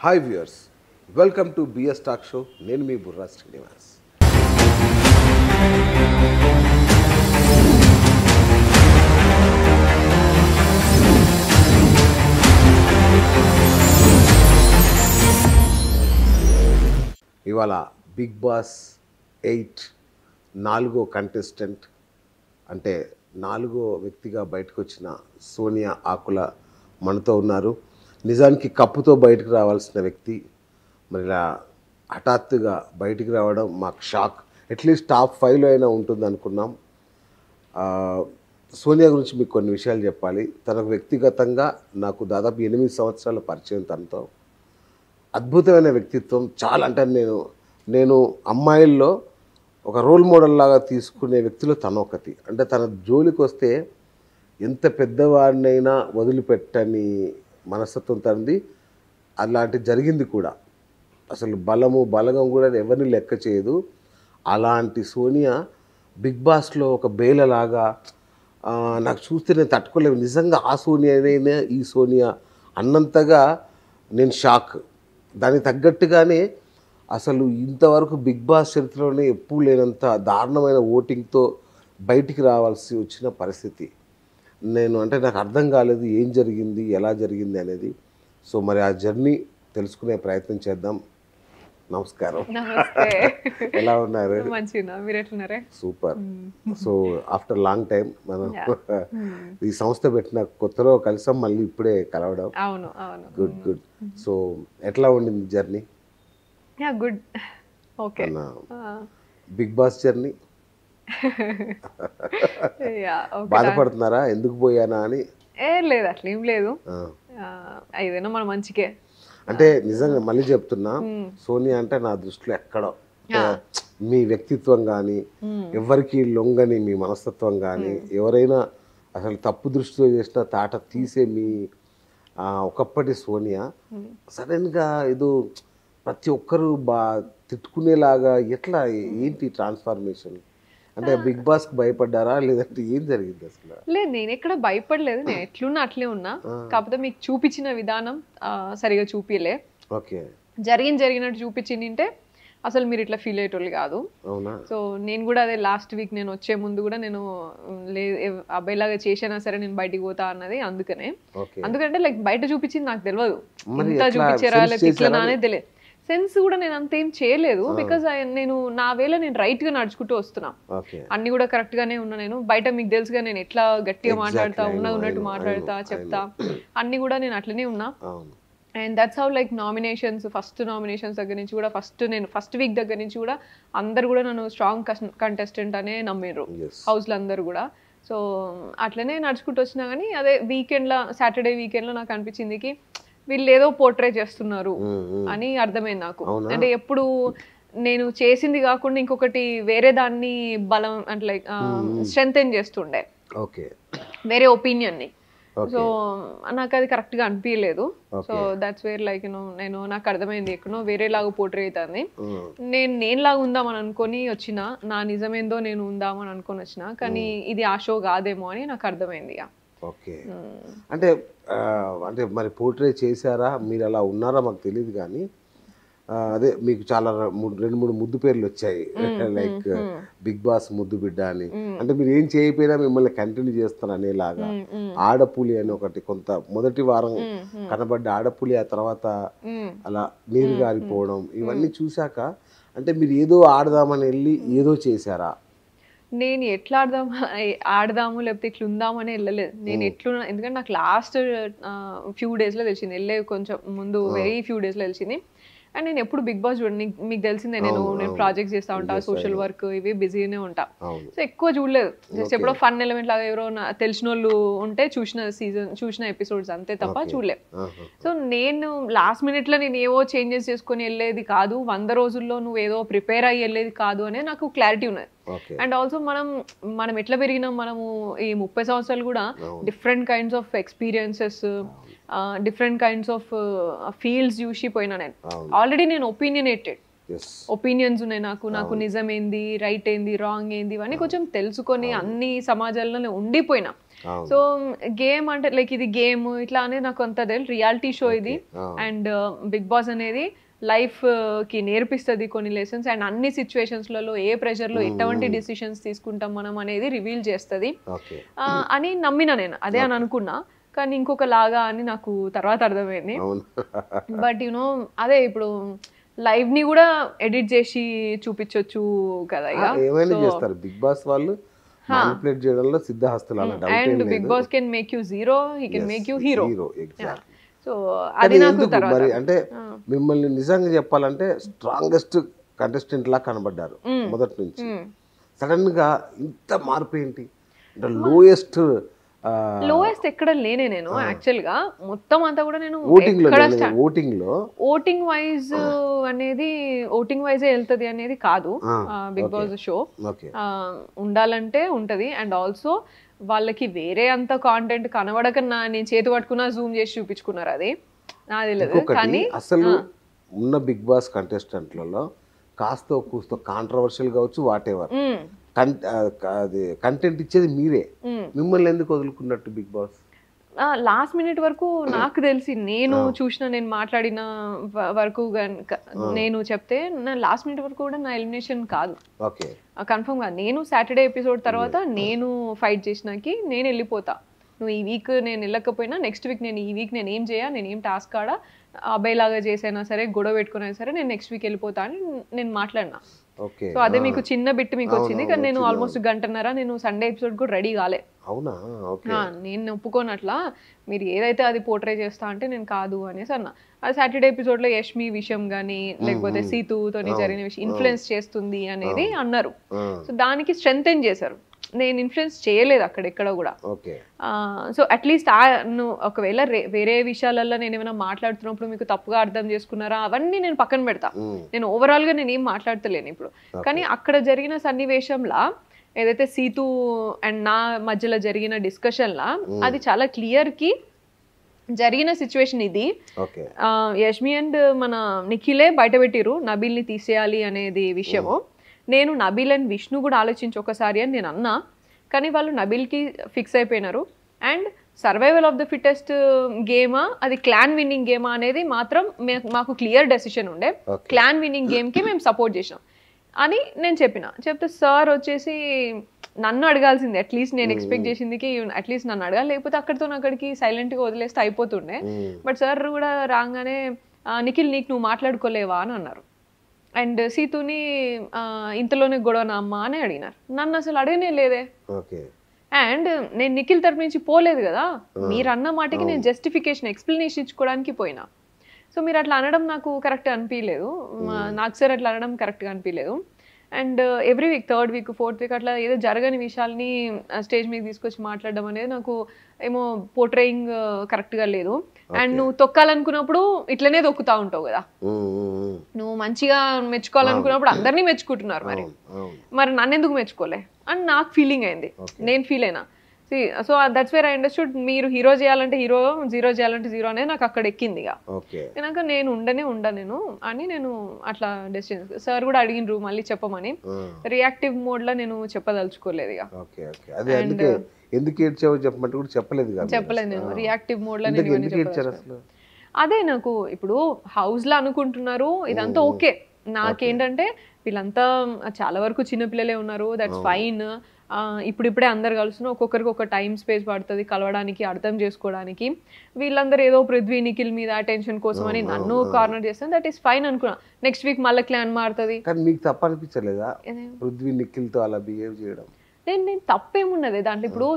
Hi viewers, welcome to BS talk show. నేను మీ బుర్రా శ్రీనివాస్. ఇవాళ బిగ్ బాస్ 8 4వ కంటెస్టెంట్ అంటే 4వ వ్యక్తిగా బయటకు వచ్చిన సోనియా ఆకుల మనతో ఉన్నారు. నిజానికి కప్పుతో బయటకు రావాల్సిన వ్యక్తి మరి ఇలా హఠాత్తుగా బయటికి రావడం మాకు షాక్. అట్లీస్ట్ టాప్ 5లో అయినా ఉంటుంది అనుకున్నాం. సోనియా గురించి మీకు కొన్ని విషయాలు చెప్పాలి. తనకు వ్యక్తిగతంగా నాకు దాదాపు 8 సంవత్సరాల పరిచయం. తనతో అద్భుతమైన వ్యక్తిత్వం. చాలా అంటే నేను అమ్మాయిల్లో ఒక రోల్ మోడల్ లాగా తీసుకునే వ్యక్తిలో తన ఒకటి. అంటే తన జోలికి వస్తే ఎంత పెద్దవాడినైనా వదిలిపెట్టని మనస్తత్వం తనది. అలాంటి జరిగింది కూడా. అసలు బలగం కూడా ఎవరిని లెక్క చేయదు. అలాంటి సోనియా బిగ్ బాస్లో ఒక బేలలాగా నాకు చూస్తే నేను తట్టుకోలేము. నిజంగా ఆ సోనియానైనా ఈ సోనియా అన్నంతగా నేను షాక్. దానికి తగ్గట్టుగానే అసలు ఇంతవరకు బిగ్ బాస్ చరిత్రలోనే ఎప్పుడూ లేనంత దారుణమైన ఓటింగ్తో బయటికి రావాల్సి వచ్చిన పరిస్థితి. నాకు అర్థం కాలేదు ఏం జరిగింది, ఎలా జరిగింది అనేది. సో మరి ఆ జర్నీ తెలుసుకునే ప్రయత్నం చేద్దాం. నమస్కారం. ఎలా ఉన్నారు? Super. So after long time మనం ఈ సంస్థ పెట్టిన కొత్తలో కలిసాం, మళ్ళీ ఇప్పుడే కలవడం. Good good. సో ఎట్లా ఉండింది journey? Good. Okay. Bigg Boss journey బాధపడుతున్నారా ఎందుకు పోయానా అని? లేదు, అట్లా ఏం లేదు. ఏదైనా మన మంచికే. అంటే నిజంగా మళ్ళీ చెప్తున్నా, సోనియా అంటే నా దృష్టిలో ఎక్కడో మీ వ్యక్తిత్వం కానీ, ఎవరికి లొంగని మీ మనస్తత్వం కానీ, ఎవరైనా అసలు తప్పు దృష్టితో చేసిన తాట తీసే మీ ఒకప్పటి సోనియా సడన్గా ఏదో ప్రతి ఒక్కరు తిట్టుకునేలాగా ఎట్లా, ఏంటి ట్రాన్స్ఫార్మేషన్? అంటే బిగ్ బాస్కి భయపడ్డారా లేదంటే ఏం జరిగింది అసలు? లేదు, నేను ఎక్కడ భయపడలేదు. నేను ఎట్లున్నా అట్లే ఉన్నా. కాకపోతే మీకు చూపించిన విధానం సరిగా చూపిలే. ఓకే. జరిగినట్టు చూపించిందంటే అసలు మీరు ఇట్లా ఫీల్ అయ్యేటోళ్ళు కాదు. సో నేను కూడా అదే లాస్ట్ వీక్ నేను వచ్చే ముందు కూడా నేను అబ్బాయిలాగా చేసినా సరే నేను బయటికి పోతా అన్నది. అందుకంటే లైక్ బయట చూపించింది నాకు తెలియదు, ఇంత చూపించారా లేకపోతే ఇట్లా అనేది తెలియదు. సెన్స్ కూడా నేను అంతేం చేయలేదు. బికాజ్ నేను నా వేళ నేను రైట్ గా నడుచుకుంటూ వస్తున్నా, అన్ని కూడా కరెక్ట్ గానే ఉన్నా. నేను బయట మీకు తెలుసుగా నేను ఎట్లా గట్టిగా మాట్లాడతా, ఉన్నట్టు మాట్లాడతా, చెప్తా, అన్ని కూడా నేను అట్లనే ఉన్నా. And that's how like first nominations దగ్గర నుంచి కూడా ఫస్ట్ వీక్ దగ్గర నుంచి కూడా అందరు కూడా నన్ను స్ట్రాంగ్ కంటెస్టెంట్ అనే నమ్మిర్రు హౌస్ లో అందరు కూడా. సో అట్లనే నడుచుకుంటూ వచ్చినా కానీ అదే సాటర్డే వీకెండ్ లో నాకు అనిపించింది వీళ్ళు ఏదో పోర్ట్రే చేస్తున్నారు అని అర్థమైంది నాకు. అంటే ఎప్పుడు నేను చేసింది కాకుండా ఇంకొకటి వేరే దాన్ని బలం అంటే లైక్ స్ట్రెంథెన్ చేస్తుండే వేరే ఒపీనియన్ ని. సో నాకు అది కరెక్ట్ గా అనిపించలేదు. సో దట్స్ వేర్ లైక్ నాకు అర్థమైంది ఎక్కడో వేరేలాగా పోర్ట్రే అవుతుంది. నేనులాగా ఉందామని అనుకొని వచ్చిన, నా నిజమేందో నేను ఉందామని అనుకొని వచ్చిన, కానీ ఇది ఆ షో కాదేమో అని నాకు అర్థమైంది. ఓకే. అంటే మరి పోర్ట్రే చేశారా, మీరు అలా ఉన్నారా మాకు తెలియదు. కానీ అదే మీకు చాలా 2-3 ముద్దు పేర్లు వచ్చాయి, లైక్ బిగ్ బాస్ ముద్దు బిడ్డ అని. అంటే మీరు ఏం చేయకపోయినా మిమ్మల్ని కంటిన్యూ చేస్తారు అనేలాగా. ఆడపులి అని ఒకటి కొంత మొదటి వారం కనబడ్డ ఆడపులి, ఆ తర్వాత అలా నీరు గారిపోవడం, ఇవన్నీ చూశాక అంటే మీరు ఏదో ఆడదామని వెళ్ళి ఏదో చేశారా? నేను ఎట్లా ఆడదాము లేకపోతే ఇట్లా ఉందామని వెళ్ళలేదు. నేను ఎట్లున్నా, ఎందుకంటే నాకు లాస్ట్ ఫ్యూ డేస్లో తెలిసింది, వెళ్ళే కొంచెం ముందు వెరీ ఫ్యూ డేస్లో తెలిసింది. అండ్ నేను ఎప్పుడు బిగ్ బాస్ చూడండి, మీకు తెలిసిందే నేను ప్రాజెక్ట్స్ చేస్తూ ఉంటా, సోషల్ వర్క్ ఇవి బిజీనే ఉంటా. సో ఎక్కువ చూడలేదు. జస్ట్ ఎప్పుడో ఫన్ ఎలిమెంట్ లాగా ఎవరో తెలిసిన వాళ్ళు ఉంటే చూసిన ఎపిసోడ్స్ అంతే తప్ప చూడలేదు. సో నేను లాస్ట్ మినిట్లో నేను ఏవో చేంజెస్ చేసుకొని వెళ్ళేది కాదు, 100 రోజుల్లో నువ్వు ఏదో ప్రిపేర్ అయ్యి వెళ్ళేది కాదు అనే నాకు క్లారిటీ ఉన్నది. అండ్ ఆల్సో మనం ఎట్లా పెరిగినాం, మనము ఈ 30 సంవత్సరాలు కూడా different kinds of experiences, different kinds of fields చూసి పోయినా. నేను ఆల్రెడీ నేను ఒపీనియనేటెడ్, ఒపీనియన్స్ ఉన్నాయి నాకు నిజం ఏంది, రైట్ ఏంది, రాంగ్ ఏంది, ఇవన్నీ కొంచెం తెలుసుకొని అన్ని సమాజాల్లో ఉండిపోయినా. సో గేమ్ అంటే లైక్ ఇది గేమ్ ఇట్లా అనేది నాకు అంత తెలియదు. రియాలిటీ షో ఇది, అండ్ బిగ్ బాస్ అనేది లైఫ్ కి నేర్పిస్తుంది కొన్ని లెసన్స్, అండ్ అన్ని సిచ్యువేషన్స్లలో ఏ ప్రెషర్లో ఎటువంటి డిసిషన్స్ తీసుకుంటాం మనం అనేది రివీల్ చేస్తుంది అని నమ్మినా నేను, అదే అని అనుకున్నా. కానీ ఇంకొక లాగా అని నాకు తర్వాత అర్థమైంది. బట్ యునో అదే ఇప్పుడు లైవ్ ని కూడా ఎడిట్ చేసి చూపించొచ్చు కదా. ఏమైనా చేస్తారు బిగ్ బాస్ వాళ్ళు, మానిపులేట్ చేయడంలో సిద్ధహస్తులు. And big boss can make you zero, he can make you hero. So అది నాకు తర్వాత మరి అంటే మిమ్మల్ని నిజంగా చెప్పాలంటే స్ట్రాంగెస్ట్ కంటెస్టెంట్ లా కనబడ్డారు మొదటి నుంచి. సడన్ గా ఇంత మార్పు ఏంటి అంటే లోయెస్ట్ ఎక్కడ లేనే నేను యాక్చువల్ గా మొత్తం అంతా కూడా నేను ఓటింగ్ వైజ్ అనేది ఓటింగ్ వైజే వెళ్తుంది అనేది కాదు బిగ్ బాస్ షో. ఉండాలంటే ఉంటది, అండ్ ఆల్సో వాళ్ళకి వేరే అంత కాంటెంట్ కనబడక నేను చేతి పట్టుకున్నా జూమ్ చేసి చూపించుకున్నారు, అది నాకు తెలియదు. కానీ అసలు ఉన్న బిగ్ బాస్ కంటెస్టెంట్లలో కాస్త కూస్తో కాంట్రవర్షియల్ కావచ్చు వాట్ ఎవర్ కంటెంట్ ఇచ్చేది మీరే, మిమ్మల్ని ఎందుకు వదులుకున్నట్టు బిగ్ బాస్? లాస్ట్ మినిట్ వరకు నాకు తెలిసి నేను చూసిన, నేను మాట్లాడిన వరకు నేను చెప్తే లాస్ట్ మినిట్ వరకు కూడా నా ఎలిమినేషన్ కాదు, కన్ఫర్మ్ కాదు. నేను సాటర్డే ఎపిసోడ్ తర్వాత నేను ఫైట్ చేసినాకి నేను వెళ్ళిపోతా, నువ్వు ఈ వీక్ నేను వెళ్ళకపోయినా నెక్స్ట్ వీక్ నేను ఈ వీక్ నేను ఏం చేయ, నేను ఏం టాస్క్ ఆడా అబ్బాయి లాగా చేసైనా సరే గొడవ పెట్టుకున్నా సరే నేను నెక్స్ట్ వీక్ వెళ్ళిపోతా అని నేను మాట్లాడినా. సో అదే మీకు చిన్న బిట్ మీకు వచ్చింది, కానీ నేను ఆల్మోస్ట్ గంటన్నర నేను సండే ఎపిసోడ్ కూడా రెడీ కాలే. నేను ఒప్పుకోనట్లా మీరు ఏదైతే అది పోర్ట్రే చేస్తా అంటే నేను కాదు అనేసి అన్నా. అది సాటర్డే ఎపిసోడ్ లో యష్మి విషయం గానీ లేకపోతే సీతుతో జరిగిన విషయం ఇన్ఫ్లుయెన్స్ చేస్తుంది అనేది అన్నారు. సో దానికి స్ట్రెంగ్తెన్ చేశారు, నేను ఇన్ఫ్లుయెన్స్ చేయలేదు అక్కడ ఎక్కడ కూడా. సో అట్లీస్ట్ నువ్వు ఒకవేళ వేరే విషయాలలో నేను ఏమైనా మాట్లాడుతున్నప్పుడు మీకు తప్పుగా అర్థం చేసుకున్నారా అవన్నీ నేను పక్కన పెడతా, నేను ఓవరాల్ గా నేను ఏం మాట్లాడతలేను ఇప్పుడు. కానీ అక్కడ జరిగిన సన్నివేశంలా ఏదైతే సీతు అండ్ నా మధ్యలో జరిగిన డిస్కషన్ లా అది చాలా క్లియర్ కి జరిగిన సిచ్యువేషన్ ఇది. యష్మి అండ్ మన నిఖిలే బయట పెట్టిరు నబీల్ ని తీసేయాలి అనేది విషయము. నేను నబీల్ అండ్ విష్ణు కూడా ఆలోచించి ఒకసారి అని నేను అన్నా, కానీ వాళ్ళు నబీల్కి ఫిక్స్ అయిపోయినారు. And survival of the fittest గేమా అది క్లాన్ విన్నింగ్ గేమా అనేది మాత్రం మాకు క్లియర్ డెసిషన్ ఉండే, క్లాన్ విన్నింగ్ గేమ్కి మేము సపోర్ట్ చేసినాం అని నేను చెప్తే సార్ వచ్చేసి నన్ను అడగాల్సిందే, అట్లీస్ట్ నేను ఎక్స్పెక్ట్ చేసిందికి అట్లీస్ట్ నన్ను అడగాలి, లేకపోతే అక్కడికి సైలెంట్గా వదిలేస్తే అయిపోతుండే. బట్ సార్ కూడా రాగానే నిఖిల్ నీకు నువ్వు మాట్లాడుకోలేవా అని అన్నారు. అండ్ సీతుని ఇంతలోనే గొడవనా అమ్మా అని అడిగినారు, నన్ను అసలు అడగనే లేదే. అండ్ నేను నిఖిల్ తరపు నుంచి పోలేదు కదా, మీరు అన్న మాటకి నేను జస్టిఫికేషన్ ఎక్స్ప్లెనేషన్ ఇచ్చుకోవడానికి పోయినా. సో మీరు అట్లా అనడం నాకు కరెక్ట్ అనిపించలేదు, నాకు సార్ అట్లా అనడం కరెక్ట్గా అనిపించలేదు. And every week 3rd week 4th week అట్లా ఏదో జరగని విషయాల్ని స్టేజ్ మీద తీసుకొచ్చి మాట్లాడడం అనేది నాకు ఏమో పోర్ట్రేయింగ్ కరెక్ట్గా లేదు. అండ్ నువ్వు తొక్కాలనుకున్నప్పుడు ఇట్లనే తొక్కుతా ఉంటావు కదా, నువ్వు మంచిగా మెచ్చుకోవాలనుకున్నప్పుడు అందరినీ మెచ్చుకుంటున్నారు, మరి నన్ను ఎందుకు మెచ్చుకోలే అని నాకు ఫీలింగ్ అయింది, నేను ఫీల్ అయినా. So that's where I understood, మీరు హీరో చేయాలంటే హీరో, జీరో చేయాలంటే జీరో అనేది నాకు అక్కడ ఎక్కింది. ఇక నేను ఉండను అని నేను అట్లా డెసిషన్. సార్ కూడా అడిగినరు మళ్ళీ చెప్పమని, రియాక్టివ్ మోడ్ లో నేను చెప్పదలుచుకోలేదు. చెప్పలేదు నేను రియాక్టివ్ మోడ్ లో. అదే నాకు ఇప్పుడు హౌస్ లో అనుకుంటున్నారు ఇదంతా ఓకే, నాకేంటంటే వీళ్ళంతా చాలా వరకు చిన్నపిల్లలే ఉన్నారు, దట్స్ ఫైన్. ఇప్పుడిప్పుడే అందరు కలుస్తున్నారు, ఒక్కొక్కరికి ఒక టైం స్పేస్ పడుతుంది కలవడానికి, అర్థం చేసుకోవడానికి. వీళ్ళందరూ ఏదో పృథ్వీ నిఖిల్ మీద అటెన్షన్ కోసం అని నన్ను కార్నర్ చేస్తాను, దట్ ఈస్ ఫైన్ అనుకున్నా. నెక్స్ట్ వీక్ మళ్ళీ క్లాన్ మారుతుంది. మీకు తప్పు అనిపించలేదా పృథ్వీ నిఖిల్ తో అలా బిహేవ్ చేయడం? నేను తప్పేమున్నది దాంట్లో. ఇప్పుడు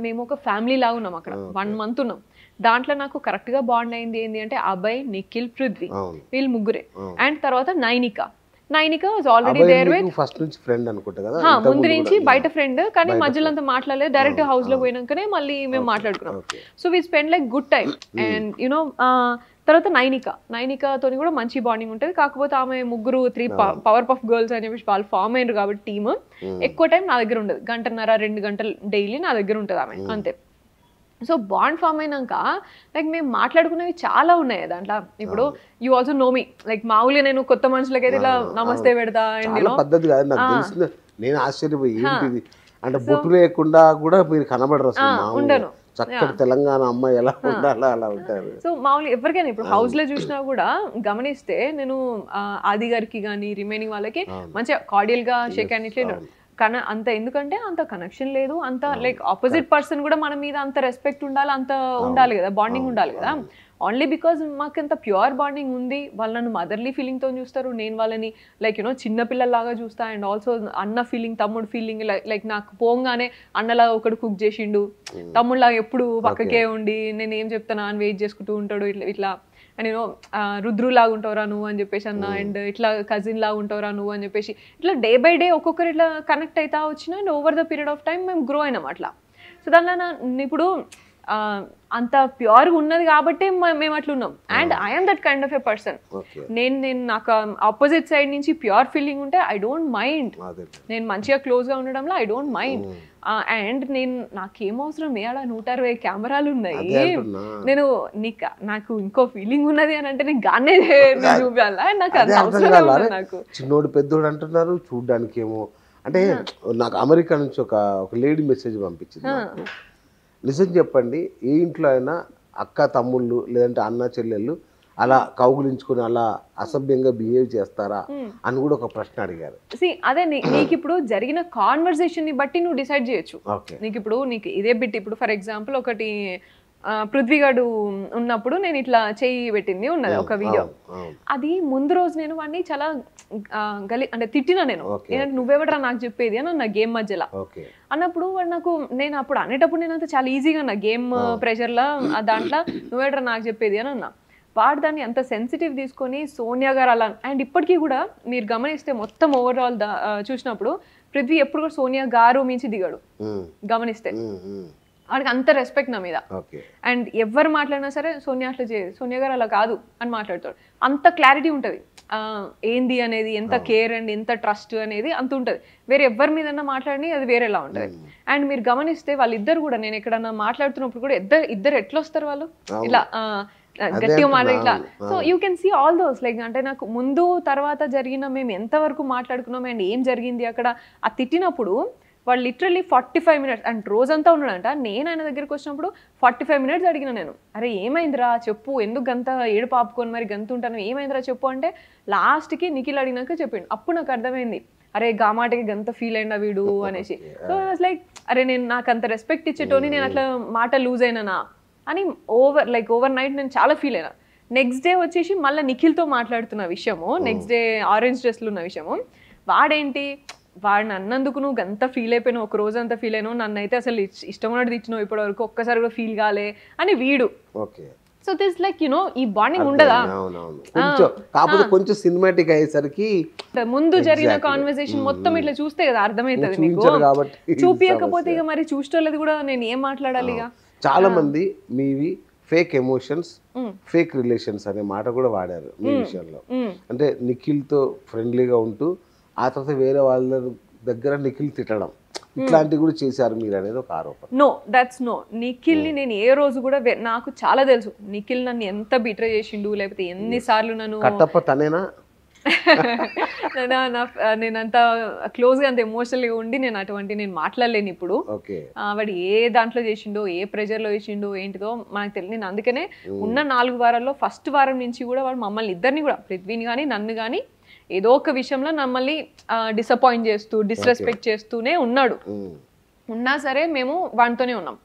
మేము ఒక ఫ్యామిలీ లాగా ఉన్నాం అక్కడ, 1 month ఉన్నాం. దాంట్లో నాకు కరెక్ట్ గా బాండ్ అయింది ఏంటి అంటే అభయ్, నిఖిల్, పృథ్వీ వీళ్ళు ముగ్గురే. అండ్ తర్వాత Nainika was already there with first నుంచి ఫ్రెండ్ అనుకుంటా కదా, ముందు నుంచి బయట ఫ్రెండ్, కానీ మధ్యలో అంతా మాట్లాడలేదు. డైరెక్ట్ హౌస్ లో పోయినాకనే మళ్ళీ మేము మాట్లాడుకున్నాం. So we spend like good time. And you know తర్వాత నైనికతో కూడా మంచి బాండింగ్ ఉంటుంది. కాకపోతే ఆమె ముగ్గురు 3 పవర్ పఫ్ గర్ల్స్ అని చెప్పి వాళ్ళు ఫామ్ అయినారు కాబట్టి టీమ్ ఎక్కువ టైం నా దగ్గర ఉండదు, 1.5 2 గంటలు డైలీ నా దగ్గర ఉంటుంది ఆమె అంతే. సో బాండ్ ఫామ్ అయినాక లైక్ మేము మాట్లాడుకునేవి చాలా ఉన్నాయి దాంట్లో. ఇప్పుడు you also know me, like మామూలుగా నేను కొత్త మనుషులకైతే ఇలా నమస్తే పెడతా అండ్ పద్ధతి కాదు నాకు తెలిసిన, నేను ఆశ్చర్యపోయి ఏంటిది అంటే బొట్టు లేకుండా కూడా మీరు కనబడరు అసలు. ఉండను. చక్కటి తెలంగాణ అమ్మాయి ఎలా ఉండాలో అలా ఉంటారు. సో మామూలుగా ఎవరికైనా ఇప్పుడు హౌస్ లో చూసినా కూడా గమనిస్తే నేను ఆది గారికి కానీ రిమైనింగ్ వాళ్ళకి మంచిగా కార్డియల్ గా షేక్ హ్యాండ్ ఇట్లా అంత, ఎందుకంటే అంత కనెక్షన్ లేదు, అంత లైక్ ఆపోజిట్ పర్సన్ కూడా మన మీద అంత రెస్పెక్ట్ ఉండాలి, అంత ఉండాలి కదా, బాండింగ్ ఉండాలి కదా. ఓన్లీ బికాజ్ మాకు ఎంత ప్యూర్ బాండింగ్ ఉంది, వాళ్ళు నన్ను మదర్లీ ఫీలింగ్తో చూస్తారు, నేను వాళ్ళని లైక్ యూనో చిన్నపిల్లలాగా చూస్తా. అండ్ ఆల్సో అన్న ఫీలింగ్, తమ్ముడు ఫీలింగ్, లైక్ నాకు పోగానే అన్నలాగా ఒకడు కుక్ చేసిండు, తమ్ముడులాగా ఎప్పుడు పక్కకే ఉండి నేను ఏం చెప్తానా అని వెయిట్ చేసుకుంటూ ఉంటాడు. ఇట్లా అండ్ యూనో రుద్రులాగా ఉంటావురా నువ్వు అని చెప్పేసి అన్న, అండ్ ఇట్లా కజిన్ లాగా ఉంటావురా నువ్వు అని చెప్పేసి ఇట్లా డే బై డే ఒక్కొక్కరు ఇట్లా కనెక్ట్ అవుతా వచ్చిన. And over the period of time మేము గ్రో అయినాం అట్లా. సో దానిలో ఇప్పుడు అంత ప్యూర్గా ఉన్నది కాబట్టి మేము అట్లా ఉన్నాం. And I'm that kind of a person. నేను నాకు ఆపోజిట్ సైడ్ నుంచి ప్యూర్ ఫీలింగ్ ఉంటే ఐ డోంట్ మైండ్, నేను మంచిగా క్లోజ్గా ఉండడంలో ఐ డోంట్ మైండ్. అండ్ నాకేం అవసరం ఏడా 160 కెమెరాలు ఉన్నాయి, నేను నాకు ఇంకో ఫీలింగ్ ఉన్నది అని అంటే నేను గానే చూపించాలా, నాకు అంత అవసరం లేదు. నాకు చిన్నోడు పెద్దోడు అంటున్నారు చూడ్డానికి ఏమో అంటే. నాకు అమెరికా నుంచి ఒక లేడీ మెసేజ్ పంపించింది. నిజం చెప్పండి, ఏ ఇంట్లో అయినా అక్క తమ్ముళ్ళు లేదంటే అన్న చెల్లెళ్ళు అలా కౌగులించుకుని అలా అసభ్యంగా బిహేవ్ చేస్తారా అని కూడా ఒక ప్రశ్న అడిగారు. అదే నీకు ఇప్పుడు జరిగిన కాన్వర్సేషన్ ని బట్టి నువ్వు డిసైడ్ చేయొచ్చు. నీకు ఇదే బిట్, ఇప్పుడు ఫర్ ఎగ్జాంపుల్ ఒకటి పృథ్వీగాడు ఉన్నప్పుడు నేను ఇట్లా చెయ్యి పెట్టింది ఉన్నది ఒక వీడియో. అది ముందు రోజు నేను వాడిని చాలా అంటే తిట్టినా, నేను నువ్వెవడరా నాకు చెప్పేది అని అన్న గేమ్ మధ్యలో అన్నప్పుడు వాడు నాకు, నేను అప్పుడు అనేటప్పుడు నేను అంతా చాలా ఈజీగా అన్నా గేమ్ ప్రెషర్లో దాంట్లో నువ్వెవడరా నాకు చెప్పేది అని అన్నా. వాడు దాన్ని అంత సెన్సిటివ్ తీసుకొని సోనియా గారు అలా. అండ్ ఇప్పటికీ కూడా మీరు గమనిస్తే మొత్తం ఓవరాల్ చూసినప్పుడు పృథ్వీ ఎప్పుడు కూడా సోనియా గారు మించి దిగాడు గమనిస్తే. వాడికి అంత రెస్పెక్ట్ నా మీద. అండ్ ఎవరు మాట్లాడినా సరే సోనియా అట్లా చేయదు, సోనియా గారు అలా కాదు అని మాట్లాడతాడు. అంత క్లారిటీ ఉంటుంది ఏంది అనేది, ఎంత కేర్ అండ్ ఎంత ట్రస్ట్ అనేది అంత ఉంటుంది. వేరే ఎవరి మీదన్నా మాట్లాడి అది వేరేలా ఉంటుంది. అండ్ మీరు గమనిస్తే వాళ్ళిద్దరు కూడా, నేను ఎక్కడన్నా మాట్లాడుతున్నప్పుడు కూడా ఇద్దరు ఎట్లా వస్తారు వాళ్ళు ఇలా గట్టిగా మాట్లాడి ఇట్లా. So you can see all those like, అంటే నాకు ముందు తర్వాత జరిగిన మేము ఎంతవరకు మాట్లాడుకున్నాం అండ్ ఏం జరిగింది అక్కడ. ఆ తిట్టినప్పుడు వాళ్ళు లిటరల్లీ 45 minutes అండ్ రోజంతా ఉన్నాడంట. నేను ఆయన దగ్గరికి వచ్చినప్పుడు 45 minutes అడిగిన నేను, అరే ఏమైందిరా చెప్పు, ఎందుకు గంత ఏడు పాపుకొని మరి గంత ఉంటాను, ఏమైందిరా చెప్పు అంటే లాస్ట్కి నిఖిల్ అడిగినాక చెప్పిండు. అప్పుడు నాకు అర్థమైంది, అరే గామాటకి గంత ఫీల్ అయినా వీడు అనేసి. సో లైక్ అరే నాకు అంత రెస్పెక్ట్ ఇచ్చేటోని నేను అట్లా మాట లూజ్ అయినానా అని ఓవర్ నైట్ నేను చాలా ఫీల్ అయినా. నెక్స్ట్ డే వచ్చేసి మళ్ళీ నిఖిల్తో మాట్లాడుతున్న విషయము, నెక్స్ట్ డే ఆరెంజ్ డ్రెస్లు ఉన్న విషయము. వాడేంటి, వాడిని అన్నందుకు నువ్వు అంత ఫీల్ అయిపోయినావు, ఒక రోజు అంతా ఫీల్ అయినావు, నన్ను అయితే అసలు ఇష్టం ఉన్నట్టు ఇచ్చినావు, ఇప్పటి వరకు ఒక్కసారి కూడా ఫీల్ కాలే అని వీడు. సో దిస్ లైక్ యునో ఈ బాండింగ్ ఉండదా. కొంచెం సినిమాటిక్ అయ్యేసరికి ముందు జరిగిన కాన్వర్సేషన్ మొత్తం ఇట్లా చూస్తే కదా అర్థమవుతుంది నీకు. చూపించకపోతే ఇక మరి చూసేది కూడా నేను ఏం మాట్లాడాలి. ఇక చాలా మంది మీవి ఫేక్ ఎమోషన్స్, ఫేక్ రిలేషన్స్ అనే మాట కూడా వాడారు మీ విషయంలో. అంటే నిఖిల్తో ఫ్రెండ్లీగా ఉంటూ ఆ తర్వాత వేరే వాళ్ళ దగ్గర నిఖిల్ తిట్టడం, ఇట్లాంటివి కూడా చేశారు మీరు అనేది ఒక ఆరోపణ. No that's no. నిఖిల్ని నేను ఏ రోజు కూడా, నాకు చాలా తెలుసు నిఖిల్ నన్ను ఎంత బిట్రే చేసిండు, లేకపోతే ఎన్నిసార్లు నన్ను కట్టప్ప తనేనా నేనంత క్లోజ్గా అంత ఎమోషనల్గా ఉండి నేను మాట్లాడలేను ఇప్పుడు. వాడు ఏ దాంట్లో చేసిండో, ఏ ప్రెజర్లో చేసిండో ఏంటిదో మనకు తెలియదు. నేను అందుకనే ఉన్న 4 వారాల్లో ఫస్ట్ వారం నుంచి కూడా వాడు మమ్మల్ని ఇద్దరిని కూడా, పృథ్వీని కానీ నన్ను కానీ ఏదో ఒక విషయంలో మమ్మల్ని డిసప్పాయింట్ చేస్తూ డిస్రెస్పెక్ట్ చేస్తూనే ఉన్నాడు. ఉన్నా సరే మేము వాడితోనే ఉన్నాం.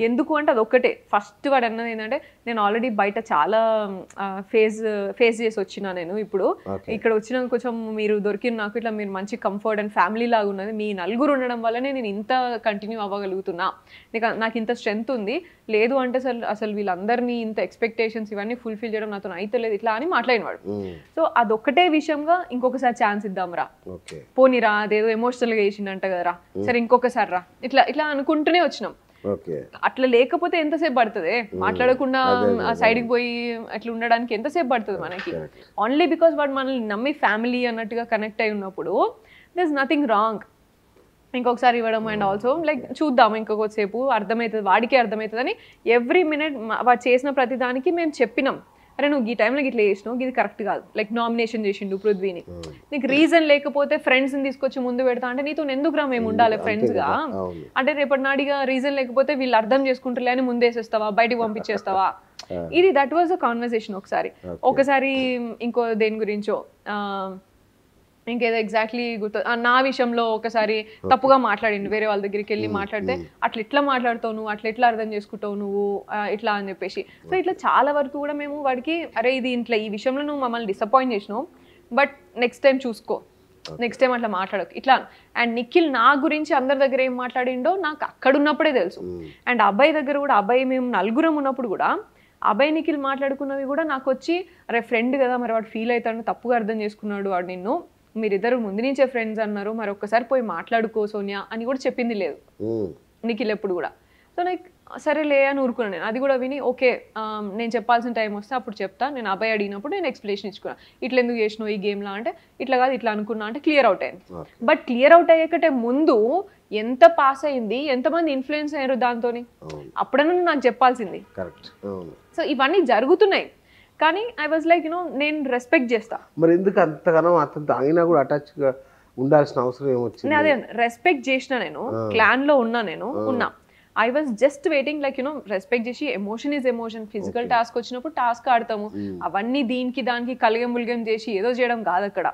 ఎందుకు అంటే అది ఒక్కటే. ఫస్ట్ వాడు అన్నది ఏంటంటే, నేను ఆల్రెడీ బయట చాలా ఫేస్ చేసి వచ్చినా, నేను ఇప్పుడు ఇక్కడ వచ్చిన కొంచెం మీరు దొరికిన నాకు ఇట్లా మీరు మంచి కంఫర్ట్ అండ్ ఫ్యామిలీ లాగా ఉన్నది, మీ నలుగురు ఉండడం వల్లనే నేను ఇంత కంటిన్యూ అవ్వగలుగుతున్నా, నాకు ఇంత స్ట్రెంగ్త్ ఉంది. లేదు అంటే అసలు వీళ్ళందరినీ ఇంత ఎక్స్పెక్టేషన్స్ ఇవన్నీ ఫుల్ఫిల్ చేయడం నాతో అయితే లేదు ఇట్లా అని మాట్లాడినవాడు. సో అదొక్కటే విషయంగా ఇంకొకసారి ఛాన్స్ ఇద్దాంరా, పోనీరా అదేదో ఎమోషనల్గా చేసిండంట కదరా, సరే ఇంకొకసారి రా, ఇట్లా అనుకుంటూనే వచ్చినాం. అట్లా లేకపోతే ఎంతసేపు పడుతుంది, మాట్లాడకుండా సైడ్కి పోయి అట్లా ఉండడానికి ఎంతసేపు పడుతుంది మనకి. ఓన్లీ బికాస్ వాడు మనల్ని నమ్మి ఫ్యామిలీ అన్నట్టుగా కనెక్ట్ అయి ఉన్నప్పుడు దర్ ఇస్ నథింగ్ రాంగ్. ఇంకొకసారి ఇవ్వడం అండ్ ఆల్సో లైక్ చూద్దాం ఇంకొకసేపు అర్థమవుతుంది వాడికి అర్థమవుతుందని ఎవ్రీ మినిట్ వాడు చేసిన ప్రతి దానికి మేము చెప్పినాం, అరే నువ్వు ఈ టైంలో ఇట్లా చేసినావు ఇది కరెక్ట్ కాదు, లైక్ నామినేషన్ చేసిండు పృథ్వీని, నీకు రీజన్ లేకపోతే ఫ్రెండ్స్ని తీసుకొచ్చి ముందు పెడతా అంటే నీతో ఎందుకురా మేము ఉండాలి ఫ్రెండ్స్గా, అంటే రేపటి నాడిగా రీజన్ లేకపోతే వీళ్ళు అర్థం చేసుకుంటారులే అని ముందేసేస్తావా బయటికి పంపించేస్తావా, ఇది దట్ వాజ్ అ కాన్వర్సేషన్. ఒకసారి ఇంకో దేని గురించో ఇంకేదో ఎగ్జాక్ట్లీ గుర్తు నా విషయంలో ఒకసారి తప్పుగా మాట్లాడిండు, వేరే వాళ్ళ దగ్గరికి వెళ్ళి మాట్లాడితే అట్లా ఎట్లా మాట్లాడుతావు నువ్వు, అట్లా ఎట్లా అర్థం చేసుకుంటావు నువ్వు ఇట్లా అని చెప్పేసి. సో ఇట్లా చాలా వరకు కూడా మేము వాడికి అరే ఇది ఇంట్లో ఈ విషయంలో నువ్వు మమ్మల్ని డిసప్పాయింట్ చేసినావు బట్ నెక్స్ట్ టైం చూసుకో, నెక్స్ట్ టైం అట్లా మాట్లాడకు ఇట్లా. అండ్ నిఖిల్ నా గురించి అందరి దగ్గర ఏం మాట్లాడిండో నాకు అక్కడ ఉన్నప్పుడే తెలుసు. అండ్ అబ్బాయి దగ్గర కూడా అబ్బాయి మేము నలుగురం ఉన్నప్పుడు కూడా అబ్బాయి నిఖిల్ మాట్లాడుకున్నవి కూడా నాకు వచ్చి అరే ఫ్రెండ్ కదా మరి వాడు ఫీల్ అవుతాడు తప్పుగా అర్థం చేసుకున్నాడు వాడు నిన్ను, మీరిద్దరు ముందు నుంచే ఫ్రెండ్స్ అన్నారు మరి ఒక్కసారి పోయి మాట్లాడుకో సోనియా అని కూడా చెప్పింది లేదు నిఖిల్ ఎప్పుడు కూడా. సో లైక్ సరేలే అని ఊరుకున్నాను నేను, అది కూడా విని ఓకే నేను చెప్పాల్సిన టైం వస్తే అప్పుడు చెప్తా, నేను అబ్బాయి అడిగినప్పుడు నేను ఎక్స్ప్లెనేషన్ ఇచ్చుకున్నాను ఇట్లా ఎందుకు చేసినావు ఈ గేమ్లా అంటే ఇట్లా కాదు ఇట్లా అనుకున్నా అంటే క్లియర్ అవుట్ అయ్యింది. బట్ క్లియర్ అవుట్ అయ్యేకంటే ముందు ఎంత పాస్ అయింది ఎంతమంది ఇన్ఫ్లుయెన్స్ అయ్యారు దాంతో అప్పుడన్నా నాకు చెప్పాల్సింది. సో ఇవన్నీ జరుగుతున్నాయి కానీ ఐ వాజ్ లైక్ నేను రెస్పెక్ట్ చేస్తా. మరి ఎందుకు అంతగానో అతనితో అయినా కూడా అటాచ్ గా ఉండాల్సిన అవసరం ఏమొచ్చింది? అదే రెస్పెక్ట్ చేసిన నేను క్లాన్ లో ఉన్నా ఉన్నా I was just waiting like respect చేసి emotion is emotion, physical task వచ్చినప్పుడు టాస్క్ ఆడతాము, అవన్నీ దీనికి దానికి కలిగే ములిగం చేసి ఏదో చేయడం కాదు అక్కడ.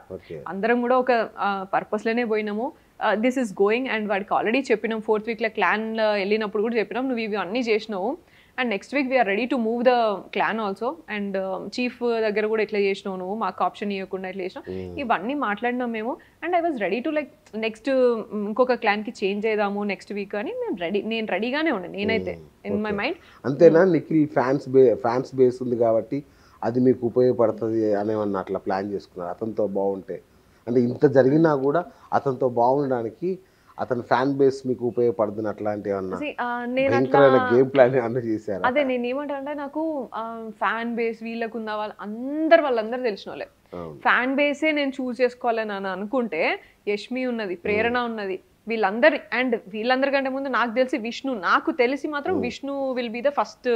అందరం కూడా ఒక పర్పస్ లోనే పోయినాము, దిస్ ఇస్ గోయింగ్. అండ్ వాడికి ఆల్రెడీ చెప్పినాం 4th week లో క్లాన్ వెళ్ళినప్పుడు కూడా చెప్పినాం నువ్వు ఇవి అన్నీ చేసినావు and next week we're ready to move the clan also. And chief దగ్గర కూడా ఇట్లా చేసినావు నువ్వు మాకు ఆప్షన్ ఇవ్వకుండా ఇట్లా చేసినావు, ఇవన్నీ మాట్లాడినాం మేము. And I was ready to like next ఇంకొక క్లాన్కి చేంజ్ చేద్దాము నెక్స్ట్ వీక్ అని నేను రెడీగానే ఉన్నాను నేనైతే ఇన్ మై మైండ్. అంతేనా? నిఖిల్ ఫ్యాన్స్ బేస్ ఉంది కాబట్టి అది మీకు ఉపయోగపడుతుంది అనేమన్నా అట్లా ప్లాన్ చేసుకున్నారు అతనితో బాగుంటే? అంటే ఇంత జరిగినా కూడా అతనితో బాగుండడానికి అతని ఫ్యాన్ బేస్ మీకు ఉపయోగపడుతుంది అట్లాంటి గేమ్ ప్లాన్ అన్న చేశారు? అదే నేను ఏమంటానంటే నాకు ఫ్యాన్ బేస్ వీళ్ళకు ఉన్న వాళ్ళందరూ తెలిసిన వాళ్ళే, ఫ్యాన్ బేసే నేను చూస్ చేసుకోవాలని అని అనుకుంటే యష్మి ఉన్నది, ప్రేరణ ఉన్నది, వీళ్ళందరికంటే ముందు నాకు తెలిసి విష్ణు, నాకు తెలిసి మాత్రం Vishnu will be the first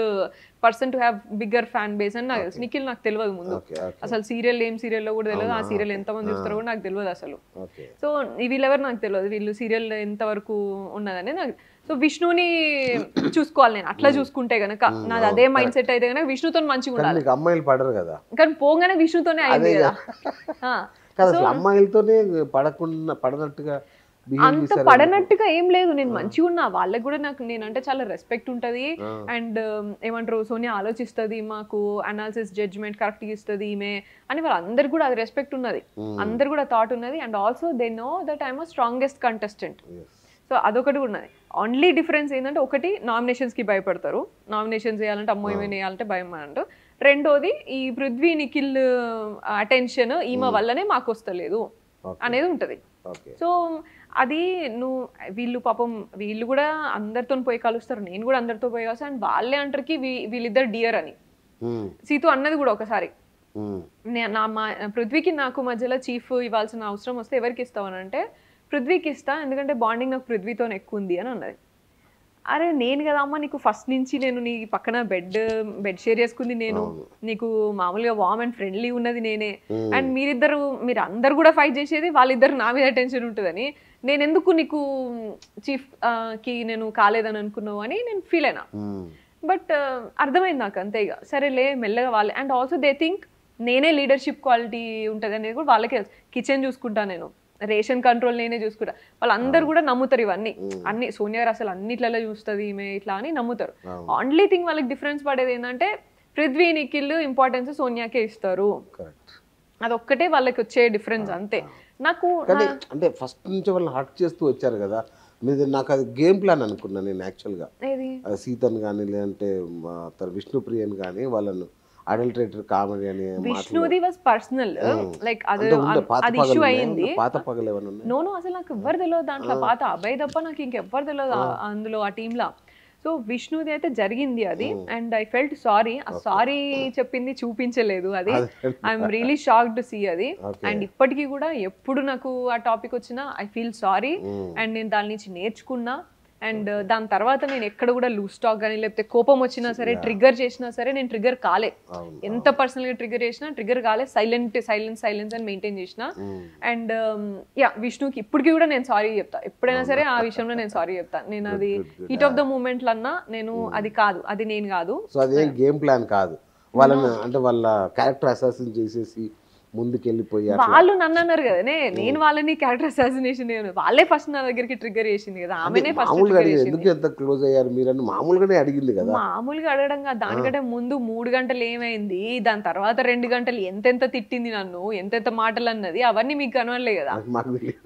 person to have bigger fan base అని నాకు తెలుసు. నిఖిల్ నాకు తెలియదు ముందు అసలు, సీరియల్ ఏం సీరియల్లో కూడా తెలియదు, ఆ సీరియల్ ఎంతమంది చూస్తారో కూడా నాకు తెలియదు అసలు. సో వీళ్ళెవరు నాకు తెలియదు, వీళ్ళు సీరియల్ ఎంతవరకు ఉన్నదని నాకు. సో విష్ణుని చూసుకోవాలి నేను, అట్లా చూసుకుంటే గనక నాది అదే మైండ్ సెట్ అయితే గనక విష్ణుతో మంచిగా ఉండాలి. అమ్మాయిలు పడరు కదా, కానీ పోగానే విష్ణుతోనే అయింది కదా. అమ్మాయిలతోనే పడనట్టుగా అంత పడనట్టుగా ఏం లేదు, నేను మంచిగా ఉన్నా, వాళ్ళకి కూడా నాకు నేనంటే చాలా రెస్పెక్ట్ ఉంటుంది. అండ్ ఏమంటారు సోనియా ఆలోచిస్తుంది, మాకు అనాలిసిస్ జడ్జ్మెంట్ కరెక్ట్గా ఇస్తుంది ఈమె అని వాళ్ళందరికి కూడా అది రెస్పెక్ట్ ఉన్నది, అందరు కూడా థాట్ ఉన్నది. And also they know that I'm a strongest contestant. So అదొకటి కూడా ఉన్నది. ఓన్లీ డిఫరెన్స్ ఏంటంటే ఒకటి నామినేషన్స్కి భయపడతారు, నామినేషన్స్ వేయాలంటే అమ్మో ఏమైనా వేయాలంటే భయం అంటూ. రెండోది ఈ పృథ్వీ నిఖిల్ అటెన్షన్ ఈమె వల్లనే మాకు వస్తలేదు అనేది ఉంటుంది. సో అది వీళ్ళు పాపం వీళ్ళు కూడా అందరితో పోయి కలుస్తారు, నేను కూడా అందరితో పోయి కలుస్తాను. అండ్ వాళ్ళే అంటారుకి వీళ్ళిద్దరు డియర్ అని సీతు అన్నది కూడా ఒకసారి. పృథ్వీకి నాకు మధ్యలో చీఫ్ ఇవ్వాల్సిన అవసరం వస్తే ఎవరికి ఇస్తావని అంటే పృథ్వీకి ఇస్తా, ఎందుకంటే బాండింగ్ నాకు పృథ్వీతో ఎక్కువ ఉంది అని అన్నది. అరే నేను కదా అమ్మ నీకు ఫస్ట్ నుంచి నేను నీ పక్కన బెడ్ షేర్ చేసుకుంది నేను, నీకు మామూలుగా వార్మ్ అండ్ ఫ్రెండ్లీ ఉన్నది నేనే, అండ్ మీరు అందరు కూడా ఫైట్ చేసేది వాళ్ళిద్దరు నా మీద టెన్షన్ ఉంటుందని నేను ఎందుకు నీకు చీఫ్ కి నేను కాలేదని అనుకున్నావు అని నేను ఫీల్ అయినా. బట్ అర్థమైంది నాకు అంతే, ఇక సరేలే మెల్లగా వాళ్ళే. అండ్ ఆల్సో దే థింక్ నేనే లీడర్షిప్ క్వాలిటీ ఉంటుంది అనేది కూడా వాళ్ళకే తెలుసు. కిచెన్ చూసుకుంటా నేను, రేషన్ కంట్రోల్ నేనే చూసుకుంటా, వాళ్ళందరూ కూడా నమ్ముతారు ఇవన్నీ అన్ని. సోనియా గారు అసలు అన్నిట్లలో చూస్తుంది ఈమె ఇట్లా అని నమ్ముతారు. ఓన్లీ థింగ్ వాళ్ళకి డిఫరెన్స్ పడేది ఏంటంటే పృథ్వీ నిఖిల్ ఇంపార్టెన్స్ సోనియాకే ఇస్తారు, అదొక్కటే వాళ్ళకి వచ్చే డిఫరెన్స్ అంతే. నాకు అంటే ఫస్ట్ నుంచి వాళ్ళని హర్ట్ చేస్తూ వచ్చారు కదా, నాకు అది గేమ్ ప్లాన్ అనుకున్నా నేను యాక్చువల్గా. సీతన్ కానీ లేదంటే విష్ణుప్రియన్ కానీ వాళ్ళను అడల్టరేటర్ కామెడీ అని విష్ణుది వాస్ పర్సనల్, లైక్ అది ఇష్యూ అయ్యింది. పాత పగలు ఏమన్నా నో అసలు నాకు ఎవ్వరు తెలియదు దాంట్లో, పాత అబ్బాయి తప్ప నాకు ఇంకెవ్వరు తెలియదు అందులో ఆ టీంలో. సో విష్ణుది అయితే జరిగింది అది, అండ్ ఐ ఫెల్ట్ సారీ. ఆ సారీ చెప్పింది చూపించలేదు అది. I'm really shocked to see అది. అండ్ ఇప్పటికీ కూడా ఎప్పుడు నాకు ఆ టాపిక్ వచ్చినా ఐ ఫీల్ సారీ, అండ్ నేను దాని నుంచి నేర్చుకున్నా. అండ్ దాని తర్వాత నేను ఎక్కడ కూడా లూజ్ టాక్ కానీ లేకపోతే కోపం వచ్చినా సరే, ట్రిగ్గర్ చేసినా సరే నేను ట్రిగ్గర్ కాలే. ఎంత పర్సనల్ గా ట్రిగ్గర్ చేసినా ట్రిగ్గర్ కాలే, సైలెన్స్ అని మెయింటైన్ చేసిన. అండ్ యా, విష్ణుకి ఇప్పటికి కూడా నేను సారీ చెప్తా. ఎప్పుడైనా సరే ఆ విషయంలో నేను సారీ చెప్తా. నేను అది హీట్ ఆఫ్ ద మూమెంట్ అన్నా నేను అది కాదు, అది నేను కాదు. సో అదేం గేమ్ ప్లాన్ కాదు వాళ్ళని, అంటే వాళ్ళ క్యారెక్టర్ అసాసిన్ చేసేసి ముందుకెళ్ళిపోయారు. వాళ్ళు నన్ను అన్నారు కదా, నేను వాళ్ళని క్యారెక్టర్ అసాసినేషన్ వాళ్ళే ఫస్ట్ నా దగ్గరికి ట్రిగ్గర్ చేసింది కదా, ఆమెనే ఫస్ట్ ట్రిగ్గర్ చేసింది. ఎందుకు ఎంత క్లోజ్ అయ్యారు మీరని మామూలుగానే అడిగింది కదా. మామూలుగా అడగడం కాదు, దానికంటే ముందు 3 గంటలు ఏమైంది, దాని తర్వాత 2 గంటలు ఎంతెంత తిట్టింది నన్ను, ఎంతెంత మాటలు అన్నది అవన్నీ మీకు కనవలే కదా.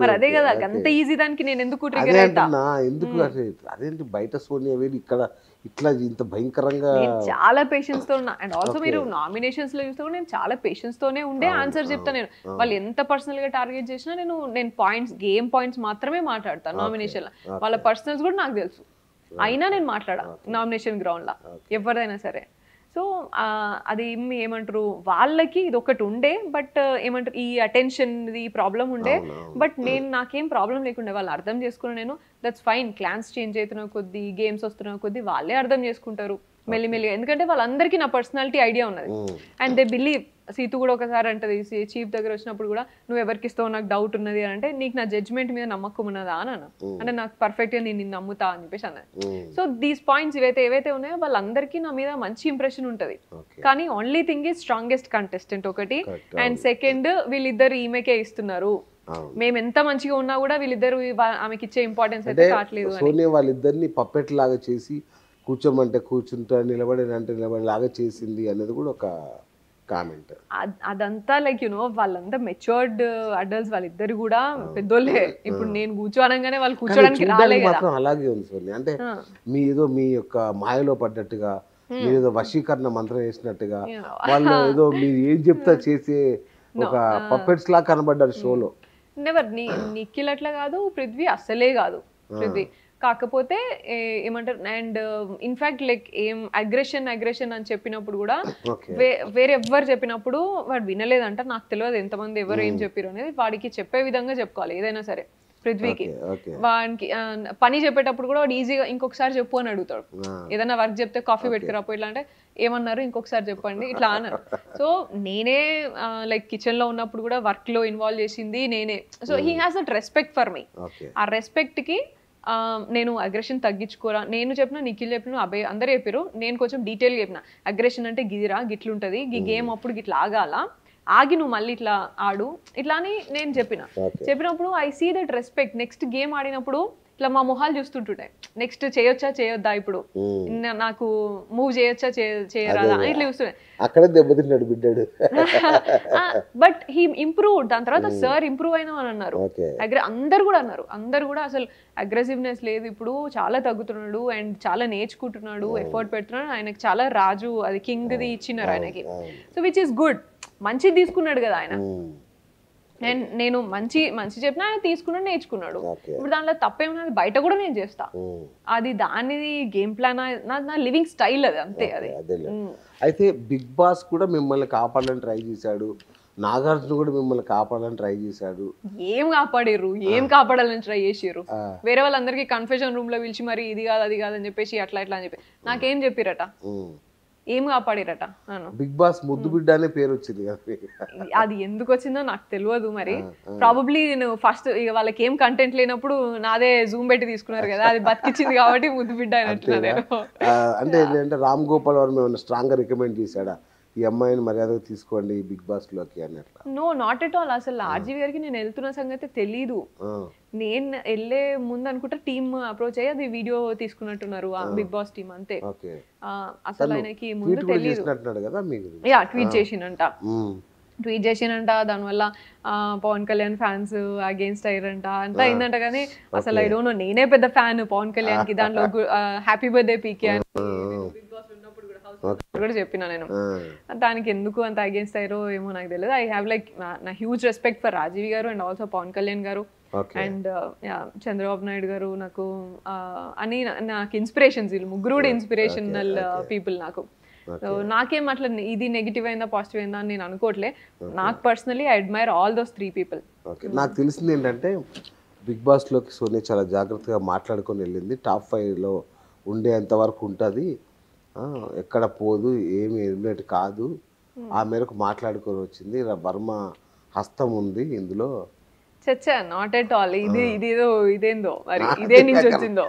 మరి అదే కదా, అంత ఈజీ దానికి నేను ఎందుకు ట్రిగ్గర్ అవుతా? ఎందుకు అదేంటి బయట సోనియా వేరు ఇక్కడ ఇట్లా ఇంత భయంకరంగా. చాలా పేషెన్స్ తో ఉన్నా. అండ్ ఆల్సో మీరు నామినేషన్స్ లో చూస్తే కూడా నేను చాలా పేషెన్స్ తోనే ఉండే ఆన్సర్ చెప్తాను. నేను వాళ్ళు ఎంత పర్సనల్ గా టార్గెట్ చేసినా నేను పాయింట్స్, గేమ్ పాయింట్స్ మాత్రమే మాట్లాడతాను నామినేషన్ లో. వాళ్ళ పర్సనల్స్ కూడా నాకు తెలుసు, అయినా నేను మాట్లాడా నామినేషన్ గ్రౌండ్ లా ఎవరిదైనా సరే. సో అది ఏమంటారు, వాళ్ళకి ఇది ఒకటి ఉండే, బట్ ఏమంటారు ఈ అటెన్షన్ ఈ ప్రాబ్లం ఉండే. బట్ నాకేం ప్రాబ్లం లేకుండే, వాళ్ళు అర్థం చేసుకున్నా నేను. That's fine. క్లాన్స్ చేంజ్ అవుతున్న కొద్దీ, గేమ్స్ వస్తున్న కొద్దీ వాళ్ళే అర్థం చేసుకుంటారు మెల్లిమెల్లిగా. ఎందుకంటే వాళ్ళందరికీ నా పర్సనాలిటీ ఐడియా ఉన్నది. And they believe. సీతు కూడా ఒకసారి అంటది చీఫ్ దగ్గర వచ్చినప్పుడు కూడా, నువ్వు ఎవరికి ఇస్తావు నాకు డౌట్ ఉన్నది అని అంటే, నీకు నా జడ్జ్మెంట్ మీద నమ్మకం ఉన్నదా అని అన్న. అంటే నాకు పర్ఫెక్ట్ గా నేను నమ్ముతా అని చెప్పేసి అన్నది. సో దీస్ పాయింట్స్ ఏవైతే ఉన్నాయో వాళ్ళందరికీ నా మీద మంచి ఇంప్రెషన్ ఉంటది. కానీ only thing is strongest contestant ఒకటి, అండ్ సెకండ్ వీళ్ళిద్దరు ఈమెకే ఇస్తున్నారు. మేము ఎంత మంచిగా ఉన్నా కూడా వీళ్ళిద్దరు ఆమెకి ఇచ్చే ఇంపార్టెన్స్ అయితే కావట్లేదు. సోనియా వాళ్ళిద్దరిని పప్పెట్ లాగా చేసి కూర్చోమంటే కూర్చుంటా, నిలబడేనంటే నిలబడేలాగా చేసింది అనేది కూడా ఒక కామెంట్. అదంతా లైక్ వాళ్ళంతా మెచ్యూర్డ్ అడల్ట్స్, వాళ్ళిద్దరు కూడా పెద్దోళ్ళే. ఇప్పుడు నేను కూర్చోనగానే వాళ్ళు కూర్చోడానికి రాలే కదా. అలాగే ఉంది సోనియా. అంటే మీ యొక్క మాయలో పడ్డట్టుగా, మీరు ఏదో వశీకరణ మంత్రం వేసినట్టుగా, వాళ్ళు ఏదో మీరు ఏం చెప్తా చేసే ఒక పప్పెట్స్ లా కనబడ్డారు షోలో. నెవర్. నిఖిల్ అట్లా కాదు, పృథ్వీ అస్సలే కాదు. పృథ్వీ కాకపోతే ఏమంటారు, అండ్ ఇన్ఫాక్ట్ లైక్ అగ్రెషన్ అని చెప్పినప్పుడు కూడా వేరెవ్వరు చెప్పినప్పుడు వాడు వినలేదంట. నాకు తెలియదు ఎంతమంది ఎవరు ఏం చెప్పారు అనేది. వాడికి చెప్పే విధంగా చెప్పుకోవాలి ఏదైనా సరే. పృథ్వీకి వానికి పని చెప్పేటప్పుడు కూడా వాడు ఈజీగా ఇంకొకసారి చెప్పు అని అడుగుతాడు. ఏదైనా వర్క్ చెప్తే కాఫీ పెట్టుకురాపో ఇట్లా అంటే, ఏమన్నారు ఇంకొకసారి చెప్పండి ఇట్లా అన్నారు. సో నేనే లైక్ కిచెన్ లో ఉన్నప్పుడు కూడా వర్క్ లో ఇన్వాల్వ్ చేసింది నేనే. So he has that respect for me. ఆ రెస్పెక్ట్ కి నేను అగ్రెషన్ తగ్గించుకోరా, నేను చెప్పిన, నిఖిల్ చెప్పిన, అబ్బాయి అందరూ చెప్పారు, నేను కొంచెం డీటెయిల్ చెప్పిన. అగ్రెషన్ అంటే గిదిరా గిట్లుంటది, ఈ గేమ్ అప్పుడు గిట్లా ఆగాల, ఆగి నువ్వు మళ్ళీ ఇట్లా ఆడు ఇట్లా అని నేను చెప్పినప్పుడు I see that respect. Next game ఆడినప్పుడు ఇట్లా మా మొహాలు చూస్తుంటుంటాయి, నెక్స్ట్ చేయొచ్చా చేయొద్దా, ఇప్పుడు నాకు మూవ్ చేయొచ్చా చేయరాదా ఇట్లా చూస్తుండే. అక్కడే దెబ్బతిన్నాడు బిడ్డాడు. But he improve. దాని తర్వాత సార్ ఇంప్రూవ్ అయినా అని అన్నారు. అందరు కూడా అసలు అగ్రెసివ్నెస్ లేదు, ఇప్పుడు చాలా తగ్గుతున్నాడు అండ్ చాలా నేర్చుకుంటున్నాడు, ఎఫర్ట్ పెడుతున్నాడు. ఆయనకి చాలా రాజు అది కింగ్ ది ఇచ్చినారు ఆయనకి. So which is good. మంచిది తీసుకున్నాడు కదా ఆయన. అండ్ నేను మంచి చెప్పినా ఆయన తీసుకున్నాడు, నేర్చుకున్నాడు. ఇప్పుడు దాంట్లో తప్పేమన్నది బయట కూడా నేను చేస్తా. అది దానిది గేమ్ ప్లాన్, నా లివింగ్ స్టైల్ అది, అంతే. అది అయితే బిగ్ బాస్ కూడా మిమ్మల్ని కాపాడాలని ట్రై చేశాడు, నాగార్జున కూడా మిమ్మల్ని కాపాడాలని ట్రై చేశాడు. ఏం కాపాడాలని ట్రై చేసారు? వేరే వాళ్ళందరికీ కన్ఫెషన్ రూమ్ లో పిలిచి మరి ఇది కాదు అది కాదని చెప్పేసి అట్లా అని చెప్పి నాకేం చెప్పిరట, ఏం కాపాడిరట. బిగ్ బాస్ ముద్దు బిడ్డ అనే పేరు వచ్చింది కదా. అది ఎందుకు వచ్చిందో నాకు తెలియదు. మరి ప్రాబబ్లీ నేను ఫస్ట్ ఇక వాళ్ళకి ఏం కంటెంట్ లేనప్పుడు నాదే జూమ్ పెట్టి తీసుకున్నారు కదా, అది బతికిచ్చింది కాబట్టి ముద్దు బిడ్డ అయినట్టు. అంటే రామ్ గోపాల్ వర్మ ఏమన్నా స్ట్రాంగ్ గా రికమెండ్ చేశాడా, ఈ అమ్మాయిని మర్యాదగా తీసుకోండి బిగ్ బాస్ లోకి అన్నట్లా? No, not at all. అసలు ఆర్జీవి గారికి నేను వెళ్తున్న సంగతి తెలీదు. నేను వెళ్ళే ముందు అనుకుంటా టీమ్ అప్రోచ్ అయ్యి అది వీడియో తీసుకున్నట్టున్నారు బిగ్ బాస్ టీమ్, అంతే. అసలు ఆయనకి ముందు తెలీదు. ట్వీట్ చేసినంట దానివల్ల పవన్ కళ్యాణ్ ఫ్యాన్స్ అగేన్స్ట్ అయ్యారంట అంతా అయిందంట. కానీ అసలు ఐ డోంట్ నో, నేనే పెద్ద ఫ్యాన్ పవన్ కళ్యాణ్ కి. దాంట్లో హ్యాపీ బర్త్డే పీకే అని కూడా చెప్పిన నేను. దానికి ఎందుకు అంత అగేన్స్ట్ అయ్యారో ఏమో నాకు తెలియదు. ఐ హ్యావ్ లైక్ నా హ్యూజ్ రెస్పెక్ట్ ఫర్ రాజీవ్ గారు అండ్ ఆల్సో పవన్ కళ్యాణ్ గారు. అండ్ చంద్రబాబు నాయుడు గారు నాకు అని నాకు ఇన్స్పిరేషన్స్, వీళ్ళు ముగ్గురు కూడా ఇన్స్పిరేషనల్ పీపుల్ నాకు. నాకేం అట్లా ఇది నెగిటివ్ అయిందా పాజిటివ్ అయిందా అని నేను అనుకోవట్లే. నాకు personally I admire all those 3 people. నాకు తెలిసింది ఏంటంటే బిగ్ బాస్లోకి సోనియా చాలా జాగ్రత్తగా మాట్లాడుకొని వెళ్ళింది. టాప్ 5లో ఉండేంత వరకు ఉంటుంది, ఎక్కడ పోదు, ఏమి ఎలిమినేట్ కాదు, ఆ మేరకు మాట్లాడుకొని వచ్చింది. వర్మ హస్తం ఉంది ఇందులో. చచ్చా, నాట్ ఎట్ ఆల్. ఇదేదో ఇదేందో మరి ఇదే నుంచి వచ్చిందో.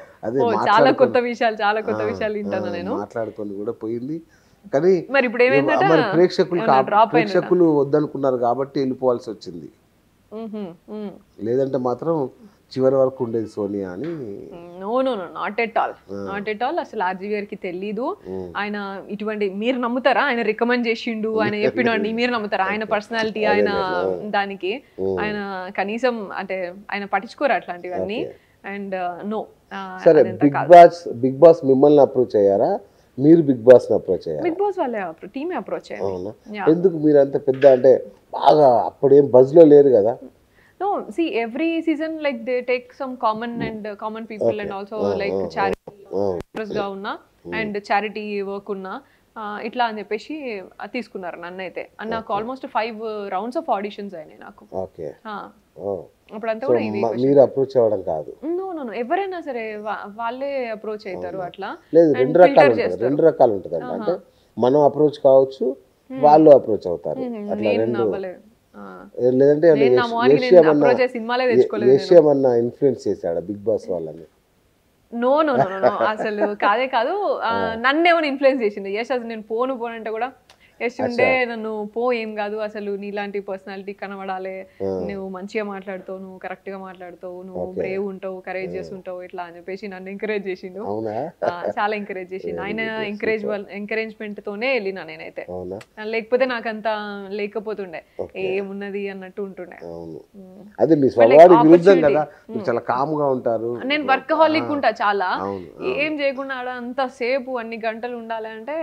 చాలా కొత్త విషయాలు వింటాను నేను. మాట్లాడుకొని కూడా పోయింది. కానీ మరి ఇప్పుడు ఏమైందంటే ప్రేక్షకులు వద్దనుకున్నారు కాబట్టి వెళ్ళిపోవాల్సి వచ్చింది. లేదంటే మాత్రం చివరి వరకు ఉండేది సోనియా అని. No not at all. అసలు ఆర్జీవి గారికి తెలీదు. ఆయన ఇటువంటి, మీరు నమ్ముతారా? ఆయన రికమెండ్ చేసిండు, ఆయన చెప్పినండి, మీరు నమ్ముతారా? ఆయన పర్సనాలిటీ, ఆయన దానికి ఆయన కనీసం అంటే ఆయన పట్టించుకోరు అట్లాంటివన్నీ. And no. సరే, బిగ్ బాస్ మిమ్మల్ని అప్రోచ్ అయ్యారా? మీరు బిగ్ బాస్ అప్రోచ్ అయ్యారు? బిగ్ బాస్ వాళ్ళే టీమే అప్రోచ్ అయ్యారు. ఎందుకు మీరు అంత పెద్ద, అంటే బాగా అప్పుడేం బజ్ లో లేరు కదా? No, see, every season like they take some common people and also like charity గా ఉన్నా అండ్ చారిటీ వర్క్ ఉన్నా ఇట్లా అని చెప్పేసి తీసుకున్నారు నన్ను అయితే. నాకు ఆల్మోస్ట్ 5 rounds ఆఫ్ ఆడిషన్స్ అయినాయి నాకు. అప్పుడంతా కూడా మీరు అప్రోచ్ అవ్వడం కాదు. నో ఎవరైనా సరే వాళ్ళే అప్రోచ్ అవుతారు. అట్లా లేదు, రెండు రకాలు ఉంటుంది అంటే మనం అప్రోచ్ కావచ్చు, వాళ్ళు అప్రోచ్ అవుతారు. అట్లా రెండు. లేదంటే ఏషియా ఇన్ఫ్లుయెన్స్ చేశాడు బిగ్ బాస్ వాళ్ళని? నో అసలు కాదు. నన్ను ఏమైనా ఇన్ఫ్లుయెన్స్ చేసింది యశ్. అసలు నేను పోను అంటే కూడా యశ్ ఉండే నన్ను ఏం కాదు, అసలు నీలాంటి పర్సనాలిటీ కనబడాలి, నువ్వు మంచిగా మాట్లాడుతావు, నువ్వు కరెక్ట్ గా మాట్లాడుతావు, నువ్వు బ్రేవ్ ఉంటావు, కరేజియస్ ఉంటావు, ఇట్లా అని చెప్పేసి నన్ను ఎంకరేజ్ చేసిండు. చాలా ఎంకరేజ్ చేసిండు ఆయన. ఎంకరేజ్మెంట్ తోనే వెళ్ళినా నేనైతే. లేకపోతే నాకంత లేకపోతుండే, ఏమున్నది అన్నట్టు ఉంటుండే. నేను వర్కహాలిక్ ఉంటా చాలా, ఏం చేయకుండా ఆడ అంత సేపు అన్ని గంటలు ఉండాలి అంటే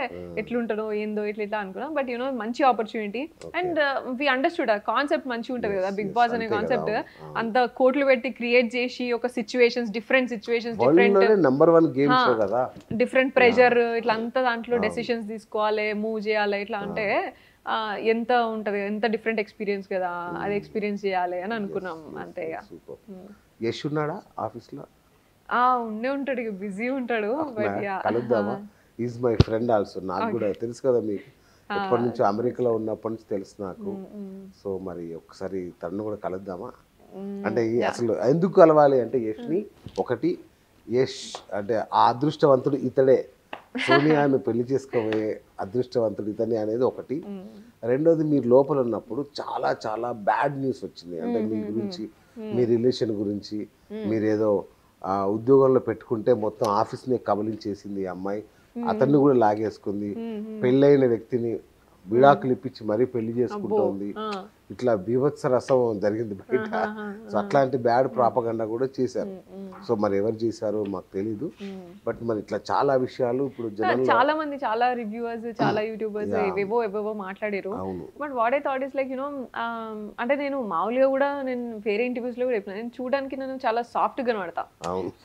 ఎట్లుంటానో ఏందో ఇట్లా అనుకున్నా. బట్ యూనో మంచి ఆపర్చునిటీ అండ్ వి అండర్స్టూడ్ ఆ కాన్సెప్ట్ మంచిగా ఉంటది కదా బిగ్ బాస్ అనే కాన్సెప్ట్. అంత కోట్లు పెట్టి క్రియేట్ చేసి ఒక సిచ్యువేషన్స్, డిఫరెంట్ డిఫరెంట్ ప్రెషర్ ఇట్లా అంతా దాంట్లో డెసిషన్స్ తీసుకోవాలి, మూవ్ చేయాలి ఇట్లా అంటే ఎంత ఉంటది, ఎంత డిఫరెంట్ ఎక్స్పీరియన్స్ కదా, అది ఎక్స్పీరియన్స్ చేయాలి అని అనుకున్నాం అంతే. యశ్ ఉన్నాడా ఆఫీస్ లో? ఉండే ఉంటాడు, బిజీ ఉంటాడు. But is my friend also. నాకు కూడా తెలుసు కదా, మీకు ఎప్పటి నుంచో అమెరికాలో ఉన్నప్పటి నుంచి తెలుసు నాకు. సో మరి ఒకసారి తనను కూడా కలుద్దామా? అంటే అసలు ఎందుకు కలవాలి అంటే యష్ని, ఒకటి యష్ అంటే ఆ అదృష్టవంతుడు ఇతడే, సోనియాను పెళ్లి చేసుకోబోయే అదృష్టవంతుడు ఇతనే అనేది ఒకటి. రెండోది, మీరు లోపల ఉన్నప్పుడు చాలా చాలా బ్యాడ్ న్యూస్ వచ్చింది. అంటే మీ గురించి, మీ రిలేషన్ గురించి, మీరేదో ఉద్యోగంలో పెట్టుకుంటే మొత్తం ఆఫీస్ని కబలించేసింది ఈ అమ్మాయి, అతన్ని కూడా లాగేసుకుంది, పెళ్ళైన వ్యక్తిని విడాకులు ఇప్పించి మరీ పెళ్లి చేసుకుంటోంది, ఇట్లా బీభత్స రసం జరిగింది బయట. సో అట్లాంటి బ్యాడ్ ప్రాపగండా కూడా చేశారు. సో మరి ఎవరు చేశారో మాకు తెలీదు. బట్ మరి ఇట్లా చాలా విషయాలు ఇప్పుడు చాలా మంది, చాలా రివ్యూవర్స్, చాలా యూట్యూబర్స్ ఏవేవో మాట్లాడారు. But what I thought is like you know, అంటే నేను మామూలుగా కూడా నేను వేరే ఇంటర్వ్యూస్ లో కూడా చెప్పిన, నేను చూడడానికి నేను చాలా సాఫ్ట్ గా కనబడతా,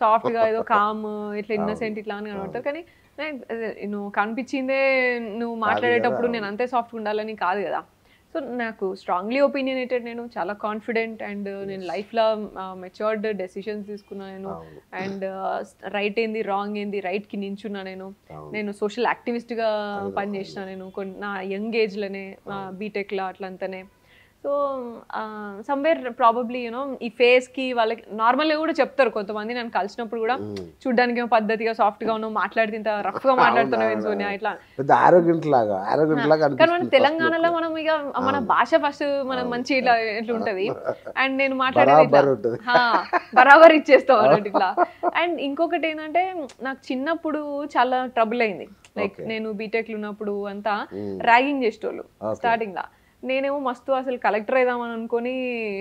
సాఫ్ట్ గా ఏదో కామ్ ఇట్లా ఇన్నసెంట్ ఇట్లా అని కనబడతా. కానీ నువ్వు కనిపించిందే నువ్వు మాట్లాడేటప్పుడు నేను అంతే సాఫ్ట్గా ఉండాలని కాదు కదా. సో నాకు స్ట్రాంగ్లీ ఒపీనియనేటెడ్, నేను చాలా కాన్ఫిడెంట్ అండ్ నేను లైఫ్లో మెచ్యూర్డ్ డెసిషన్స్ తీసుకున్నా నేను. అండ్ రైట్ ఏంది, రాంగ్ ఏంది, రైట్కి నించున్నా నేను సోషల్ యాక్టివిస్ట్గా పనిచేసిన నేను నా యంగ్ ఏజ్లోనే, బీటెక్లో అట్లంతానే. సో సమ్వేర్ ప్రాబబ్లీ యూనో ఈ ఫేస్కి వాళ్ళకి నార్మల్గా కూడా చెప్తారు కొంతమంది, నన్ను కలిసినప్పుడు కూడా చూడ్డానికి ఏమో పద్ధతిగా సాఫ్ట్గా ఉన్నావు, మాట్లాడితే ఇంత రఫ్గా మాట్లాడుతున్నావు సోనియా ఇట్లా. కానీ మనం తెలంగాణలో మనం ఇక మన భాష ఫస్ట్ మనం మంచి ఇట్లా ఇట్లా ఉంటుంది. అండ్ నేను మాట్లాడేది ఇట్లా బరాబర్ ఇచ్చేస్తాం అన్నట్టు ఇట్లా. అండ్ ఇంకొకటి ఏంటంటే, నాకు చిన్నప్పుడు చాలా ట్రబుల్ అయింది. లైక్ నేను బీటెక్లో ఉన్నప్పుడు అంతా ర్యాగింగ్ చేసేటోళ్ళు స్టార్టింగ్ లా. నేనేమో మస్తు అసలు కలెక్టర్ అయిదామని అనుకొని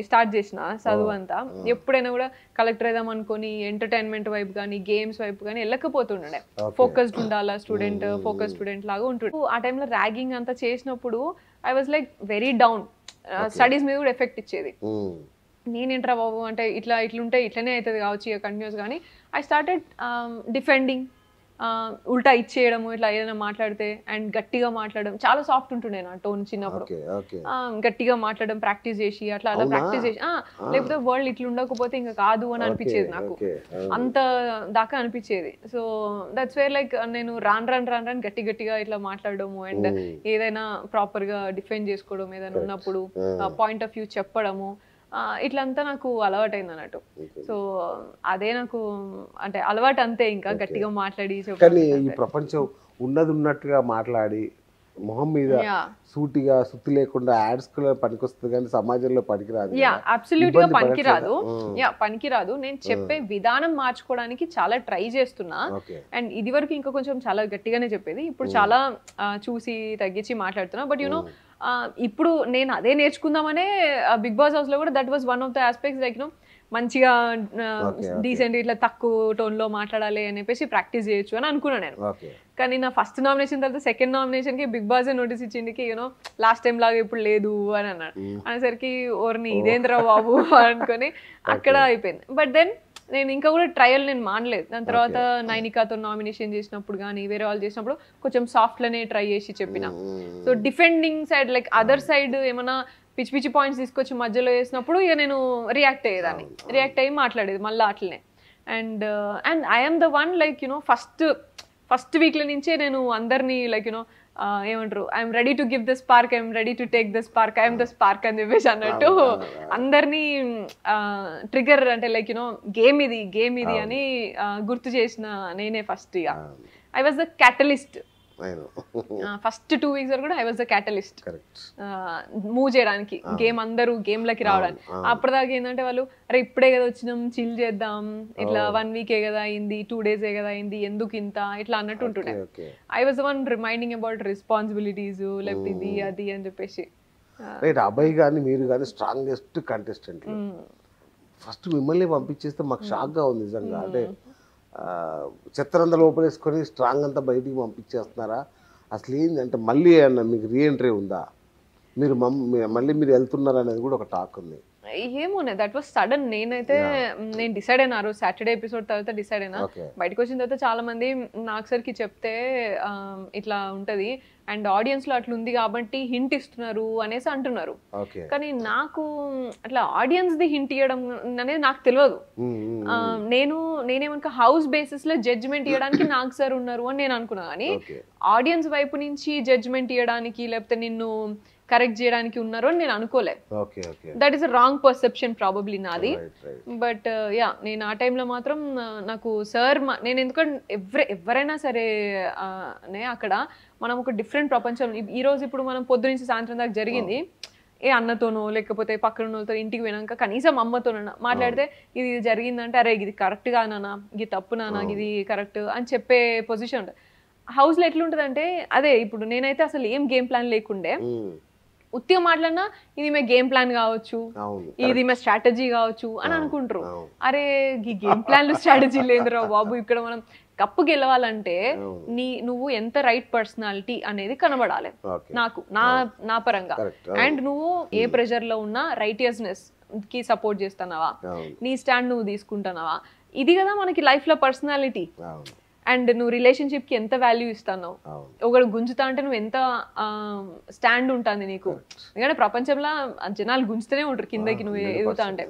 స్టార్ట్ చేసిన చదువు అంతా. ఎప్పుడైనా కూడా కలెక్టర్ అయిదాం అనుకొని ఎంటర్టైన్మెంట్ వైపు కానీ గేమ్స్ వైపు కానీ వెళ్ళకపోతుండే. ఫోకస్డ్ ఉండాలా స్టూడెంట్, ఫోకస్ స్టూడెంట్ లాగా ఉంటుండే. ఆ టైంలో ర్యాగింగ్ అంతా చేసినప్పుడు I was like very down. Studies మీద కూడా ఎఫెక్ట్ ఇచ్చేది. నేనేంట్రా బాబు అంటే ఇట్లుంటే ఇట్లనే అవుతుంది కావచ్చు ఇక కంటిన్యూస్. కానీ ఐ స్టార్టెడ్ డిఫెండింగ్, ఉల్టా ఇచ్చేయడము, ఇట్లా ఏదైనా మాట్లాడితే అండ్ గట్టిగా మాట్లాడడం. చాలా సాఫ్ట్ ఉంటుండే నా టోన్ చిన్నప్పుడు. గట్టిగా మాట్లాడడం ప్రాక్టీస్ చేసి అట్లా ప్రాక్టీస్ చేసి లేకపోతే వరల్డ్ ఇట్లా ఉండకపోతే ఇంకా కాదు అని అనిపించేది నాకు, అంత దాకా అనిపించేది. సో దట్స్ వేర్ లైక్ నేను రాను గట్టిగా ఇట్లా మాట్లాడడము అండ్ ఏదైనా ప్రాపర్ గా డిఫెండ్ చేసుకోవడం, ఏదైనా ఉన్నప్పుడు పాయింట్ ఆఫ్ వ్యూ చెప్పడము, ఇట్లంతా నాకు అలవాటైంది అన్నట్టు. సో అదే నాకు అంటే అలవాటు అంతే, ఇంకా గట్టిగా మాట్లాడి. కానీ ఈ ప్రపంచం ఉన్నట్టుగా మాట్లాడి మొహం మీద సూటిగా సుత్తి లేకుండా యాడ్స్ కూడా పనికొస్తుంది కానీ సమాజంలో పనికిరాదు. అబ్సల్యూట్ గా పనికిరాదు. నేను చెప్పే విధానం మార్చుకోవడానికి చాలా ట్రై చేస్తున్నా. అండ్ ఇది వరకు ఇంకా కొంచెం చాలా గట్టిగానే చెప్పేది, ఇప్పుడు చాలా చూసి తగ్గించి మాట్లాడుతున్నా. బట్ యునో ఇప్పుడు నేను అదే నేర్చుకుందామనే బిగ్ బాస్ హౌస్ లో కూడా that was one of the aspects, like మంచిగా డీసెంట్ ఇట్లా తక్కువ టోన్ లో మాట్లాడాలి అని చెప్పేసి ప్రాక్టీస్ చేయొచ్చు అని అనుకున్నా నేను. కానీ నా ఫస్ట్ నామినేషన్ తర్వాత సెకండ్ నామినేషన్ కి బిగ్ బాస్ నోటీస్ ఇచ్చింది, యూనో లాస్ట్ టైం లాగా ఇప్పుడు లేదు అని అన్నాడు. అనేసరికి ఓర్ని ఇదేంద్రా బాబు అనుకొని అక్కడ అయిపోయింది. బట్ దెన్ నేను ఇంకా కూడా ట్రయల్ నేను మానలేదు. దాని తర్వాత నైనికాతో నామినేషన్ చేసినప్పుడు కానీ వేరే వాళ్ళు చేసినప్పుడు కొంచెం సాఫ్ట్ లోనే ట్రై చేసి చెప్పిన. So defending side like other side ఏమైనా పిచ్చి పిచ్చి పాయింట్స్ తీసుకొచ్చి మధ్యలో వేసినప్పుడు ఇక నేను రియాక్ట్ అయ్యి మాట్లాడేది మళ్ళీ అట్లనే. And I'm the one like you know first వీక్ల నుంచే నేను అందరినీ లైక్ యునో ఏమంటారు, I'm ready to give the spark, I'm ready to take the spark, I'm the spark అని చెప్పేసి అన్నట్టు అందరినీ ట్రిగర్ అంటే లైక్ యునో గేమ్ ఇది అని గుర్తు చేసిన నేనే ఫస్ట్. ఇక I was the catalyst. First 2 weeks వరకు కూడా I was the catalyst move చేయడానికి, గేమ్ అందరూ గేమ్ లకి రావడానికి. అప్పటిదాకా ఏంటంటే వాళ్ళు అరే ఇప్పుడే కదా వచ్చినాం చిల్ చేద్దాం, ఇట్లా 1 week కదా అయింది, 2 days కదా అయింది, ఎందుకు ఇంత ఇట్లా అన్నట్టు ఉంటుండే. I was the one reminding about responsibilities లేకపోతే ఇది అది అని చెప్పేసి. అబ్బాయి కానీ మీరు కానీ స్ట్రాంగెస్ట్ కంటెస్టెంట్, ఫస్ట్ మిమ్మల్ని పంపించేస్తే మాకు షాక్గా ఉంది నిజంగా. అంటే చెత్తరంతా లోపలేసుకొని స్ట్రాంగ్ అంతా బయటికి పంపించేస్తున్నారా అసలు ఏంటంటే మళ్ళీ అన్న మీకు రీఎంట్రీ ఉందా, మళ్ళీ మీరు వెళ్తున్నారు అనేది కూడా ఒక టాక్ ఉంది. ఏమోనే దట్ వాస్ సడన్. నేను డిసైడ్ అయినా ఆ రోజు సాటర్డే ఎపిసోడ్ తర్వాత డిసైడ్ అయినా. బయటకు వచ్చిన తర్వాత చాలా మంది నాకు సరికి చెప్తే ఇట్లా ఉంటది అండ్ ఆడియన్స్ లో అట్లా ఉంది కాబట్టి హింట్ ఇస్తున్నారు అనేసి అంటున్నారు. కానీ నాకు అట్లా ఆడియన్స్ ది హింట్ ఇవ్వడం అనేది నాకు తెలియదు. నేనేమనుక హౌస్ బేసిస్ లో జడ్జిమెంట్ ఇవ్వడానికి నాకు సార్ ఉన్నారు అని నేను అనుకున్నా. కానీ ఆడియన్స్ వైపు నుంచి జడ్జిమెంట్ ఇవ్వడానికి లేకపోతే నిన్ను కరెక్ట్ చేయడానికి ఉన్నారు అని నేను అనుకోలే. That is a wrong perception probably నాది. బట్ యా నేను ఆ టైంలో మాత్రం నాకు సార్ నేను ఎందుకంటే ఎవరైనా సరే అక్కడ మనం ఒక డిఫరెంట్ ప్రపంచం. ఈ రోజు ఇప్పుడు మనం పొద్దు నుంచి సాయంత్రం దాకా జరిగింది ఏ అన్నతోనో లేకపోతే పక్కన వాళ్ళతో ఇంటికి పోయినాక కనీసం అమ్మతోనన్నా మాట్లాడితే ఇది జరిగిందంటే అరే ఇది కరెక్ట్ గా నానా, ఇది తప్పు నానా, ఇది కరెక్ట్ అని చెప్పే పొజిషన్ ఉంటుంది. హౌస్ లో ఎట్లుంటదంటే అదే ఇప్పుడు నేనైతే అసలు ఏం గేమ్ ప్లాన్ లేకుండే ఉత్తిగా మాట్లాడినా ఇది మే గేమ్ ప్లాన్ కావచ్చు, ఇది మే స్ట్రాటజీ కావచ్చు అని అనుకుంటారు. అరే ఈ గేమ్ ప్లాన్లు స్ట్రాటజీ లేదురా బాబు, ఇక్కడ మనం కప్పు గెలవాలంటే నువ్వు ఎంత రైట్ పర్సనాలిటీ అనేది కనబడాలి నాకు నా పరంగా. అండ్ నువ్వు ఏ ప్రెషర్ లో ఉన్నా రైటియస్నెస్ కి సపోర్ట్ చేస్తున్నావా, నీ స్టాండ్ నువ్వు తీసుకుంటున్నావా, ఇది కదా మనకి లైఫ్ లో పర్సనాలిటీ. అండ్ నువ్వు రిలేషన్షిప్ కి ఎంత వాల్యూ ఇస్తున్నావు, ఒకడు గుంజుతా అంటే నువ్వు ఎంత స్టాండ్ ఉంటుంది నీకు. ఎందుకంటే ప్రపంచంలో జనాలు గుంజుతూనే ఉంటారు కిందకి నువ్వు ఎదుగుతా అంటే.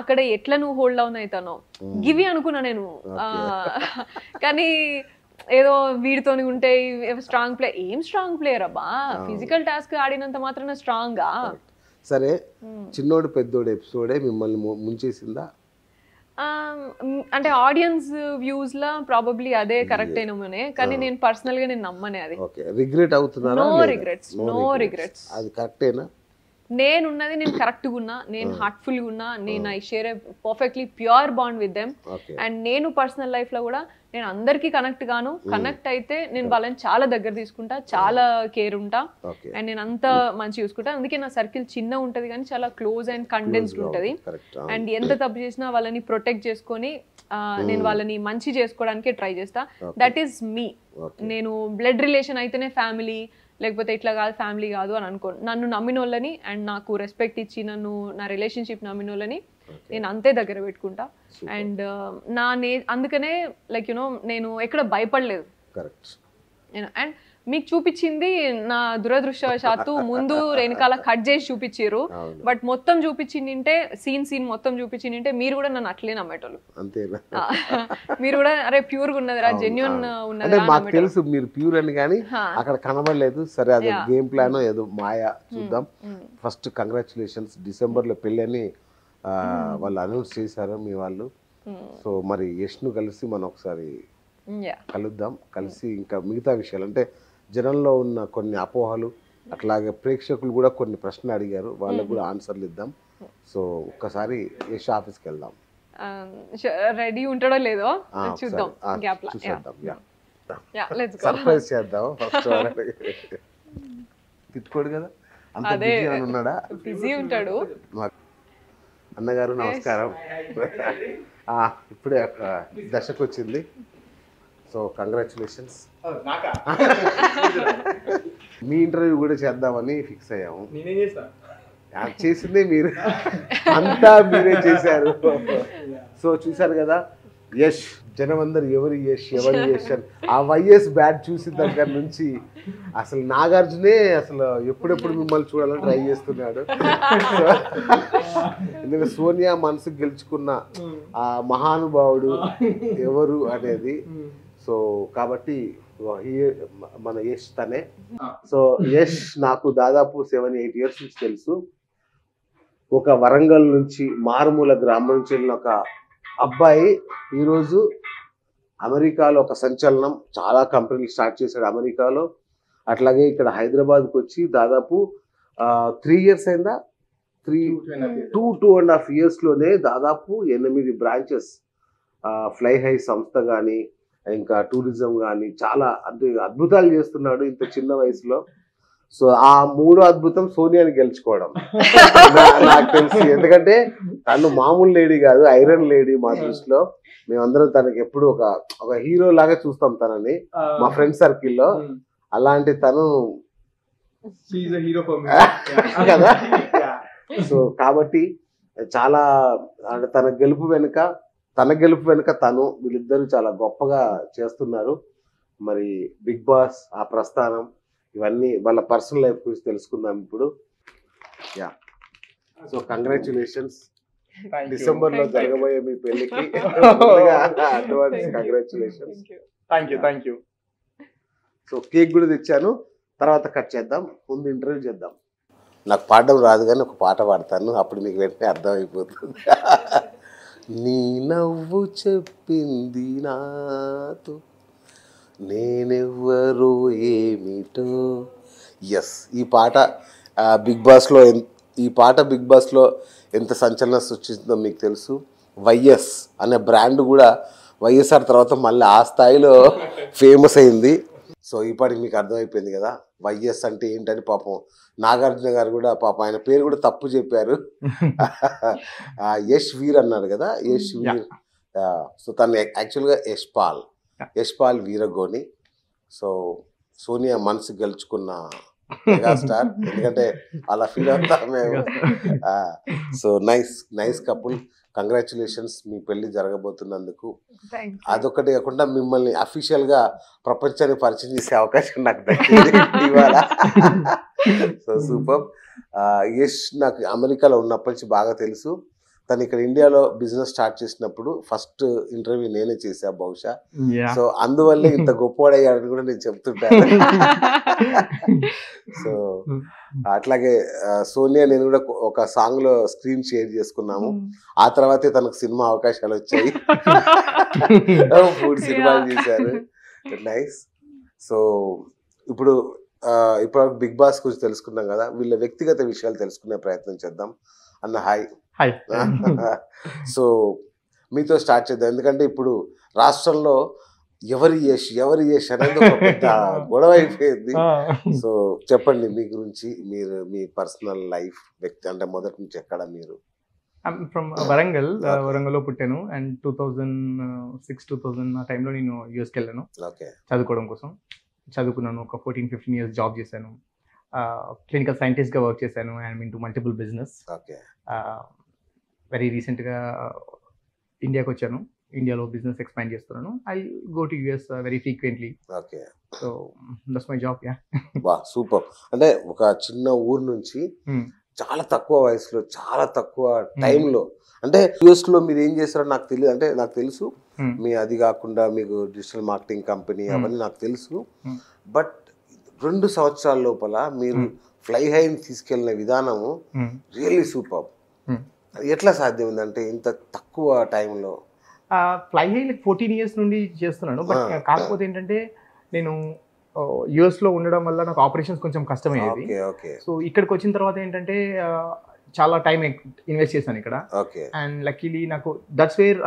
అక్కడ ఎట్లా నువ్వు హోల్డ్ డౌన్ అవుతానో గివి అనుకున్నా నేను. కానీ ఏదో వీడితోని ఉంటే స్ట్రాంగ్ ప్లే, ఏం స్ట్రాంగ్ ప్లేయర్ అబ్బా, ఫిజికల్ టాస్క్ ఆడినంత మాత్రాన స్ట్రాంగ్. సరే చిన్నోడు పెద్దోడు ఎపిసోడే మిమ్మల్ని ముంచేసిందా? అంటే ఆడియన్స్ వ్యూస్ లా ప్రాబబ్లీ అదే కరెక్ట్ అయినమనే, కానీ నేను పర్సనల్ గా నేను నమ్మనే అది. రిగ్రెట్ అవుతున్నారా? No regrets. అది కరెక్టేనా? నేనున్నది నేను కరెక్ట్ గా ఉన్నా, నేను హార్ట్ఫుల్ గా ఉన్నా, నేను I share perfectly pure bond with them. And నేను పర్సనల్ లైఫ్ లో కూడా నేను అందరికి కనెక్ట్ గాను, కనెక్ట్ అయితే నేను వాళ్ళని చాలా దగ్గర తీసుకుంటా, చాలా కేర్ ఉంటా అండ్ నేను అంత మంచి చూసుకుంటా. అందుకే నా సర్కిల్ చిన్న ఉంటది కానీ చాలా క్లోజ్ అండ్ కండెన్స్డ్ ఉంటది. అండ్ ఎంత తప్పు చేసినా వాళ్ళని ప్రొటెక్ట్ చేసుకొని నేను వాళ్ళని మంచి చేసుకోవడానికి ట్రై చేస్తా. దట్ ఈస్ మీ. నేను బ్లడ్ రిలేషన్ అయితేనే ఫ్యామిలీ, లేకపోతే ఇట్లా కాదు ఫ్యామిలీ కాదు అని అనుకోను. నన్ను నమ్మిన వాళ్ళని అండ్ నాకు రెస్పెక్ట్ ఇచ్చి నన్ను నా రిలేషన్షిప్ నమ్మిన వాళ్ళని నేను అంతే దగ్గర పెట్టుకుంటా. అండ్ అందుకనే లైక్ యునో నేను ఎక్కడ భయపడలేదు. అండ్ మీకు చూపించింది నా దురదృష్టవశాత్తు ముందు వెనకాల కట్ చేసి చూపించారు, బట్ మొత్తం చూపించింటే సీన్ మొత్తం చూపించింటే మీరు కూడా నన్ను అట్లే నమ్మేటోళ్ళు. మీరు కూడా అరే ప్యూర్ గా ఉన్నదిరా, జెన్యున్ ఉన్నది. మాకు తెలుసు మీరు ప్యూర్ అని, కానీ అక్కడ కనబడలేదు. సరే అది గేమ్ ప్లాన్ ఏదో మాయా, చూద్దాం. ఫస్ట్ కంగ్రాచులేషన్స్, డిసెంబర్ లో పెళ్లి అని వాళ్ళు అనౌన్స్ చేశారు మీ వాళ్ళు. సో మరి యష్ను కలిసి మనం ఒకసారి కలుద్దాం, కలిసి ఇంకా మిగతా విషయాలు అంటే జనంలో ఉన్న కొన్ని అపోహలు, అట్లాగే ప్రేక్షకులు కూడా కొన్ని ప్రశ్నలు అడిగారు, వాళ్ళకు కూడా ఆన్సర్లు ఇద్దాం. సో ఒక్కసారి యష్ ఆఫీస్కి వెళ్దాం. రెడీ ఉంటాడో లేదో చూద్దాం, సర్ప్రైజ్ చేద్దాం. ఫస్ట్ తిట్టుకోడు కదా, అంత బిజీ అని ఉన్నాడా? బిజీ ఉంటాడు. అన్నగారు నమస్కారం. ఇప్పుడే ఒక దశకు వచ్చింది, సో కంగ్రాచులేషన్స్. మీ ఇంటర్వ్యూ కూడా చేద్దామని ఫిక్స్ అయ్యాము. చేసిందే మీరు, అంతా మీరే చేశారు. సో చూశారు కదా యష్, జనం అందరు ఎవరు యష్ అని ఆ వైఎస్ బ్యాట్ చూసిన దగ్గర నుంచి అసలు నాగార్జునే అసలు ఎప్పుడెప్పుడు మిమ్మల్ని చూడాలని ట్రై చేస్తున్నాడు. ఎందుకంటే సోనియా మనసుకు గెలుచుకున్న ఆ మహానుభావుడు ఎవరు అనేది. సో కాబట్టి మన యష్ తనే. సో యష్ నాకు దాదాపు 7-8 years నుంచి తెలుసు. ఒక వరంగల్ నుంచి మారుమూల గ్రామం నుంచి వెళ్ళిన ఒక అబ్బాయి ఈరోజు అమెరికాలో ఒక సంచలనం, చాలా కంపెనీలు స్టార్ట్ చేశాడు అమెరికాలో. అట్లాగే ఇక్కడ హైదరాబాద్కి వచ్చి దాదాపు 3 years అయిందా, 2.5 years లోనే దాదాపు 8 branches, ఫ్లై హై సంస్థ కానీ ఇంకా టూరిజం కానీ చాలా అద్భుతాలు చేస్తున్నాడు ఇంత చిన్న వయసులో. సో ఆ 3వ అద్భుతం సోనియాని గెలుచుకోవడం నాకు తెలిసి. ఎందుకంటే తను మామూలు లేడీ కాదు, ఐరన్ లేడీ మా దృష్టిలో. మేమందరం తనకి ఎప్పుడు ఒక హీరో లాగా చూస్తాం తనని మా ఫ్రెండ్ సర్కిల్లో. అలాంటి తను కదా. సో కాబట్టి చాలా అంటే తన గెలుపు వెనుక తను, వీళ్ళిద్దరూ చాలా గొప్పగా చేస్తున్నారు. మరి బిగ్ బాస్ ఆ ప్రస్థానం ఇవన్నీ వాళ్ళ పర్సనల్ లైఫ్ గురించి తెలుసుకుందాం ఇప్పుడు. సో కంగ్రాచులేషన్స్, డిసెంబర్ లో జరగబోయే మీ పెళ్లికి advance congratulations. Thank you. So cake కూడా తెచ్చాను, తర్వాత కట్ చేద్దాం, ముందు ఇంటర్వ్యూ చేద్దాం. నాకు పాడడం రాదు కానీ ఒక పాట పాడతాను, అప్పుడు మీకు వెంటనే అర్థమైపోతుంది. నీ నవ్వు చెప్పింది నాతో నేనెవ్వరో ఏమిటో. ఎస్, ఈ పాట బిగ్ బాస్లో ఎంత సంచలనం సృష్టించిందో మీకు తెలుసు. వైఎస్ అనే బ్రాండ్ కూడా వైఎస్ఆర్ తర్వాత మళ్ళీ ఆ స్థాయిలో ఫేమస్ అయింది. సో ఈ పాటికి మీకు అర్థమైపోయింది కదా వైఎస్ అంటే ఏంటని. పాపం నాగార్జున గారు కూడా పాపం ఆయన పేరు కూడా తప్పు చెప్పారు. యష్ వీర్ అన్నారు కదా, యష్ వీర్. సో తను యాక్చువల్గా యశ్పాల్ వీరగోని. సో సోనియా మనసు గెలుచుకున్న మెగాస్టార్, ఎందుకంటే అలా ఫీల్ అవుతా మేము. So nice couple. కంగ్రాచులేషన్స్ మీ పెళ్లి జరగబోతున్నందుకు. అదొకటి కాకుండా మిమ్మల్ని అఫీషియల్ గా ప్రపంచానికి పరిచయం చేసే అవకాశం నాకు దక్కింది ఇవాళ. So super. యష్ నాకు అమెరికాలో ఉన్నప్పటి నుంచి బాగా తెలుసు. తను ఇక్కడ ఇండియాలో బిజినెస్ స్టార్ట్ చేసినప్పుడు ఫస్ట్ ఇంటర్వ్యూ నేనే చేశా బహుశా. సో అందువల్లే ఇంత గొప్పవాడయ్యాడని కూడా నేను చెప్తుంటాను. సో అట్లాగే సోనియా నేను కూడా ఒక సాంగ్ లో స్క్రీన్ షేర్ చేసుకున్నాము. ఆ తర్వాతే తనకు సినిమా అవకాశాలు వచ్చాయి, 3 సినిమాలు చేశారు. నైస్. సో ఇప్పుడు బిగ్ బాస్ గురించి తెలుసుకున్నాం కదా, వీళ్ళ వ్యక్తిగత విషయాలు తెలుసుకునే ప్రయత్నం చేద్దాం. అన్న హాయ్. సో మీతో స్టార్ట్ చేద్దాం, ఎందుకంటే ఇప్పుడు రాష్ట్రంలో ఎవరి యష్ అనేది ఒక పెద్ద గొడవ అయిపోయింది. సో చెప్పండి మీ గురించి, మీరు మీ పర్సనల్ లైఫ్, వ్యక్తి అంటే మొదటి నుంచి ఎక్కడ మీరు? ఫ్రమ్ వరంగల్లో పుట్టాను. అండ్ 2006-2000 ఆ టైంలో నేను యూఎస్కి వెళ్ళాను చదువుకోవడం కోసం. చదువుకున్నాను, ఒక 14-15 years జాబ్ చేశాను, క్లినికల్ సైంటిస్ట్గా వర్క్ చేశాను, and into multiple business. Okay very రీసెంట్గా ఇండియాకి వచ్చాను, ఇండియాలో బిజినెస్ ఎక్స్పాండ్ చేస్తున్నాను. I go to US very frequently. Okay so that's my job. Yeah. వా సూపర్. అంటే ఒక చిన్న ఊరు నుంచి చాలా తక్కువ వయసులో చాలా తక్కువ టైంలో, అంటే యూఎస్లో మీరు ఏం చేస్తారో నాకు తెలియదు, అంటే నాకు తెలుసు మీ అది కాకుండా మీకు డిజిటల్ మార్కెటింగ్ కంపెనీ అవన్నీ నాకు తెలుసు. బట్ 2 సంవత్సరాల లోపల మీరు ఫ్లై హైని తీసుకెళ్లిన విధానము రియల్లీ సూపర్. ఎట్లా సాధ్యం ఉందంటే ఇంత తక్కువ టైంలో? ఫ్లై హై 14 years నుండి చేస్తున్నాను. బట్ కాకపోతే ఏంటంటే నేను యుఎస్లో ఉండడం వల్ల నాకు ఆపరేషన్స్ కొంచెం కష్టమయ్యేది. సో ఇక్కడికి వచ్చిన తర్వాత ఏంటంటే చాలా టైం ఇన్వెస్ట్ చేశాను ఇక్కడ. అండ్ లక్కీలీ నాకు దట్స్ వేర్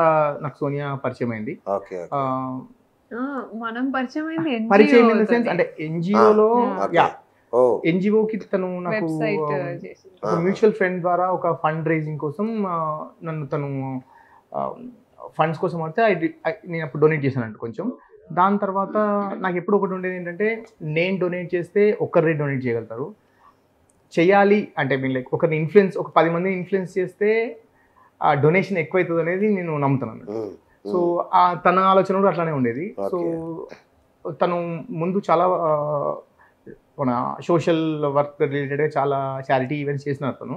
నాకు సోనియా పరిచయం అయింది. మనం పరిచయం పరిచయం ఇన్ ద సెన్స్ అంటే ఎన్జిఓలో, ఎన్జిఓకి తను నాకు మ్యూచువల్ ఫ్రెండ్ ద్వారా ఒక ఫండ్ రైజింగ్ కోసం నన్ను తను ఫండ్స్ కోసం అయితే నేను అప్పుడు డొనేట్ చేశానంట కొంచెం. దాని తర్వాత నాకు ఎప్పుడు ఒకటి ఉండేది ఏంటంటే నేను డొనేట్ చేస్తే ఒక్కరి డొనేట్ చేయగలుగుతారు, చేయాలి అంటే మీన్ లైక్ ఒకరిని ఇన్ఫ్లుయెన్స్, ఒక 10 మందిని ఇన్ఫ్లుయెన్స్ చేస్తే ఆ డొనేషన్ ఎక్కువైతుంది అనేది నేను నమ్ముతున్నాను. సో తన ఆలోచన కూడా అట్లానే ఉండేది. సో తను ముందు చాలా మన సోషల్ వర్క్ రిలేటెడ్గా చాలా చారిటీ ఈవెంట్స్ చేసినారు తను,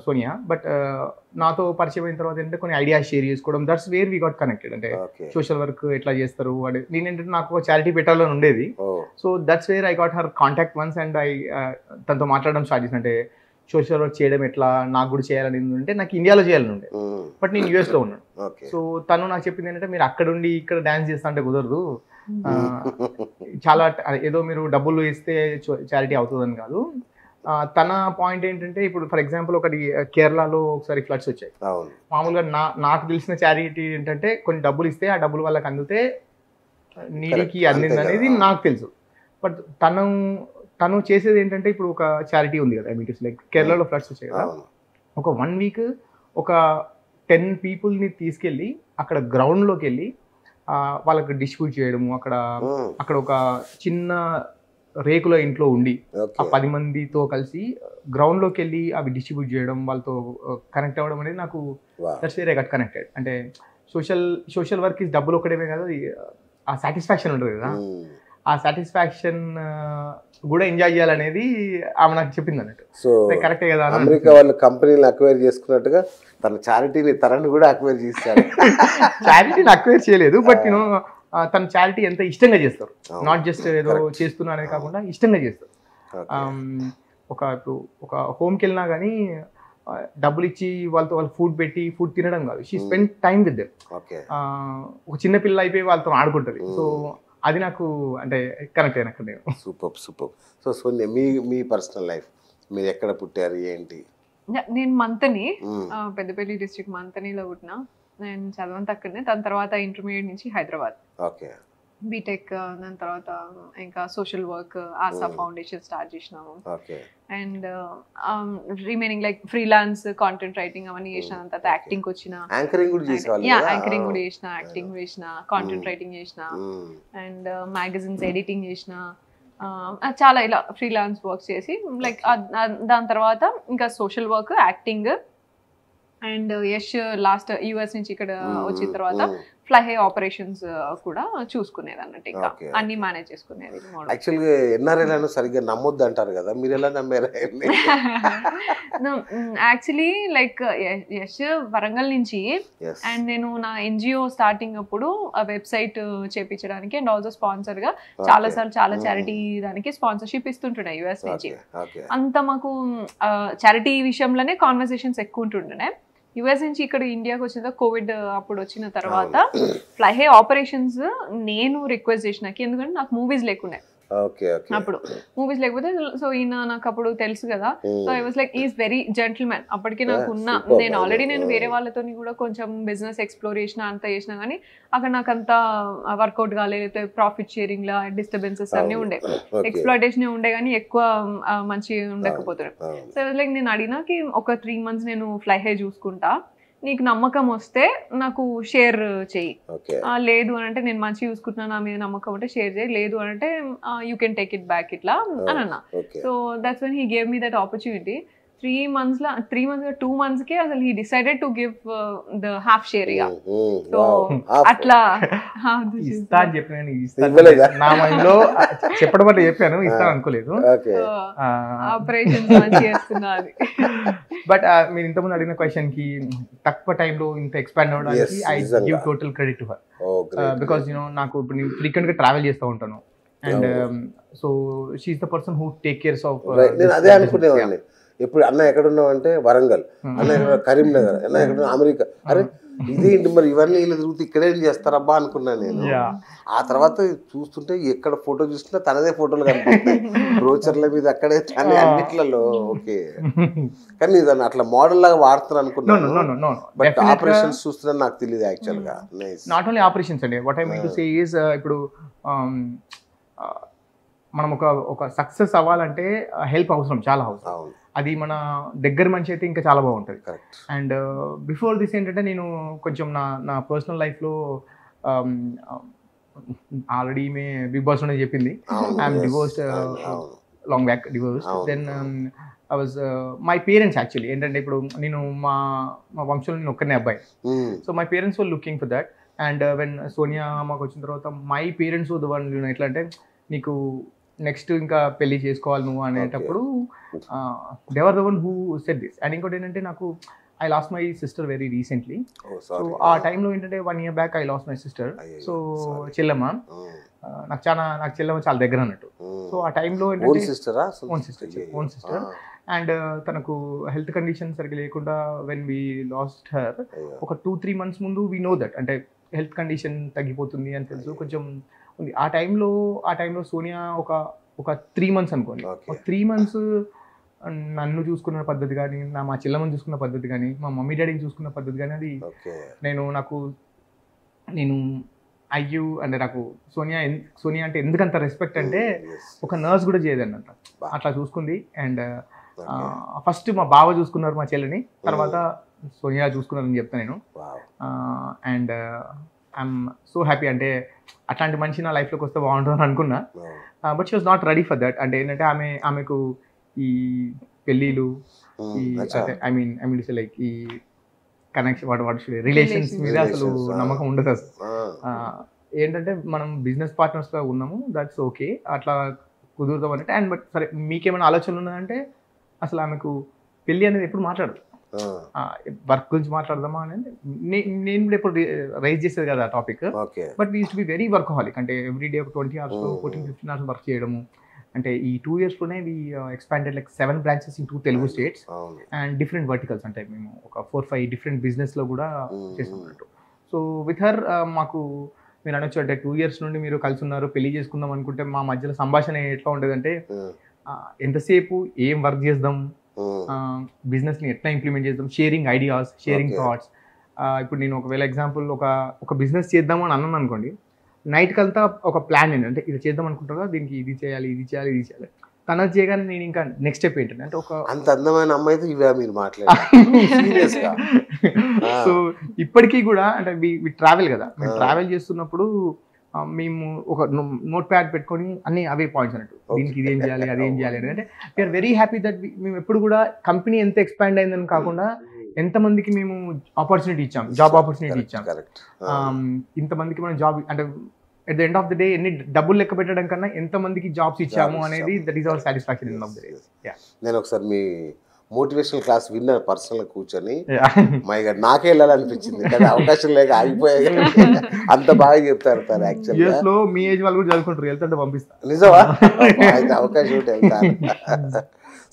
సోనియా. బట్ నాతో పరిచయం అయిన తర్వాత ఏంటంటే కొన్ని ఐడియాస్ షేర్ చేసుకోవడం, that's where we got connected. అంటే సోషల్ వర్క్ ఎట్లా చేస్తారు అంటే నేనేంటంటే నాకు ఒక చారిటీ పెట్టాలని ఉండేది. So that's where I got her contact once and తనతో మాట్లాడడం స్టార్ట్ చేసిన. అంటే సోషల్ వర్క్ చేయడం ఎట్లా నాకు కూడా చేయాలని ఉంటే, నాకు ఇండియాలో చేయాలని ఉండే బట్ నేను యూఎస్లో ఉన్నాను. సో తను నాకు చెప్పింది ఏంటంటే మీరు అక్కడ ఉండి ఇక్కడ డాన్స్ చేస్తా అంటే కుదరదు, చాలా ఏదో మీరు డబ్బులు ఇస్తే చారిటీ అవుతుందని కాదు. తన పాయింట్ ఏంటంటే ఇప్పుడు ఫర్ ఎగ్జాంపుల్ ఒకటి కేరళలో ఒకసారి ఫ్లడ్స్ వచ్చాయి. మామూలుగా నాకు తెలిసిన చారిటీ ఏంటంటే కొన్ని డబ్బులు ఇస్తే ఆ డబ్బులు వాళ్ళకి అందితే నీడికి అందింది అనేది నాకు తెలుసు. బట్ తను చేసేది ఏంటంటే ఇప్పుడు ఒక చారిటీ ఉంది కదా, ఐ మీన్ ఇట్స్ లైక్ కేరళలో ఫ్లడ్స్ వచ్చాయి కదా, ఒక 1 week ఒక 10 peopleని తీసుకెళ్ళి అక్కడ గ్రౌండ్లోకి వెళ్ళి వాళ్ళకి డిస్ట్రిబ్యూట్ చేయడము, అక్కడ ఒక చిన్న రేకుల ఇంట్లో ఉండి ఆ 10 మందితో కలిసి గ్రౌండ్లోకి వెళ్ళి అవి డిస్ట్రిబ్యూట్ చేయడం, వాళ్ళతో కనెక్ట్ అవ్వడం అనేది నాకు that's where I got connected. అంటే సోషల్ వర్క్ ఇస్ డబ్బులు ఒకటేమే కాదు, ఆ సాటిస్ఫాక్షన్ ఉంటుంది కదా, ఆ సాటిస్ఫాక్షన్ కూడా ఎంజాయ్ చేయాలనేది ఆమె నాకు చెప్పింది అన్నట్టు. సో కరెక్టే కదా, అమెరికా వాళ్ళు కంపెనీని అక్వైర్ చేసుకున్నట్టుగా తన చారిటీని తనని కూడా అక్వైర్ చేస్తారు. చారిటీని అక్వైర్ చేయలేదు, బట్ యూనో తన చారిటీ ఎంత ఇష్టంగా చేస్తారు, నాట్ జస్ట్ ఏదో చేస్తున్నా అనేది కాకుండా ఇష్టంగా చేస్తారు. ఇప్పుడు ఒక హోమ్కి వెళ్ళినా కానీ డబ్బులు ఇచ్చి వాళ్ళు ఫుడ్ పెట్టి ఫుడ్ తినడం కాదు, she spend time with them. ఒక చిన్న పిల్ల అయిపోయి వాళ్ళతో ఆడుకుంటుంది. సో అది నాకు అంటే కనెక్ట్ అయినా అక్కడ నేను. సూపర్. సో సోనియా మీ పర్సనల్ లైఫ్, మీరు ఎక్కడ పుట్టారు ఏంటి? నేను మంతని, పెద్దపల్లి డిస్ట్రిక్ట్ మంతనిలో పుట్టినా. నేను చదవంతా అక్కడనే. దాని తర్వాత ఇంటర్మీడియట్ నుంచి హైదరాబాద్, బీటెక్. దాని తర్వాత ఇంకా సోషల్ వర్క్ ఆసా ఫౌండేషన్ స్టార్ట్ చేసినాము. And remaining like freelance content writing అవన్నీ చేసిన. తర్వాత యాక్టింగ్ వచ్చిన, యాంకరింగ్ కూడా చేసిన, యాక్టింగ్ చేసిన, కాంటెంట్ రైటింగ్ చేసిన, అండ్ మ్యాగజైన్స్ ఎడిటింగ్ చేసిన, చాలా ఇలా ఫ్రీలాన్స్ వర్క్ చేసి లైక్ దాని తర్వాత ఇంకా social work, acting. And Yash last US నుంచి ఇక్కడ వచ్చిన తర్వాత ఫ్లై హై ఆపరేషన్స్ కూడా చూసుకునేది అన్నట్టు, ఇంకా అన్ని మేనేజ్ చేసుకునేది. యాక్చువల్గా ఎన్ఆర్ఐలను సరిగ్గా నమ్మొద్దు అంటారు కదా, మీరు ఎలా నమ్మారు? యాక్చువల్లీ లైక్ యష్ వరంగల్ నుంచి, అండ్ నేను నా ఎన్జిఓ స్టార్టింగ్ అప్పుడు ఆ వెబ్సైట్ చేపించడానికి అండ్ ఆల్సో స్పాన్సర్ గా చాలా సార్లు చాలా చారిటీ దానికి స్పాన్సర్షిప్ ఇస్తుంటుండే యుఎస్ నుంచి. అంత మాకు చారిటీ విషయంలోనే కాన్వర్సేషన్స్ ఎక్కువ ఉంటుండే. యుఎస్ నుంచి ఇక్కడ ఇండియాకి వచ్చిన కోవిడ్ అప్పుడు వచ్చిన తర్వాత ఫ్లై హై ఆపరేషన్స్ నేను రిక్వెస్ట్ చేసినాకి, ఎందుకంటే నాకు మూవీస్ లేకుండే అప్పుడు, మూవీస్ లేకపోతే. సో ఈయన నాకు అప్పుడు తెలుసు కదా, so I was like is very gentlemen. అప్పటికి నాకు ఉన్న నేను ఆల్రెడీ నేను వేరే వాళ్ళతో కూడా కొంచెం బిజినెస్ ఎక్స్ప్లోర్ చేసిన, అంతా చేసినా కానీ అక్కడ నాకు అంత వర్కౌట్ కాలేదు. ప్రాఫిట్ షేరింగ్ లా డిస్టర్బెన్సెస్ అన్నీ ఉండే, ఎక్స్ప్లాయిటేషన్ ఉండే కానీ ఎక్కువ మంచి ఉండకపోతున్నాయి. సో లైక్ నేను అడిగినాకి ఒక 3 months నేను ఫ్లై హై చూసుకుంటా, నీకు నమ్మకం వస్తే నాకు షేర్ చెయ్యి, ఓకే లేదు అని అంటే నేను మంచిగా చూసుకుంటున్నాను, నా మీద నమ్మకం ఉంటే షేర్ చేయి, లేదు అని అంటే you can take it back ఇట్లా అని అన్నా. Okay so that's when he gave me that opportunity. 3 months 2 months కి అసలు he decided to give the half share. ఇక సో అట్లా ఇస్తా అని చెప్పిన ఇవ్వలేదా? నా మైండ్ లో చెప్పడం వల్ల చెప్పాను, ఇస్తాను అనుకోలేదు. ఓకే ఆపరేషన్స్ మంచిగా చేస్తున్నా అది. బట్ మీరు ఇంతకుముందు అడిగిన క్వశ్చన్ కి తక్కువ టైంలో ఇంత ఎక్స్పాండ్ అవ్వడానికి I give total credit to her. Because you know నాకు ఇప్పుడు నేను ఫ్రీక్వెంట్ గా ట్రావెల్ చేస్తూ ఉంటాను, and so she's the person who take cares of. నేను అదే అనుకునేవాడిని. ఇప్పుడు అన్న ఎక్కడున్నావు అంటే వరంగల్, అన్న ఎక్కడ కరీంనగర్, అన్న ఎక్కడ అమెరికా. అరే ఇదేంటి మరి ఇవన్నీ వీళ్ళు తిరుగుతూ ఇక్కడేం చేస్తారబ్బా అనుకున్నాను నేను. ఆ తర్వాత చూస్తుంటే ఎక్కడ ఫోటో చూసినా తనదే ఫోటోలు కనిపిస్తాయి బ్రోచర్ల మీద, అక్కడే తన అన్నిట్లలో. ఓకే కానీ దాన్ని అట్లా మోడల్ లాగా వాడుతున్నారు అనుకున్నాను, బట్ ఆపరేషన్స్ చూస్తున్నా నాకు తెలియదు యాక్చువల్ గా. నాట్ ఓన్లీ ఆపరేషన్స్ అండి, what I mean to say is ఇప్పుడు మనం ఒక సక్సెస్ అవ్వాలంటే హెల్ప్ అవసరం, చాలా అవసరం. అది మన దగ్గర మంచి అయితే ఇంకా చాలా బాగుంటుంది. అండ్ బిఫోర్ దిస్ ఏంటంటే నేను కొంచెం నా పర్సనల్ లైఫ్లో ఆల్రెడీ ఈమె బిగ్ బాస్ లోనే చెప్పింది, I'm divorced long back divorced. Then I was my parents actually ఏంటంటే ఇప్పుడు నేను మా వంశంలో నేను ఒక్కనే అబ్బాయి. So my parents were looking for that. And when Sonia మాకు వచ్చిన తర్వాత మై పేరెంట్స్ ద వన్ ఎట్లా అంటే నీకు నెక్స్ట్ ఇంకా పెళ్లి చేసుకోవాలి నువ్వు అనేటప్పుడు they were the one who said this. And ఇంకోటి ఏంటంటే నాకు I lost my sister very recently. So ఆ టైంలో ఏంటంటే 1 year back I lost my sister. So చెల్లెమ్మ నాకు చెల్లెమ్మ చాలా దగ్గర అన్నట్టు. సో ఆ టైంలో ఏంటంటే ఓన్ సిస్టర్ అండ్ తనకు హెల్త్ కండిషన్ సరిగ్గా లేకుండా వెన్ వీ లాస్ట్ హర్ ఒక 2-3 months ముందు వీ నో దట్ అంటే హెల్త్ కండిషన్ తగ్గిపోతుంది అని తెలుసు కొంచెం ఉంది. ఆ టైంలో సోనియా ఒక 3 months అనుకోండి, 3 months నన్ను చూసుకున్న పద్ధతి కానీ, మా చెల్లెమ్మని చూసుకున్న పద్ధతి కానీ, మా మమ్మీ డాడీని చూసుకున్న పద్ధతి కానీ, అది నేను అయ్యూ అంటే నాకు సోనియా అంటే ఎందుకంత రెస్పెక్ట్ అంటే ఒక నర్స్ కూడా చేయదన్నట అట్లా చూసుకుంది. అండ్ ఫస్ట్ మా బావ చూసుకున్నారు మా చెల్లిని, తర్వాత సోనియా చూసుకున్నారని చెప్తాను నేను. And I'm so happy. అంటే అట్లాంటి మనిషి నా లైఫ్లోకి వస్తే బాగుంటుందని అనుకున్నా, but she was not ready for that. అంటే ఏంటంటే ఆమెకు ఈ పెళ్ళిళ్ళు ఐ మీన్ లైక్ ఈ కనెక్షన్ రిలేషన్స్ మీద అసలు నమ్మకం ఉండదు అసలు. ఏంటంటే మనం బిజినెస్ పార్ట్నర్స్గా ఉన్నాము, దట్స్ ఓకే, అట్లా కుదురుతాం అంటే. అండ్ బట్ సరే మీకేమైనా ఆలోచనలు ఉన్నాయంటే అసలు ఆమెకు పెళ్ళి అనేది ఎప్పుడు మాట్లాడదు, వర్క్ గురించి మాట్లాడదామా అనేది నేను కూడా ఎప్పుడు రైజ్ చేసేది కదా ఆ topic. But we use to be very workaholic. అంటే ఎవ్రీ డే ఒక 20 hours 14-15 hours వర్క్ చేయడము. అంటే ఈ 2 yearsలోనే we expanded like 7 branches in 2 Telugu states and different verticals. అంటే మేము ఒక 4-5 డిఫరెంట్ బిజినెస్లో కూడా చేస్తున్నట్టు. సో విత్ హర్ మాకు మీరు అనొచ్చు అంటే 2 years నుండి మీరు కలిసి ఉన్నారు, పెళ్లి చేసుకుందాం అనుకుంటే మా మధ్యలో సంభాషణ ఎట్లా ఉండేదంటే ఎంతసేపు ఏం వర్క్ చేద్దాం, బిజినెస్ని ఎట్లా ఇంప్లిమెంట్ చేద్దాం, షేరింగ్ ఐడియాస్, షేరింగ్ థాట్స్. ఇప్పుడు నేను ఒకవేళ ఎగ్జాంపుల్ ఒక బిజినెస్ చేద్దాము అని అన్నాను అనుకోండి, నైట్కి అంతా ఒక ప్లాన్ ఏంటంటే ఇది చేద్దాం అనుకుంటారా, దీనికి ఇది చేయాలి. తన చేయగానే నేను ఇంకా నెక్స్ట్ స్టెప్ ఏంటంటే అంటే ఒక అంత అందమైన అమ్మాయితో ఇవే మీరు మాట్లాడారు. సో ఇప్పటికీ కూడా అంటే ట్రావెల్ కదా, మేము ట్రావెల్ చేస్తున్నప్పుడు మేము ఒక నోట్ ప్యాడ్ పెట్టుకొని అన్ని అవే పాయింట్స్ అన్నట్టు, దీనికి ఇదేం చేయాలి అదేం చేయాలి అని. అంటే వీఆర్ వెరీ హ్యాపీ దట్ మేము ఎప్పుడు కూడా కంపెనీ ఎంత ఎక్స్పాండ్ అయిందని కాకుండా ఎంతమందికి మేము ఆపర్చునిటీ ఇచ్చాం, జాబ్ ఆపర్చునిటీ ఇచ్చాం. ఇంతమందికి మనం జాబ్ అంటే at the end of the day ఎన్ని డబ్బులు లెక్క పెట్టడం కన్నా ఎంతమందికి జాబ్స్ ఇచ్చాము అనేది that is our satisfaction end of the day. నేను ఒకసారి మీ మోటివేషనల్ క్లాస్ విన్న పర్సనల్ కూర్చొని మై గాడ్ నాకే వెళ్ళాలనిపించింది, కానీ అవకాశం లేక ఆగిపోయాయి. అంత బాగా చెప్తారు సార్. యాక్చువల్గా మీ ఏజ్ వాళ్ళు కూడా చదువుకుంటారు, వెళ్తుంటే పంపిస్తా. నిజమా? అయితే అవకాశం ఉంటే వెళ్తాను.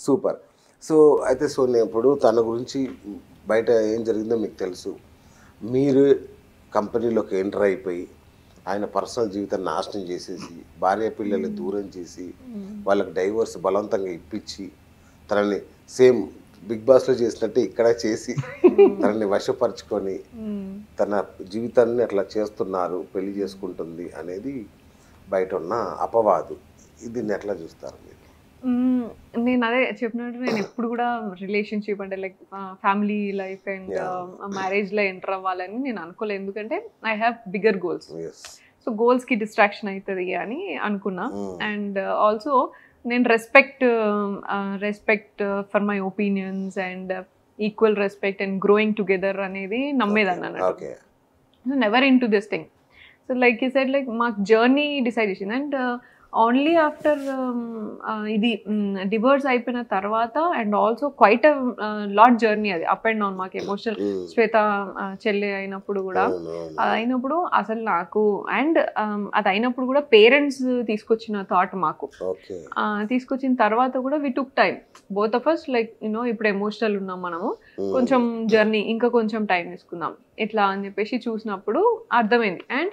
సూపర్. సో అయితే సోనియా ఇప్పుడు తన గురించి బయట ఏం జరిగిందో మీకు తెలుసు. మీరు కంపెనీలోకి ఎంటర్ అయిపోయి ఆయన పర్సనల్ జీవితాన్ని నాశనం చేసేసి, భార్య పిల్లల్ని దూరం చేసి, వాళ్ళకి డైవర్స్ బలవంతంగా ఇప్పించి, తనని సేమ్ బిగ్ బాస్లో చేసినట్టు ఇక్కడ చేసి తనని వశపరుచుకొని తన జీవితాన్ని అట్లా చేస్తున్నారు, పెళ్లి చేసుకుంటుంది అనేది బయట ఉన్న అపవాదు. దీన్ని ఎట్లా చూస్తారు మీరు? నేను అదే చెప్పినట్టు నేను ఎప్పుడు కూడా రిలేషన్షిప్ అంటే like family life and marriage లో ఎంటర్ అవ్వాలని నేను అనుకోలేదు, ఎందుకంటే I have bigger goals. So goals కి డిస్ట్రాక్షన్ అవుతుంది అని అనుకున్నా. అండ్ ఆల్సో నేను respect for my opinions and equal respect and growing together అనేది నమ్మేదాన్ని అన్నట్టు. Never in to this thing. So like you said like మాకు జర్నీ డిసైడ్ చేసింది. And only after ఇది డివోర్స్ అయిపోయిన తర్వాత and also quite lot journey అది up and down మాకు emotional. శ్వేత చెల్లె అయినప్పుడు కూడా అది అయినప్పుడు అసలు నాకు అండ్ అది అయినప్పుడు కూడా పేరెంట్స్ తీసుకొచ్చిన థాట్ మాకు తీసుకొచ్చిన తర్వాత కూడా we took time both of us like you know ఇప్పుడు ఎమోషనల్ ఉన్నాం మనము, కొంచెం జర్నీ ఇంకా కొంచెం టైం తీసుకుందాం ఇట్లా అని చెప్పేసి చూసినప్పుడు అర్థమైంది. అండ్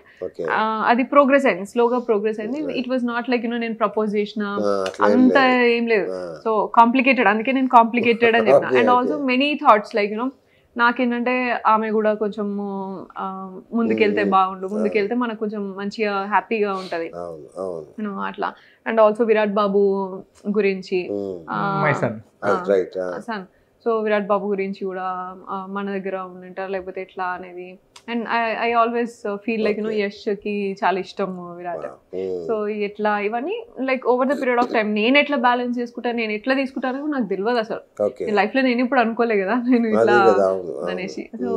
అది ప్రోగ్రెస్ అయింది, స్లోగా ప్రోగ్రెస్ అయింది. It was not like you know నేను ప్రపోజ్ చేసిన అంత ఏం లేదు. సో కాంప్లికేటెడ్, అందుకే నేను కాంప్లికేటెడ్ అని చెప్పిన. And also many thoughts like you know నాకేంటంటే ఆమె కూడా కొంచెం ముందుకెళ్తే బాగుండు, ముందుకెళ్తే మనకు కొంచెం మంచిగా హ్యాపీగా ఉంటది అట్లా. అండ్ ఆల్సో విరాట్ బాబు గురించి సన్, సో విరాట్ బాబు గురించి కూడా మన దగ్గర ఉండింటారు లేకపోతే ఎట్లా అనేది. And I always feel like you know యష్కి చాలా ఇష్టం విరాట్. సో ఎట్లా ఇవన్నీ like over the period of time నేను ఎట్లా బ్యాలెన్స్ చేసుకుంటాను, నేను ఎట్లా తీసుకుంటానో నాకు తెలియదు అసలు. లైఫ్ లో నేను ఇప్పుడు అనుకోలే కదా నేను ఇట్లా అనేసి. సో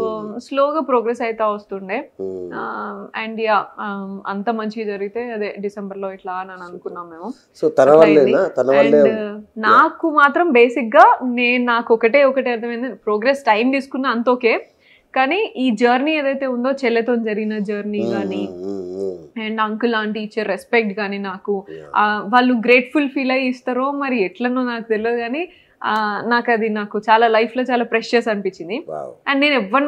స్లోగా ప్రోగ్రెస్ అయితే వస్తుండే. అండ్ యా అంత మంచిగా జరిగితే అదే డిసెంబర్ లో ఇట్లా అని అనుకున్నాం మేము. అండ్ నాకు మాత్రం బేసిక్ గా నాకు ఒకటే అర్థమైంది, ప్రోగ్రెస్ టైం తీసుకున్నా అంత ఓకే, కానీ ఈ జర్నీ ఏదైతే ఉందో చెల్లెతో జరిగిన జర్నీ కానీ అండ్ అంకుల్ ఆంటీ ఇచ్చే రెస్పెక్ట్ కానీ నాకు వాళ్ళు గ్రేట్ఫుల్ ఫీల్ అయ్యి ఇస్తారో మరి ఎట్లనో నాకు తెలియదు, కానీ నాకు చాలా లైఫ్ లో చాలా ప్రెషియస్ అనిపించింది. అండ్ నేను ఎవరి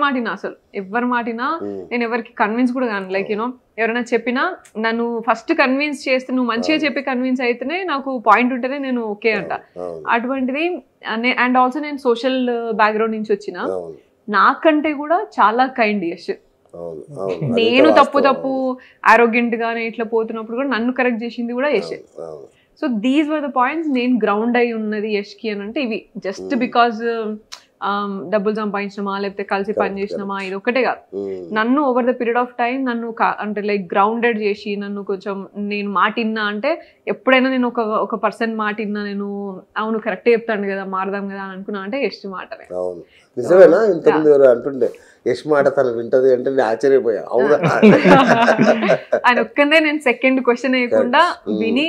మాటినా నేను ఎవరికి కన్విన్స్ కూడా కాను. లైక్ యూనో ఎవరైనా చెప్పినా నన్ను ఫస్ట్ కన్విన్స్ చేస్తే, నువ్వు మంచిగా చెప్పి కన్విన్స్ అయితేనే నాకు పాయింట్ ఉంటేనే నేను ఓకే అంట. అటువంటిది. అండ్ ఆల్సో నేను సోషల్ బ్యాక్గ్రౌండ్ నుంచి వచ్చిన, నాకంటే కూడా చాలా కైండ్ యష్. నేను తప్పు ఆరోగ్యంట్ గానే ఇట్లా పోతున్నప్పుడు కూడా నన్ను కరెక్ట్ చేసింది కూడా Yash. So these were the points. నేను గ్రౌండ్ అయి ఉన్నది యష్కి అని అంటే ఇవి జస్ట్ బికాజ్ డబ్బులు సంపాదించినమా లేకపోతే కలిసి పని చేసినామా ఇది ఒకటే కాదు. నన్ను over the period of time నన్ను అంటే లైక్ గ్రౌండెడ్ చేసి నన్ను కొంచెం నేను మాటిన్నా అంటే ఎప్పుడైనా నేను ఒక పర్సన్ మాటిన్నా నేను అవును కరెక్టే చెప్తాను కదా మారదాం కదా అని అనుకున్నా అంటే యష్ మాటనే. నిజమేనా? ఇంతకుముందు ఎవరు అంటుండే యష్ మాట తను వింటది అంటే నేను ఆశ్చర్యపోయా. అవునా? ఆయన ఒక్కనే నేను సెకండ్ క్వశ్చన్ వేయకుండా విని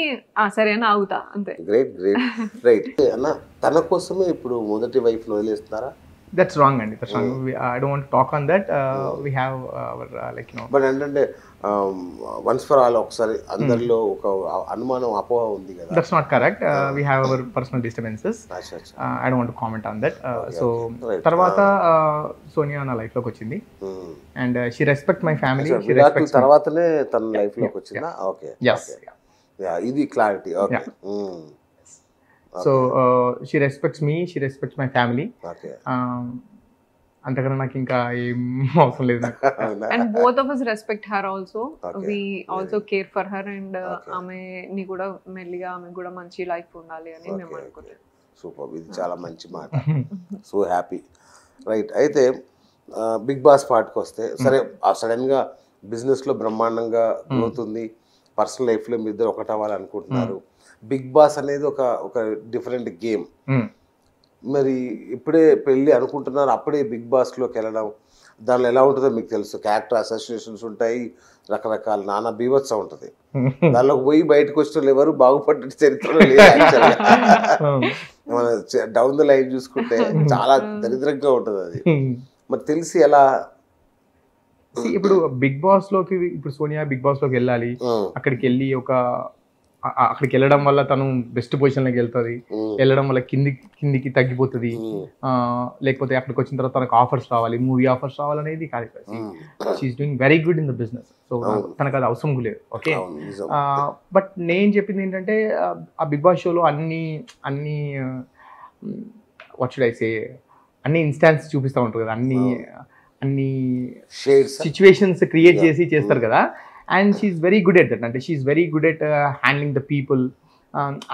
సరే అని ఆగుతా అంతే. గ్రేట్ గ్రేట్ రైట్ అన్న. తన కోసమే ఇప్పుడు మొదటి వైఫ్ వదిలేస్తున్నారా? That's wrong అండి. That's wrong. I don't want to talk on that. We have our like you know. But అంటే once for all ఒకసారి అందరిలో ఒక అనుమానం అపోహ ఉంది కదా. That's not correct. We have our personal disturbances. I don't want to comment on that. So తర్వాత సోనియా నా లైఫ్ లోకి వచ్చింది and she respect my family. She respects తర్వాతనే తన లైఫ్ లోకి వచ్చిందా? ఓకే. Yes. ఇది clarity. Okay. So she respects me, she respects my family. Okay. అంతకన్నా నాకు ఇంకా ఏం అవసరం లేదు నాకు. And both of us respect her also. We also care for her and ఆమెని కూడా మెల్లిగా ఆమె కూడా మంచి లైఫ్ ఉండాలి అని మేము అనుకుంటున్నాం. సూపర్. ఇది చాలా మంచి మాట. So happy. రైట్. అయితే బిగ్ బాస్ పార్ట్కి వస్తే సరే సడన్గా బిజినెస్లో బ్రహ్మాండంగా గ్రోత్ ఉంది, పర్సనల్ లైఫ్లో మీ ఇద్దరు ఒకటవ్వాలనుకుంటున్నారు. బిగ్ బాస్ అనేది ఒక డిఫరెంట్ గేమ్. మరి ఇప్పుడే పెళ్ళి అనుకుంటున్నారు, అప్పుడే బిగ్ బాస్లోకి వెళ్ళడం దానిలో ఎలా ఉంటుందో మీకు తెలుసు. క్యారెక్టర్ అసోసియేషన్స్ ఉంటాయి, రకరకాల నానా బీభత్సం ఉంటుంది. దానిలోకి పోయి బయటకు వచ్చిన ఎవరు బాగుపడ్డ చరిత్రలో లేదు. మన డౌన్ ద లైన్ చూసుకుంటే చాలా దరిద్రంగా ఉంటుంది అది. మరి తెలిసి ఎలా ఇప్పుడు బిగ్ బాస్ లోకి ఇప్పుడు సోనియా బిగ్ బాస్ లోకి వెళ్ళాలి, అక్కడికి వెళ్ళి అక్కడికి వెళ్ళడం వల్ల తను బెస్ట్ పొజిషన్ లోకి వెళ్తుంది, వెళ్ళడం వల్ల కిందికి తగ్గిపోతుంది, లేకపోతే అక్కడికి వచ్చిన తర్వాత తనకు ఆఫర్స్ రావాలి, మూవీ ఆఫర్స్ రావాలనేది కాదు. She's doing very good in the business. So తనకు అది అవసరం లేదు. ఓకే. బట్ నేను చెప్పింది ఏంటంటే ఆ బిగ్ బాస్ షోలో అన్ని వాట్ షుడ్ ఐ సే అన్ని ఇన్స్టాన్స్ చూపిస్తూ ఉంటారు కదా, అన్ని సిచ్యువేషన్స్ క్రియేట్ చేసి చేస్తారు కదా. And she's very good at that. And she's very good at handling the people,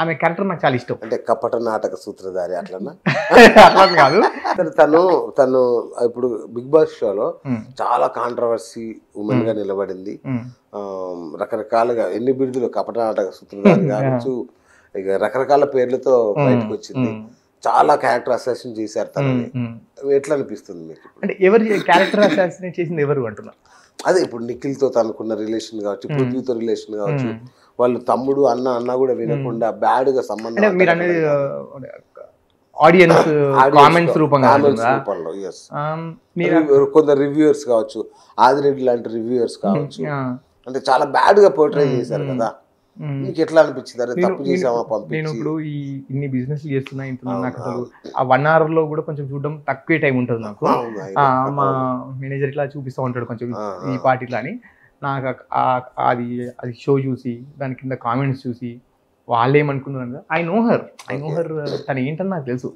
ఆమె క్యారెక్టర్ నాకు చాలా ఇష్టం. అంటే కపట నాటక సూత్రధారి అట్లన్నా అట్లా కాదు. తను ఇప్పుడు బిగ్ బాస్ షోలో చాలా కాంట్రవర్సీ ఉమెన్ గా నిలబడింది. రకరకాలుగా ఎన్ని బిరుదులు, కపట నాటక సూత్రధారి కావచ్చు, ఇక రకరకాల పేర్లతో బయటకు వచ్చింది. చాలా క్యారెక్టర్ అసాసిన్ చేశారు తనని. ఎట్లా అనిపిస్తుంది మీకు? అంటే ఎవరు క్యారెక్టర్ అసాసినేట్ చేసింది ఎవరు అంటున్నా? అదే ఇప్పుడు నిఖిల్తో తనకున్న రిలేషన్ కావచ్చు, పృథ్వీతో రిలేషన్ కావచ్చు, వాళ్ళు తమ్ముడు అన్న కూడా వినకుండా బ్యాడ్ గా సంబంధం. మీరు అనేది ఆడియన్స్ కామెంట్స్ రూపంలో కొందరు రివ్యూయర్స్ కావచ్చు, ఆదిరెడ్డి లాంటి రివ్యూయర్స్ కావచ్చు, అంటే చాలా బ్యాడ్ గా పోర్ట్రే చేశారు కదా. మీకు ఎట్లా అనిపించింది? అరే తప్పు చేసామా పంపించి. నేను ఇప్పుడు ఇన్ని బిజినెస్ చేస్తున్నా, ఇంత నాకు అసలు ఆ 1 hour లో కూడా కొంచెం చూడడం తక్కువే టైం ఉంటుంది నాకు. మా మేనేజర్ ఇట్లా చూపిస్తూ ఉంటాడు కొంచెం ఈ పార్టీ ఇట్లా అని. నాకు అది షో చూసి దాని కింద కామెంట్స్ చూసి వాళ్ళు ఏమనుకున్నారు, ఐ నో హర్ తను ఏంటని నాకు తెలుసు.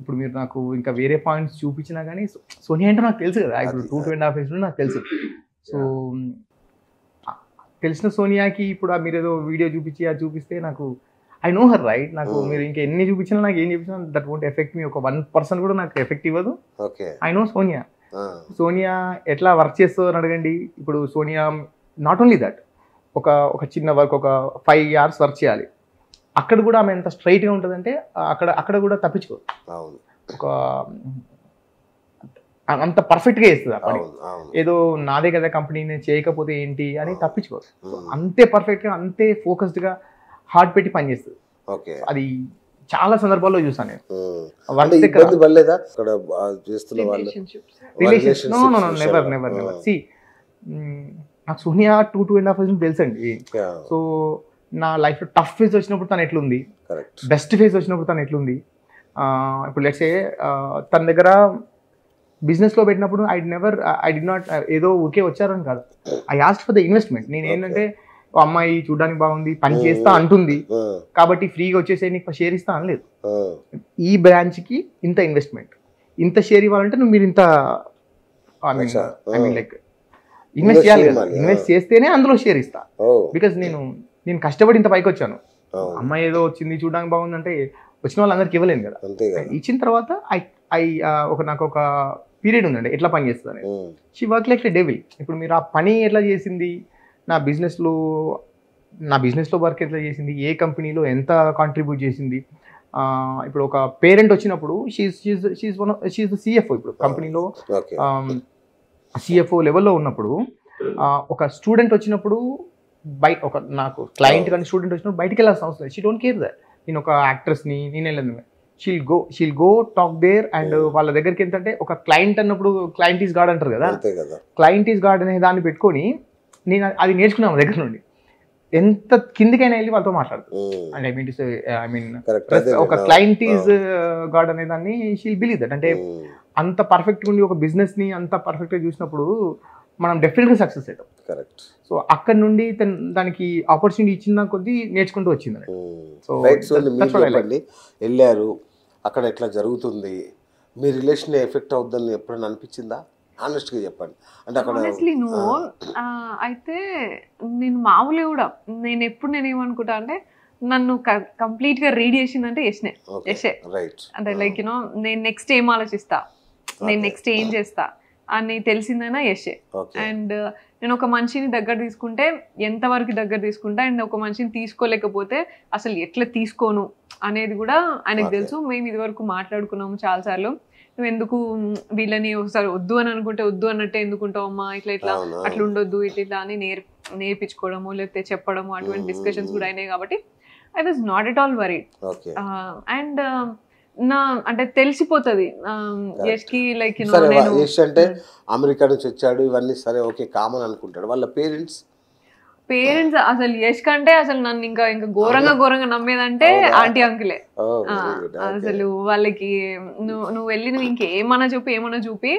ఇప్పుడు మీరు నాకు ఇంకా వేరే పాయింట్స్ చూపించినా కానీ సోనియా అంటే నాకు తెలుసు కదా. ఇప్పుడు 2.5 years నాకు తెలుసు. సో తెలిసిన సోనియాకి ఇప్పుడు మీరు ఏదో వీడియో చూపిస్తే నాకు ఐ నో హర్ రైట్. నాకు మీరు ఇంకా ఎన్ని చూపించినా, నాకు ఏం చూపించినా దట్ వోంట్ ఎఫెక్ట్ మీ. ఒక 1% కూడా నాకు ఎఫెక్ట్ ఇవ్వదు. ఐ నో సోనియా ఎట్లా వర్క్ చేస్తుందో అని అడగండి. ఇప్పుడు సోనియా నాట్ ఓన్లీ దట్, ఒక చిన్న వర్క్ ఒక 5 hours వర్క్ చేయాలి. అక్కడ కూడా ఆమె ఎంత స్ట్రైట్గా ఉంటుందంటే అక్కడ కూడా తప్పించుకోదు. ఒక అంత పర్ఫెక్ట్గా చేస్తుంది ఆ పని. ఏదో నాదే కదా కంపెనీ, నేను చేయకపోతే ఏంటి అని తప్పించుకోదు. అంతే పర్ఫెక్ట్గా, అంతే ఫోకస్డ్గా హార్ట్ పెట్టి పనిచేస్తుంది. అది చాలా సందర్భాల్లో చూసాను నేను. నాకు సోనియా 2.5 years తెలుసండి. సో నా లైఫ్లో టఫ్ ఫేజ్ వచ్చినప్పుడు తను ఎట్లుంది, బెస్ట్ ఫేజ్ వచ్చినప్పుడు తను ఎట్లుంది. ఇప్పుడు లెట్స్ సే తన దగ్గర బిజినెస్లో పెట్టినప్పుడు ఐ డి నాట్ ఏదో ఊరికే వచ్చారని కాదు, I asked for the investment. నేను ఏంటంటే అమ్మాయి చూడడానికి బాగుంది, పని చేస్తా అంటుంది కాబట్టి ఫ్రీగా వచ్చేసి నీకు షేర్ ఇస్తా అనలేదు. ఈ బ్రాంచ్కి ఇంత ఇన్వెస్ట్మెంట్, ఇంత షేర్ ఇవ్వాలంటే మీరు ఇంత ఐ మీన్ లైక్ ఇన్వెస్ట్ చేయాలి కదా. ఇన్వెస్ట్ చేస్తేనే అందులో షేర్ ఇస్తా. బికాజ్ నేను కష్టపడి ఇంత పైకి వచ్చాను. అమ్మాయి ఏదో వచ్చింది చూడడానికి బాగుందంటే వచ్చిన వాళ్ళందరికి ఇవ్వలేను కదా. ఇచ్చిన తర్వాత నాకు ఒక పీరియడ్ ఉందండి ఎట్లా పని చేస్తుంది. She work like a devil. ఇప్పుడు మీరు ఆ పని ఎట్లా చేసింది, నా బిజినెస్లో వర్క్ ఎట్లా చేసింది, ఏ కంపెనీలో ఎంత కాంట్రిబ్యూట్ చేసింది. ఇప్పుడు ఒక పేరెంట్ వచ్చినప్పుడు షీఈ్ ద సిఎఫ్ఓ. ఇప్పుడు కంపెనీలో సిఎఫ్ఓ లెవెల్లో ఉన్నప్పుడు ఒక స్టూడెంట్ వచ్చినప్పుడు నాకు క్లయింట్ కానీ స్టూడెంట్ వచ్చినప్పుడు బయటికి వెళ్ళాల్సిన అవసరం లేదు. She don't care that. నేను ఒక యాక్ట్రెస్ని, నేను వెళ్ళను. She'll go talk there and వాళ్ళ దగ్గరికి ఏంటంటే ఒక క్లయింట్ అన్నప్పుడు క్లయింట్ ఈజ్ గాడ్ అంటారు కదా. క్లయింట్ ఈజ్ గాడ్ అనే దాన్ని పెట్టుకొని నేను అది నేర్చుకున్నాను దగ్గర నుండి. ఎంత కిందికైనా వెళ్ళి వాళ్ళతో మాట్లాడుతాను. అండ్ ఐ మీన్ ఒక క్లయింట్ ఈజ్ గాడ్ అనే దాన్ని షీల్ బిలీవ్ దట్. అంటే అంత పర్ఫెక్ట్గా ఉండి ఒక బిజినెస్ని అంత పర్ఫెక్ట్గా చూసినప్పుడు మనం డెఫినెట్గా సక్సెస్ అవుతాం. కరెక్ట్. సో అక్కడ నుండి దానికి ఆపర్చునిటీ ఇచ్చిన కొద్దీ నేర్చుకుంటూ వచ్చింది. సో వెళ్ళారు, అక్కడ ఎట్లా జరుగుతుంది, మీ రిలేషన్ ఎఫెక్ట్ అవుతుందని ఎప్పుడైనా అనిపించిందా? ఆనెస్ట్గా చెప్పండి. అంటే అక్కడ అయితే నేను మామూలుగా కూడా నేను ఏమనుకుంటా అంటే నన్ను కంప్లీట్గా రీడ్ చేసిందంటే యష్నే. అంటే లైక్ యూనో నేను నెక్స్ట్ ఏం ఆలోచిస్తా, నేను నెక్స్ట్ ఏం చేస్తా అని తెలిసిందైనా యషే. అండ్ నేను ఒక మనిషిని దగ్గర తీసుకుంటే ఎంతవరకు దగ్గర తీసుకుంటా, అండ్ ఒక మనిషిని తీసుకోలేకపోతే అసలు ఎట్లా తీసుకోను అనేది కూడా ఆయనకు తెలుసు. మేము ఇది వరకు మాట్లాడుకున్నాము చాలాసార్లు. నువ్వు ఎందుకు వీళ్ళని ఒకసారి వద్దు అని అనుకుంటే వద్దు అన్నట్టే ఎందుకుంటావు అమ్మా, ఇట్లా అట్లా ఉండొద్దు ఇట్లా అని నేర్పించుకోవడము లేకపోతే చెప్పడము అటువంటి డిస్కషన్స్ కూడా అయినాయి. కాబట్టి I was not at all worried. And అంటే తెలిసిపోతుంది యష్కి. లైక్ యష్ అంటే అమెరికా నుంచి వచ్చాడు, ఇవన్నీ సరే ఓకే కామన్ అనుకుంటాడు. వాళ్ళ పేరెంట్స్ అసలు యష్ కంటే అసలు నన్ను ఇంకా ఘోరంగా నమ్మేదంటే ఆంటీ అంకులే. అసలు వాళ్ళకి నువ్వు వెళ్ళి నువ్వు ఇంకేమన్నా చూపి